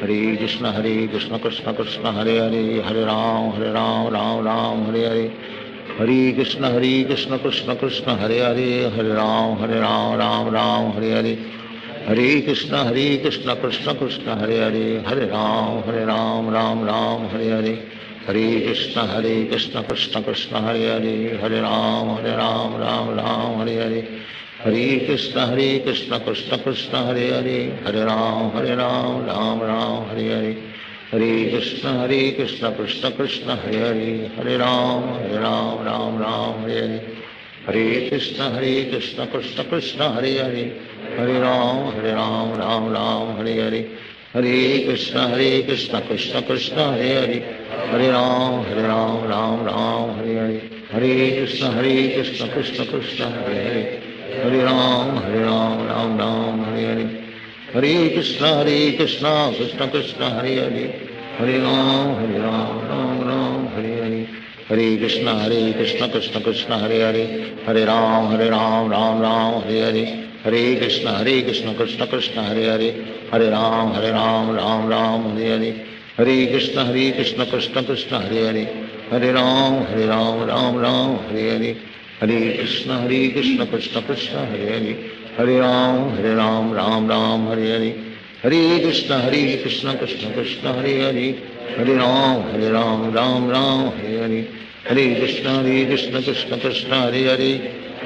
Hare Krishna Krishna Krishna Hare Hare, Hare Ram Ram Hare Hare, Hare Krishna Krishna Krishna Hare Hare, Hare Ram Ram Ram Hare Hare, Hare Krishna Krishna Krishna Hare Hare, Hare Ram Ram Ram Hare Hare, Hare Krishna Krishna Krishna Hare Hare, Hare Ram Ram Ram Hare Hare, Hare Krishna Krishna Krishna Hare Hare, Hare Ram Ram Ram Hare Hare, Hare Krishna Krishna Krishna Hare Hare, Hare Ram Ram Ram Hare Hare, Hare Krishna Krishna Krishna Hare Hare, Hare Ram Ram Ram Hare Hare, Hare Krishna Krishna Krishna Hare Hare, Hare Ram Ram Hare Hare, Hare Krishna Krishna Krishna Hare Hare, Hare Ram Ram Ram Hare Hare, Hare Krishna Krishna Krishna Hare Hare, Hare Ram Ram Hare Hare, Hare Krishna Krishna Krishna Hare Hare, Hare Ram Ram Ram Hare Hare, Hare Krishna Krishna Krishna Hare Hare, Hare Ram Ram Ram Hare Hare, Hare Krishna Krishna Krishna Hare Hare, Hare Ram Ram Ram Hare Hare, Hare Krishna Krishna Krishna Hare Hare, Hare Ram Ram Hare Hare, Hare Krishna Krishna Krishna Hare Hare, Hare Ram Ram Hare Hare, Hare Krishna Krishna Krishna Hare Hare, Hare Ram Ram Hare Hare, Hare Krishna Krishna Krishna Hare Hare, Hare Ram Ram Hare Hare, Hare Krishna Krishna Krishna Hare Hare,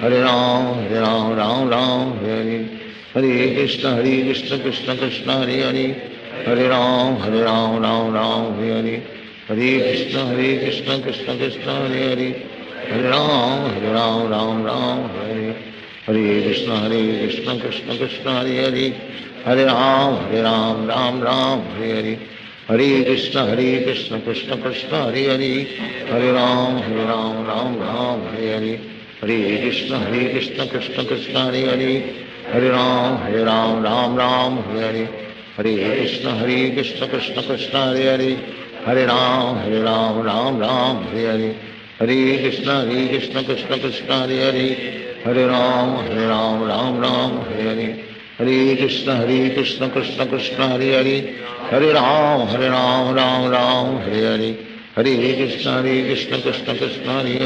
Hare Ram Ram Hare Hare, Hare Krishna Krishna Krishna Hare Hare, Hare Ram Ram Hare Hare, Hare Krishna Krishna Krishna Hare Hare, Hare Ram Ram Ram Hare Hare, Hare Krishna Krishna Krishna Hare Hare, Hare Ram Ram Hare Hare, Hare Krishna Krishna Krishna Hare Hare, Hare Ram Ram Hare Hare, Hare Krishna Krishna Krishna Hare Hare, Hare Ram Ram Hare Hare, Hare Krishna Krishna Krishna Hare Hare, Hare Ram Ram Hare Hare, Hare Krishna Krishna Krishna Hare Hare, Hare Ram Ram Hare Hare, Hare Krishna Krishna Krishna Hare Hare, Hare Ram Ram Hare Hare,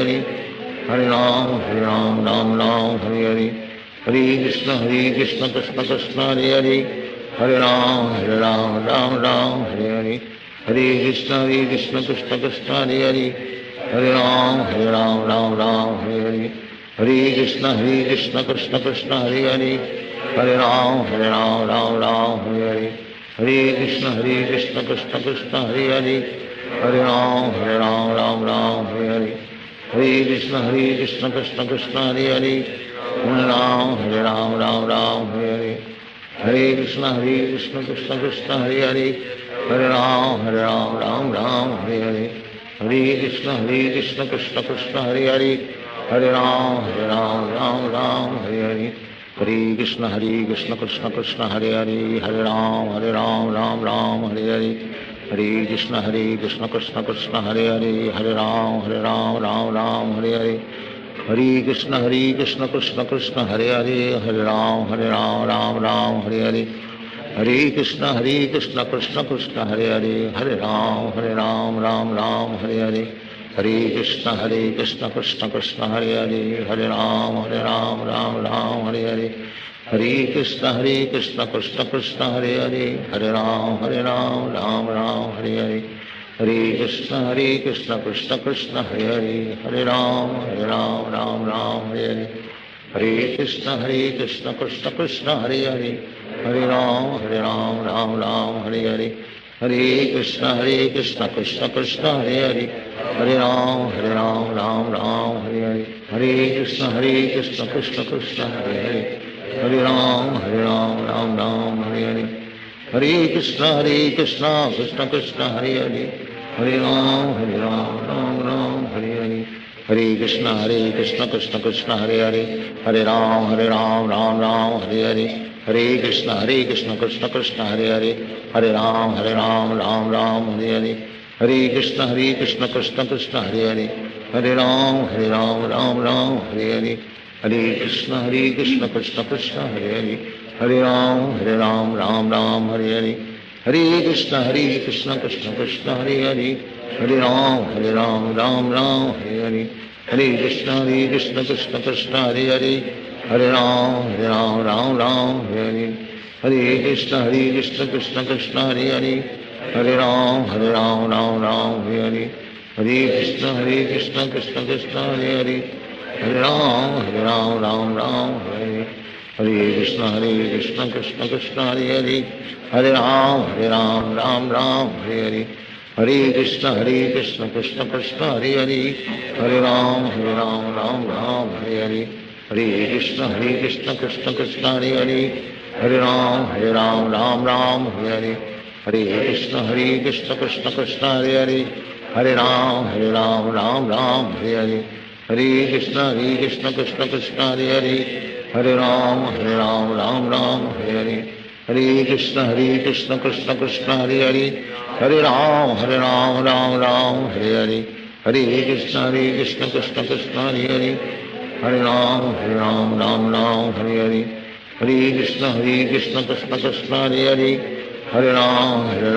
Hare Krishna Krishna Krishna Hare Hare, Hare Ram Ram Hare Hare, Hare Krishna Krishna Krishna Hare Hare, Hare Ram Ram Hare Hare, Hare Krishna Krishna Krishna Hare Hare, Hare Ram Ram Hare Hare, Hare Krishna Krishna Krishna Hare Hare, Hare Ram Ram Hare Hare, Hare Krishna Krishna Krishna Hare Hare, Hare Ram Ram Hare Hare, Hare Krishna Krishna Krishna Hare Hare, Hare Ram Ram Hare Hare, Hare Krishna Krishna Krishna Hare Hare, Hare Ram Ram Hare Hare, Hare Krishna Krishna Krishna Hare Hare, Hare Ram Ram Hare Hare, Hare Krishna Krishna Krishna Hare Hare, Hare Ram Ram Hare Hare, Hare Krishna Krishna Krishna Hare Hare, Hare Ram Ram Hare Hare, Hare Krishna Krishna Krishna Hare Hare, Hare Ram Ram Hare Hare, Hare Krishna Krishna Krishna Hare Hare, Hare Ram Ram Hare Hare, Hare Krishna Krishna Krishna Hare Hare, Hare Ram Ram Hare Hare, Hare Krishna Krishna Krishna Hare Hare, Hare Ram Ram Hare Hare, Hare Krishna Krishna Krishna Hare Hare, Hare Ram Ram Hare Hare, Hare Krishna Krishna Krishna Hare Hare, Hare Ram Ram Hare Hare, Hare Krishna Krishna Krishna Hare Hare, Hare Ram Hare Hare, Hare Krishna Krishna Krishna Hare Hare, Hare Ram Ram Hare Hare, Hare Krishna Krishna Krishna Hare Hare, Hare Ram Ram Hare Hare, Hare Krishna Krishna Krishna Hare Hare, Hare Ram Ram Hare Hare, Hare Krishna Krishna Krishna Hare Hare, Hare Ram Ram Hare Hare, Hare Krishna Krishna Krishna Hare Hare, Hare Ram Ram Hare Hare, Hare Krishna Krishna Krishna Hare Hare, Hare Ram Ram Hare Hare, Hare Krishna Krishna Krishna Hare Hare, Hare Ram Ram Ram Hare Hare, Hare Krishna Krishna Krishna Hare Hare, Hare Ram Ram Hare Hare, Hare Krishna Krishna Krishna Hare Hare, Hare Ram Ram Hare Hare, Hare Krishna Krishna Krishna Hare Hare, Hare Ram Ram Hare Hare, Hare Krishna Krishna Krishna Hare Hare, Hare Ram Ram Hare Hare, Hare Krishna Krishna Krishna Hare Hare, Hare Ram Hare Hare, Hare Krishna Krishna Krishna Hare Hare, Hare Ram Hare Hare, Hare Krishna Krishna Krishna Hare Hare, Hare Ram Hare Hare, Hare Krishna Krishna Krishna Hare Hare, Hare Ram Hare Hare, Hare Krishna Krishna Krishna Hare Hare, Hare Ram Hare Hare, Hare Krishna Krishna Krishna Hare Hare, Hare Ram Hare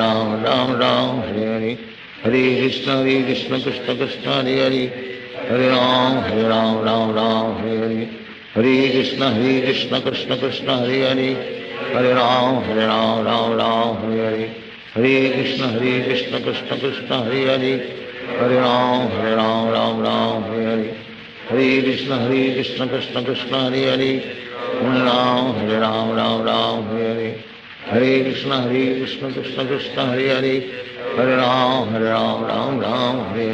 Hare, Hare Krishna Krishna Krishna Hare Hare, Hare Ram Hare Hare, Hare Krishna Krishna Krishna Hare Hare, Hare Ram Hare Hare, Hare Krishna Krishna Krishna Hare Hare, Hare Ram Hare Hare, Hare Krishna Krishna Krishna Hare Hare, Hare Ram Hare Hare, Hare Krishna Krishna Krishna Hare Hare, Hare Ram Hare Hare, Hare Krishna Krishna Krishna Hare Hare, Hare Ram Hare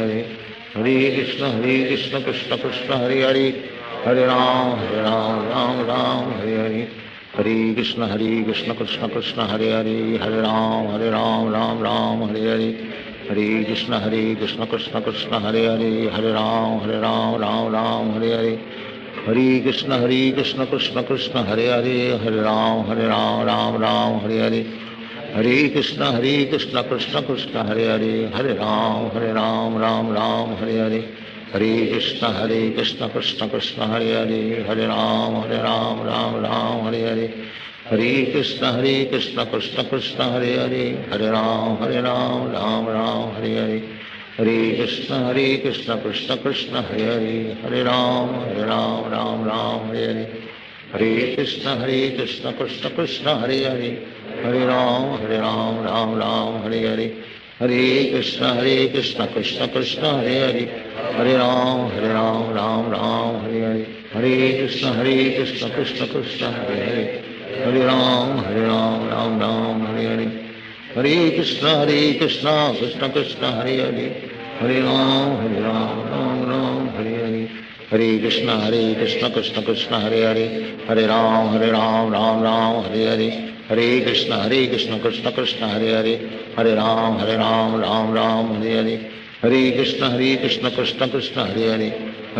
Hare, Hare Krishna Krishna Krishna Hare Hare, Hare Ram Hare Hare, Hare Krishna Krishna Krishna Hare Hare, Hare Ram Hare Hare, Hare Krishna Krishna Krishna Hare Hare, Hare Ram Hare Hare, Hare Krishna Krishna Krishna Hare Hare, Hare Ram Hare Hare, Hare Krishna Krishna Krishna Hare Hare, Hare Ram Hare Hare, Hare Krishna Krishna Krishna Hare Hare, Hare Ram Hare Hare, Hare Krishna Krishna Krishna Hare Hare, Hare Ram Hare Hare, Hare Krishna Krishna Krishna Hare Hare, Hare Ram Hare Hare, Hare Krishna Krishna Krishna Hare Hare, Hare Ram Hare Hare, Hare Krishna Krishna Krishna Hare Hare, Hare Ram Hare Hare, Hare Krishna Krishna Krishna Hare Hare, Hare Ram Hare Hare, Hare Krishna Krishna Krishna Hare Hare, Hare Ram Hare Hare, Hare Krishna Krishna Krishna Hare Hare, Hare Ram Hare Hare, Hare Krishna Krishna Krishna Hare Hare, Hare Ram Hare Hare, Hare Krishna Krishna Krishna Hare Hare,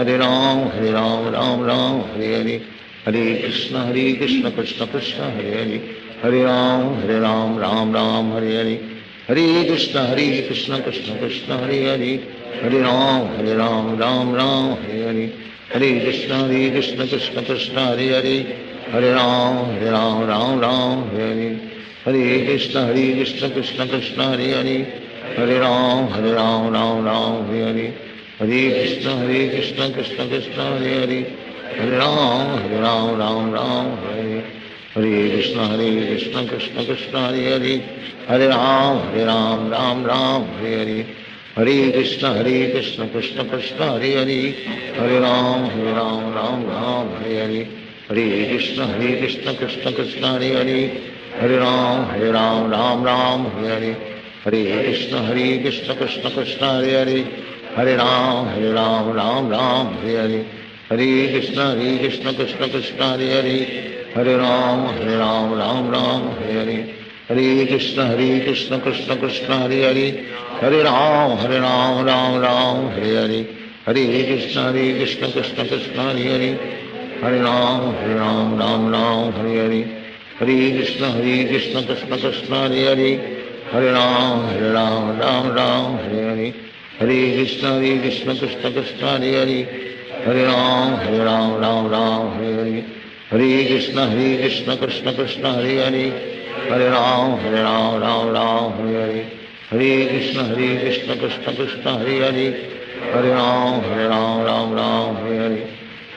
Hare Ram Hare Hare, Hare Krishna Krishna Krishna Hare Hare, Hare Ram Hare Hare, Hare Krishna Krishna Krishna Hare Hare, Hare Ram Hare Hare, Hare Krishna Krishna Krishna Hare Hare, Hare Ram Hare Hare, Hare Krishna Krishna Krishna Hare Hare, Hare Ram Hare Hare, Hare Krishna Krishna Krishna Hare Hare, Hare Ram Hare Hare, Hare Krishna Krishna Krishna Hare Hare, Hare Ram Hare Hare, Hare Krishna Krishna Krishna Hare Hare, Hare Ram Hare Hare, Hare Krishna Krishna Krishna Hare Hare, Hare Ram Hare Hare, Hare Krishna Krishna Krishna Hare Hare, Hare Ram Hare Hare, Hare Krishna Krishna Krishna Hare Hare, Hare Ram Hare Hare, Hare Krishna Krishna Krishna Hare Hare, Hare Ram Hare Hare, Hare Krishna Krishna Krishna Hare Hare, Hare Ram Hare Hare, Hare Krishna Krishna Krishna Hare Hare, Hare Ram Hare Hare, Hare Krishna Krishna Krishna Hare Hare, Hare Ram Hare Hare,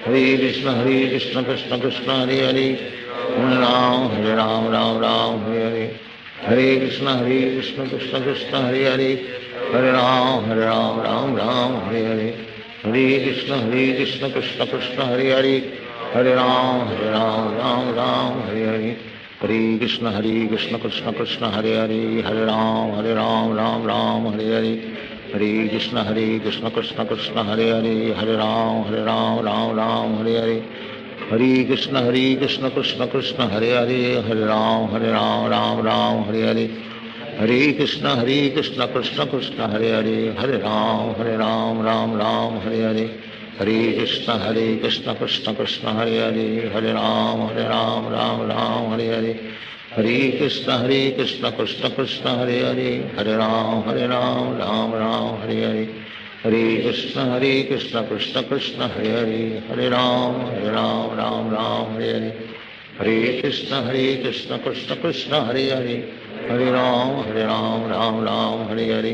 Hare Krishna Krishna Krishna Hare Hare, Hare Ram, Ram Ram, Hare Hare. Hare Krishna, Krishna Krishna, Hare Hare. Hare Ram, Ram Ram, Hare Hare. Hare Krishna, Krishna Krishna, Hare Hare. Hare Ram, Ram Ram, Hare Hare. Hare Krishna, Krishna Krishna, Hare Hare. Hare Ram, Ram Ram, Hare Hare. Hare Krishna, Krishna Krishna, Hare Hare. Hare Ram, Ram Ram, Hare Hare. Hare Krishna, Krishna Krishna, Hare Hare. Hare Ram, Ram Ram, Hare Hare. Hare Krishna, Krishna Krishna, Hare Hare. Hare Ram, Ram Ram, Hare Hare. Hare Krishna, Krishna Krishna, Hare Hare. Hare Ram, Ram Ram, Hare Hare. Hare Krishna, Krishna Krishna, Hare Hare. Hare Ram, Ram Ram, Hare Hare. Hare Krishna, Krishna Krishna, Hare Hare. Hare Ram, Ram Ram, Hare Hare. Hare Krishna, Krishna Krishna, Hare Hare. Hare Ram, Ram Ram, Hare Hare. Hare Krishna, Krishna Krishna, Hare Hare. Hare Ram, Ram Ram, Hare Hare.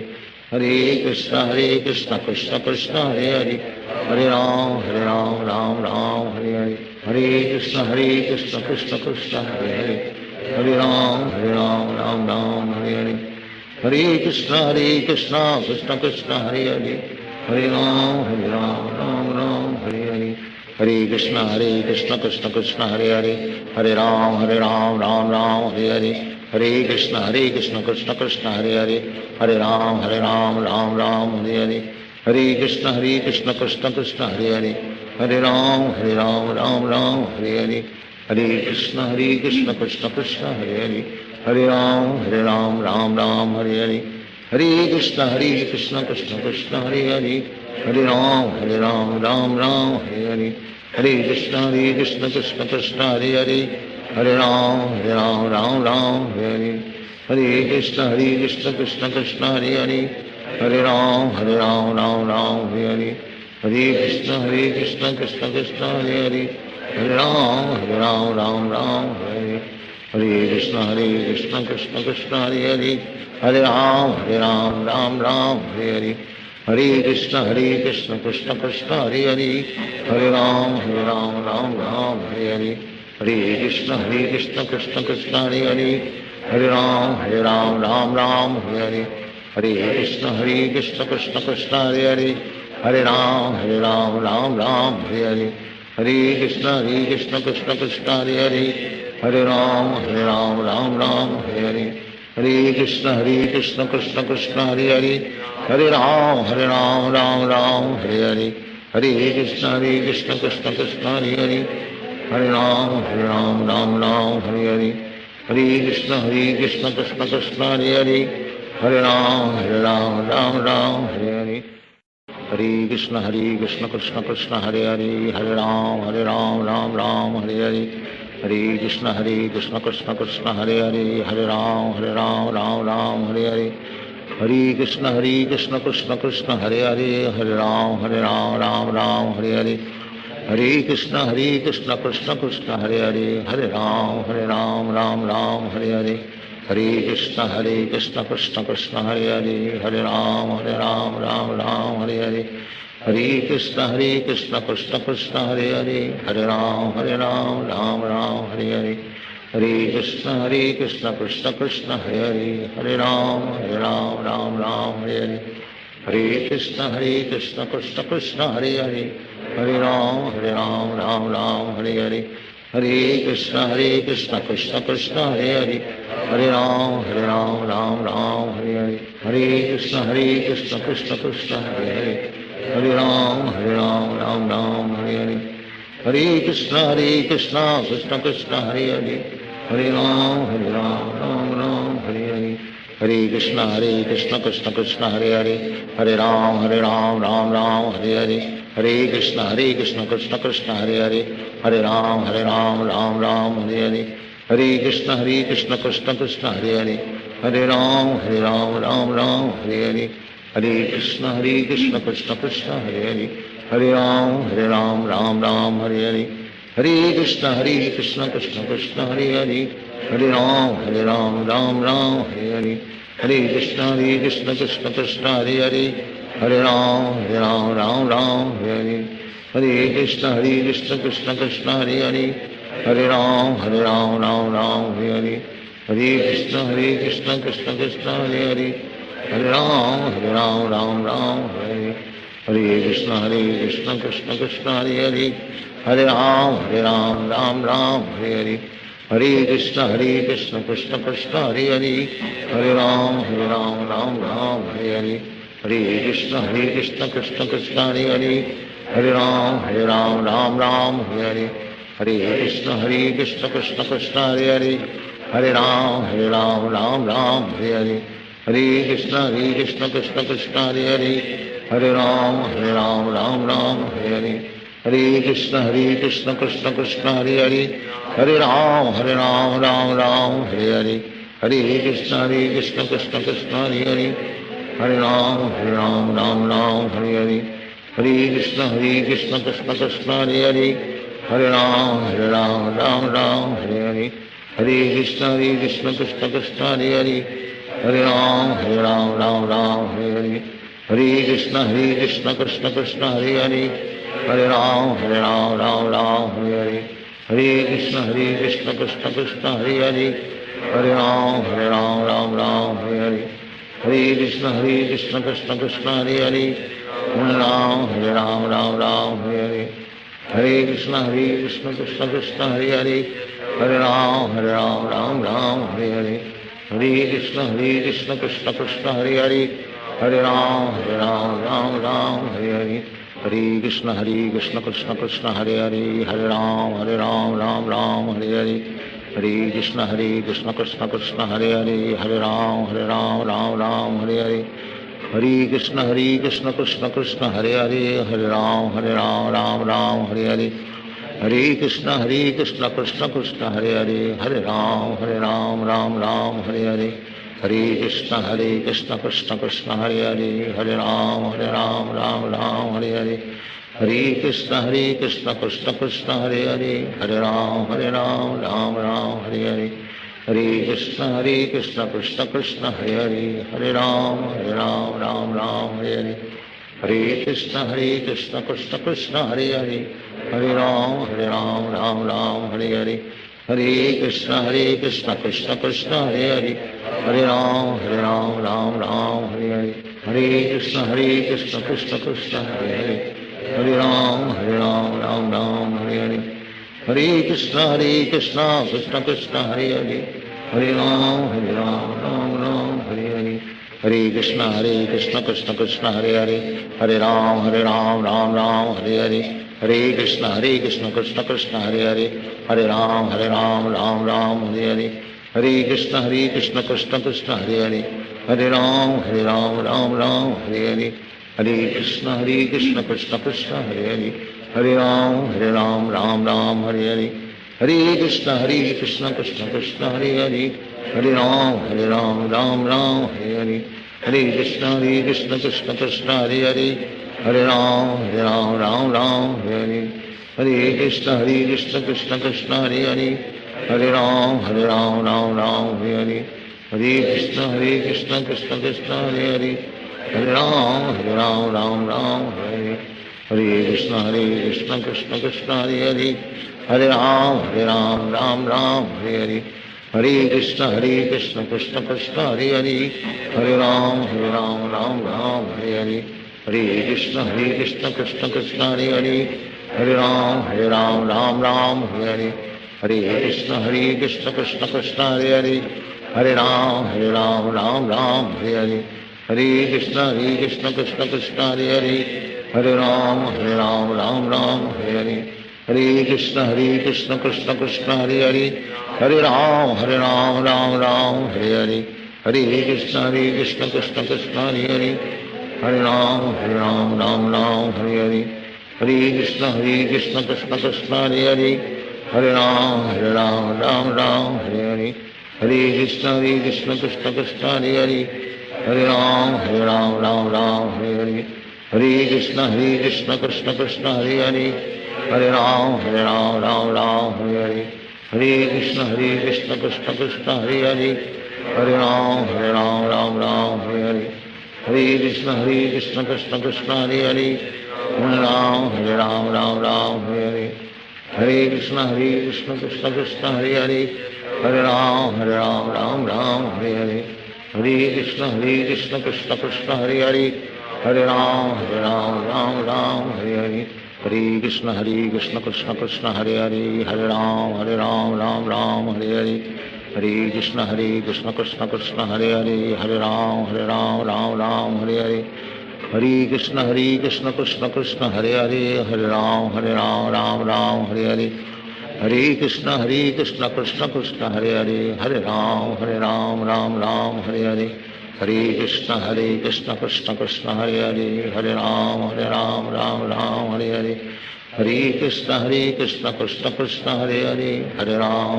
Hare Krishna, Krishna Krishna, Hare Hare. Hare Ram, Ram Ram, Hare Hare. Hare Krishna, Krishna Krishna, Hare Hare. Hare Ram, Ram, Hare Hare. Hare Krishna, Krishna Krishna, Hare Hare. Hare Ram, Ram Ram, Hare Hare. Hare Krishna, Krishna Krishna, Hare Hare. Hare Ram, Ram Ram, Hare Hare. Hare Krishna, Krishna Krishna, Hare Hare. Hare Ram, Ram Ram, Hare Hare. Hare Krishna, Krishna Krishna, Hare Hare. Hare Ram, Ram Ram, Hare Hare. Hare Krishna, Krishna Krishna, Hare Hare. Hare Ram, Ram Ram, Hare Hare. Hare Krishna, Krishna Krishna, Hare Hare. Hare Ram, Ram Ram, Hare Hare. Hare Krishna, Krishna Krishna, Hare Hare. Hare Ram, Ram Ram, Hare Hare. Hare Krishna, Krishna Krishna, Hare Hare. Hare Ram, Ram Ram, Hare Hare. Hare Krishna, Krishna Krishna, Hare Hare. Hare Ram, Ram Ram, Hare Hare. Hare Krishna, Krishna Krishna, Hare Hare. Hare Ram, Ram Ram, Hare Hare. Hare Krishna, Krishna Krishna, Hare Hare. Hare Ram, Ram Ram, Hare Hare. Hare Krishna, Krishna Krishna, Hare Hare. Hare Ram, Ram Ram, Hare Hare. Hare Krishna, Krishna Krishna, Hare Hare. Hare Ram, Ram Ram, Hare Hare. Hare Krishna, Krishna Krishna, Hare Hare. Hare Ram, Ram Ram, Hare Hare. Hare Krishna, Krishna Krishna, Hare Hare. Hare Ram, Ram Ram, Hare Hare. Hare Krishna, Krishna Krishna, Hare Hare. Hare Ram, Ram Ram, Hare Hare. Hare Krishna, Krishna Krishna, Hare Hare. Hare Ram, Ram Ram, Hare Hare. Hare Krishna, Krishna Krishna, Hare Hare. Hare Ram, Ram Ram, Hare Hare. Hare Krishna, Krishna Krishna, Hare Hare. Hare Ram, Ram Ram, Hare Hare. Hare Krishna, Krishna Krishna, Hare Hare. Hare Ram, Ram Ram, Hare Hare. Hare Krishna, Krishna Krishna, Hare Hare. Hare Ram, Ram Ram, Hare Hare. Hare Krishna, Krishna Krishna, Hare Hare. Hare Ram, Ram Ram, Hare Hare. Hare Krishna, Krishna Krishna, Hare Hare. Hare Ram, Ram Ram, Hare Hare. Hare Krishna, Krishna Krishna, Hare Hare. Hare Ram, Ram Hare Hare. Hare Krishna, Krishna Krishna, Hare Hare. Hare Ram, Ram Hare Hare. Hare Krishna, Krishna Krishna, Hare Hare. Hare Ram, Ram Hare Hare. Hare Krishna, Krishna Krishna, Hare Hare. Hare Ram, Hare Hare. Hare Krishna, Krishna Krishna, Hare Hare. Hare Ram, Ram Hare Hare. Hare Krishna, Krishna Krishna, Hare Hare. Hare Ram, Ram Hare Hare. Hare Krishna, Krishna Krishna, Hare Hare. Hare Ram, Ram Hare Hare. Hare Krishna, Krishna Krishna, Hare Hare. Hare Ram, Ram Hare Hare. Hare Krishna, Krishna Krishna, Hare Hare. Hare Ram, Ram Hare Hare. Hare Krishna, Krishna Krishna, Hare Hare. Hare Ram, Ram Hare Hare. Hare Krishna, Krishna Krishna, Hare Hare. Hare Ram Ram Ram Hare Hare Krishna Krishna Krishna Hare Hare Hare Ram Ram Hare Hare Krishna Krishna Krishna Hare Hare Hare Ram Ram Hare Hare Hare Krishna Krishna Krishna Hare Hare Hare Ram Ram Hare Hare Hare Krishna Krishna Krishna Hare Hare Hare Ram Ram Hare Hare Hare Krishna Krishna Krishna Hare Hare Hare Ram Ram Hare Hare Hare Krishna Krishna Krishna Hare Hare Hare Ram Ram Hare Hare Hare Krishna Krishna Krishna Hare Hare Hare Ram Ram Hare Hare Hare Krishna Krishna Krishna Hare Hare Hare Ram Ram Hare Hare Hare Krishna Krishna Krishna Hare Hare Hare Ram Ram Hare Hare Hare Krishna Krishna Krishna Hare Hare Hare Ram Ram Hare Hare Hare Krishna Krishna Krishna Hare Hare Hare Ram Ram Hare Hare Hare Krishna Krishna Krishna Hare Hare Hare Ram Ram Hare Hare Hare Krishna Krishna Krishna Hare Hare Hare Ram Ram Hare Hare Hare Krishna Krishna Krishna Hare Hare Hare Ram Ram Hare Hare Hare Krishna Krishna Krishna Hare Hare Hare Ram Ram Hare Hare Hare Krishna Krishna Krishna Hare Hare Hare Ram Ram Hare Hare Hare Krishna Krishna Krishna Hare Hare Hare Ram Ram Hare Hare Hare Krishna Krishna Krishna Hare Hare Hare Ram Ram Hare Hare Hare Krishna Krishna Krishna Hare Hare Hare Ram Ram Hare Hare Hare Krishna Krishna Krishna Hare Hare Hare Ram Ram Hare Hare Hare Krishna Krishna Krishna Hare Hare Hare Ram Ram Hare Hare Hare Krishna Krishna Krishna Hare Hare Hare Ram Ram Hare Hare Hare Krishna Krishna Krishna Hare Hare Hare Ram Ram Hare Hare Hare Krishna Krishna Krishna Hare Hare Hare Ram Ram Hare Hare Hare Krishna Krishna Krishna Hare Hare Hare Ram Ram Hare Hare Hare Krishna Krishna Krishna Hare Hare Hare Ram Ram Hare Hare Hare Krishna Krishna Krishna Hare Hare Hare Ram Ram Hare Hare Hare Krishna Krishna Krishna Hare Hare Hare Ram Ram Hare Hare Hare Krishna Krishna Krishna Hare Hare Hare Ram Ram Hare Hare Hare Krishna Krishna Krishna Hare Hare Hare Ram Ram Hare Hare Hare Krishna Krishna Krishna Hare Hare Hare Ram Ram Hare Hare Hare Krishna Krishna Krishna Hare Hare Hare Ram Ram Hare Hare Hare Krishna Krishna Krishna Hare Hare Hare Ram Ram Hare Hare Hare Krishna Krishna Krishna Hare Hare Hare Ram Ram Hare Hare Hare Krishna Krishna Krishna Hare Hare Hare Ram Ram Hare Hare Hare Krishna Krishna Krishna Hare Hare Hare Ram Ram Hare Hare Hare Krishna Krishna Krishna Hare Hare Hare Ram Ram Hare Hare Hare Krishna Krishna Krishna Hare Hare Hare Ram Ram Hare Hare Hare Krishna Krishna Krishna Hare Hare Hare Ram Ram Hare Hare Hare Krishna Krishna Krishna Hare Hare Hare Ram Ram Hare Hare Hare Krishna Krishna Krishna Hare Hare Hare Ram Ram Hare Hare Hare Krishna Krishna Krishna Hare Hare Hare Ram Hare Hare Hare Krishna Krishna Krishna Hare Hare Hare Ram Hare Hare Hare Krishna Krishna Krishna Hare Hare Hare Ram Hare Hare Hare Krishna Krishna Krishna Hare Hare Hare Ram Hare Hare Hare Krishna Krishna Krishna Hare Hare Hare Ram Hare Hare Hare Krishna Krishna Krishna Hare Hare, Hare Ram Ram Ram Hare Hare, Hare Krishna Krishna Krishna Hare Hare, Hare Ram Ram Ram Hare Hare, Hare Krishna Krishna Krishna Hare Hare, Hare Ram Ram Hare Hare, Hare Krishna Krishna Krishna Hare Hare, Hare Ram Ram Hare Hare, Hare Krishna Krishna Krishna Hare Hare, Hare Ram Ram Hare Hare, Hare Krishna Krishna Krishna Hare Hare, Hare Ram Ram Hare Hare, Hare Krishna Krishna Krishna Hare Hare, Hare Ram Ram Hare Hare, Hare Krishna Krishna Krishna Hare Hare, Hare Ram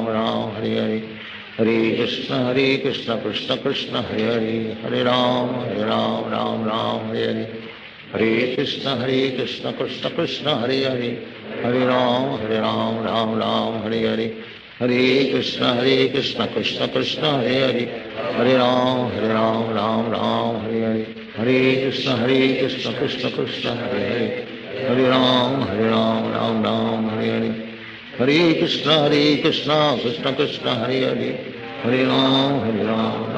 Ram Hare Hare, Hare Krishna Krishna Krishna Hare Hare, Hare Ram Ram Hare Hare, Hare Krishna Krishna Krishna Hare Hare, Hare Ram Ram Hare Hare, Hare Krishna Krishna Krishna Hare Hare, Hare Ram Ram Hare Hare, Hare Krishna Krishna Krishna Hare Hare, Hare Ram Ram Hare Hare, Hare Krishna Krishna Krishna Hare Hare, Hare Ram Ram Hare Hare, Hare Krishna Krishna Krishna Hare Hare, Hare Ram Ram Hare Hare, Hare Krishna Krishna Krishna Hare Hare, Hare Ram Ram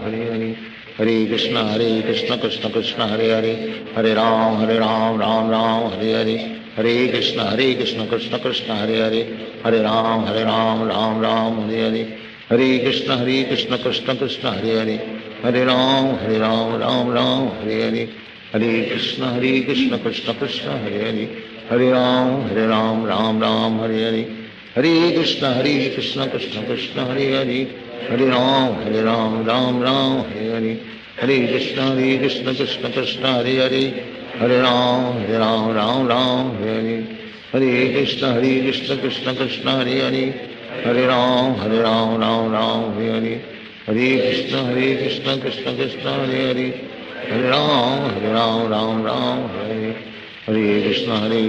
Hare Hare, Hare Krishna Krishna Krishna Hare Hare, Hare Ram Ram Hare Hare, Hare Krishna Krishna Krishna Hare Hare, Hare Ram Ram Hare Hare, Hare Krishna Krishna Krishna Hare Hare, Hare Ram Ram Hare Hare, Hare Krishna Krishna Krishna Hare Hare, Hare Ram Ram Hare Hare, Hare Krishna Krishna Krishna Hare Hare, Hare Ram Ram Hare Hare, Hare Krishna Krishna Krishna Hare Hare, Hare Ram Ram Hare Hare, Hare Krishna Krishna Krishna Hare Hare, Hare Ram Ram Hare Hare, Hare Krishna Krishna Krishna Hare Hare, Hare Ram Ram Hare Hare, Hare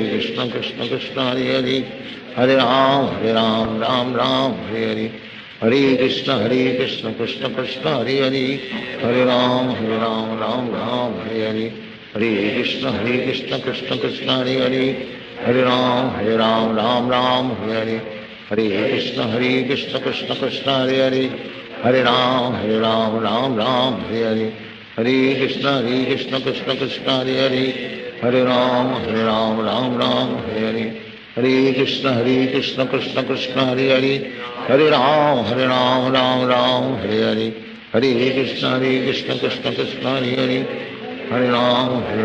Krishna Krishna Krishna Hare Hare, Hare Ram Ram Hare Hare, Hare Krishna Krishna Krishna Hare Hare, Hare Ram Ram Hare Hare, Hare Krishna Krishna Krishna Hare Hare, Hare Ram Ram Hare Hare, Hare Krishna Krishna Krishna Hare Hare, Hare Ram Ram Hare Hare, Hare Krishna Krishna Krishna Hare Hare, Hare Ram Ram Hare Hare, Hare Krishna Krishna Krishna Hare Hare, Hare Ram Hare Hare, Hare Krishna Krishna Krishna Hare Hare, Hare Ram Hare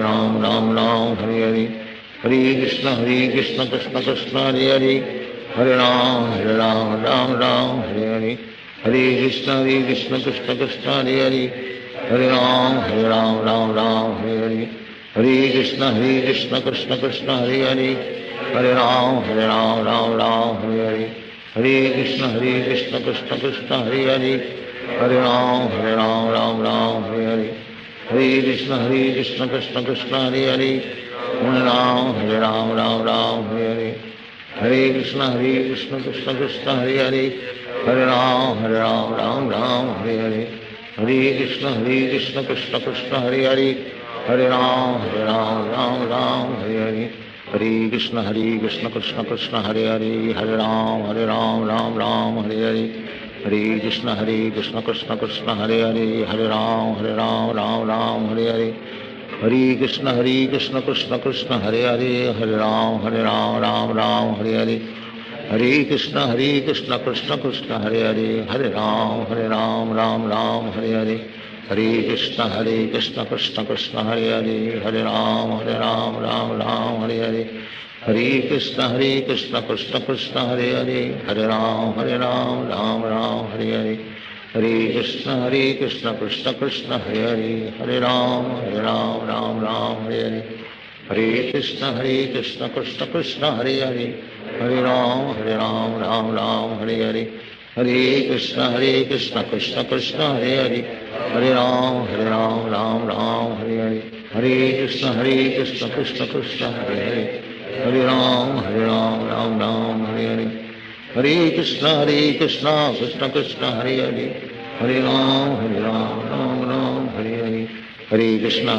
Hare, Hare Krishna Krishna Krishna Hare Hare, Hare Ram Hare Hare, Hare Krishna Krishna Krishna Hare Hare, Hare Ram Hare Hare, Hare Krishna Krishna Krishna Hare Hare, Hare Ram Hare Hare, Hare Krishna Krishna Krishna Hare Hare, Hare Ram Hare Hare, Hare Krishna Krishna Krishna Hare Hare, Hare Ram Hare Hare, Hare Krishna Krishna Krishna Hare Hare, Hare Ram Ram Hare Hare, Hare Krishna Krishna Krishna Hare Hare, Hare Ram Hare Hare, Hare Krishna Krishna Krishna Hare Hare, Hare Ram Hare Hare, Hare Krishna Krishna Krishna Hare Hare, Hare Ram Ram Hare Hare, Hare Krishna Krishna Krishna Hare Hare, Hare Ram Ram Hare Hare, Hare Krishna Krishna Krishna Hare Hare, Hare Ram Ram Hare Hare, Hare Krishna Krishna Krishna Hare Hare, Hare Ram Ram Hare Hare, Hare Krishna Krishna Krishna Hare Hare, Hare Ram Ram Hare Hare, Hare Krishna Krishna Krishna Hare Hare, Hare Ram Ram Hare Hare, Hare Krishna Krishna Krishna Hare Hare, Hare Ram Ram Hare Hare, Hare Krishna Krishna Krishna Hare Hare, Hare Ram Ram Hare Hare, Hare Krishna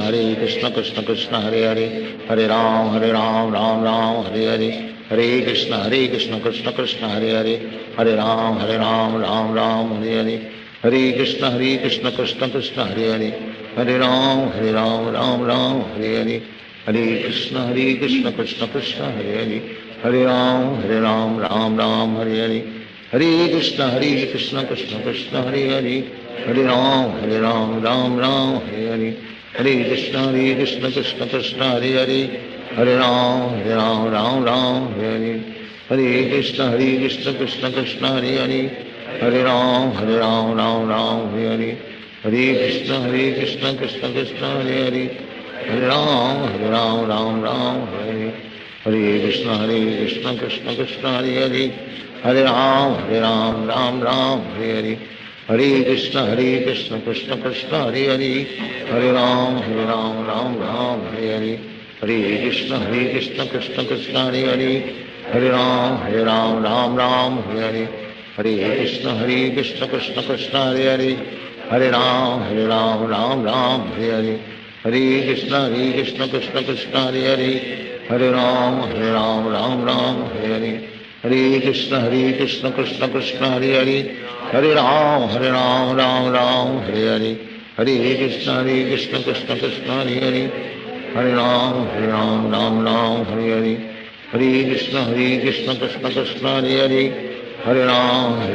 Krishna Krishna Hare Hare, Hare Ram Ram Ram Hare Hare, Hare Krishna Krishna Krishna Hare Hare, Hare Ram Ram Ram Hare Hare, Hare Krishna Krishna Krishna Hare Hare, Hare Ram Ram Ram Hare Hare, Hare Krishna Krishna Krishna Hare Hare, Hare Ram Ram Hare Hare, Hare Krishna Krishna Krishna Hare Hare, Hare Ram Ram Hare Hare, Hare Krishna Krishna Krishna Hare Hare, Hare Ram Ram Hare Hare, Hare Krishna Krishna Krishna Hare Hare, Hare Ram Ram Hare Hare, Hare Krishna Krishna Krishna Hare Hare, Hare Ram Ram Hare Hare, Hare Krishna Krishna Krishna Hare Hare, Hare Ram Ram Hare Hare, Hare Krishna Krishna Krishna Hare Hare, Hare Ram Ram Hare Hare, Hare Krishna Krishna Krishna Hare Hare, Hare Ram Ram Hare Hare, Hare Krishna Krishna Krishna Hare Hare, Hare Ram Ram Hare Hare, Hare Krishna Krishna Krishna Hare Hare, Hare Ram Ram Hare Hare, Hare Krishna Krishna Krishna Hare Hare, Hare Ram Ram Hare Hare, Hare Krishna Krishna Krishna Hare Hare, Hare Ram Ram Hare Hare, Hare Krishna Krishna Krishna Hare Hare, Hare Ram Ram Hare Hare, Hare Krishna Krishna Krishna Hare Hare, Hare Ram Ram Hare Hare, Hare Krishna Krishna Krishna Hare Hare, Hare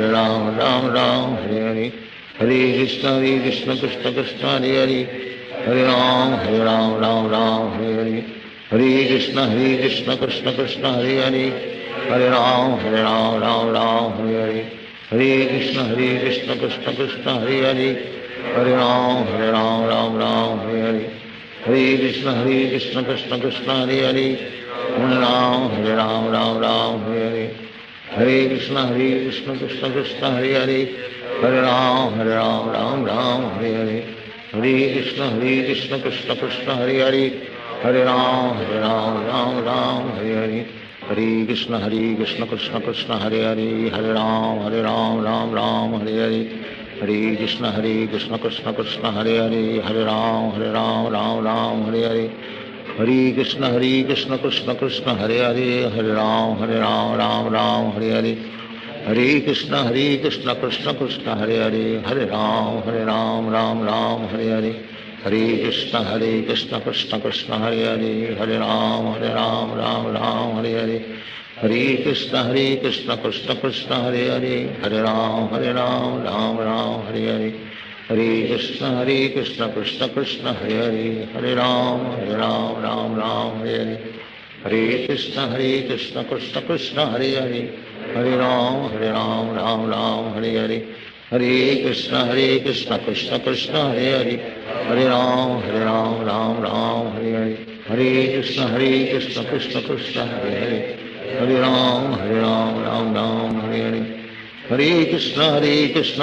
Ram Ram Hare Hare, Hare Krishna Krishna Krishna Hare Hare, Hare Ram Ram Hare Hare, Hare Krishna Krishna Krishna Hare Hare, Hare Ram Hare Hare, Hare Krishna Krishna Krishna Hare Hare, Hare Ram Ram Hare Hare, Hare Krishna Krishna Krishna Hare Hare, Hare Ram Ram Hare Hare, Hare Krishna Krishna Krishna Hare Hare, Hare Ram Ram Hare Hare, Hare Krishna Krishna Krishna Hare Hare, Hare Ram Ram Hare Hare, Hare Krishna Krishna Krishna Hare Hare, Hare Ram Ram Hare Hare, Hare Krishna Krishna Krishna Hare Hare, Hare Ram Ram Hare Hare, Hare Krishna Krishna Krishna Hare Hare, Hare Ram Ram Hare Hare, Hare Krishna Krishna Krishna Hare Hare, Hare Ram Ram Hare Hare, Hare Krishna Krishna Krishna Hare Hare, Hare Ram Ram Hare Hare, Hare Krishna Krishna Krishna Hare Hare, Hare Ram Ram Hare Hare, Hare Krishna Krishna Krishna Hare Hare, Hare Ram Ram Hare Hare, Hare Krishna Krishna Krishna Hare Hare, Hare Ram Ram Ram Hare Hare, Hare Krishna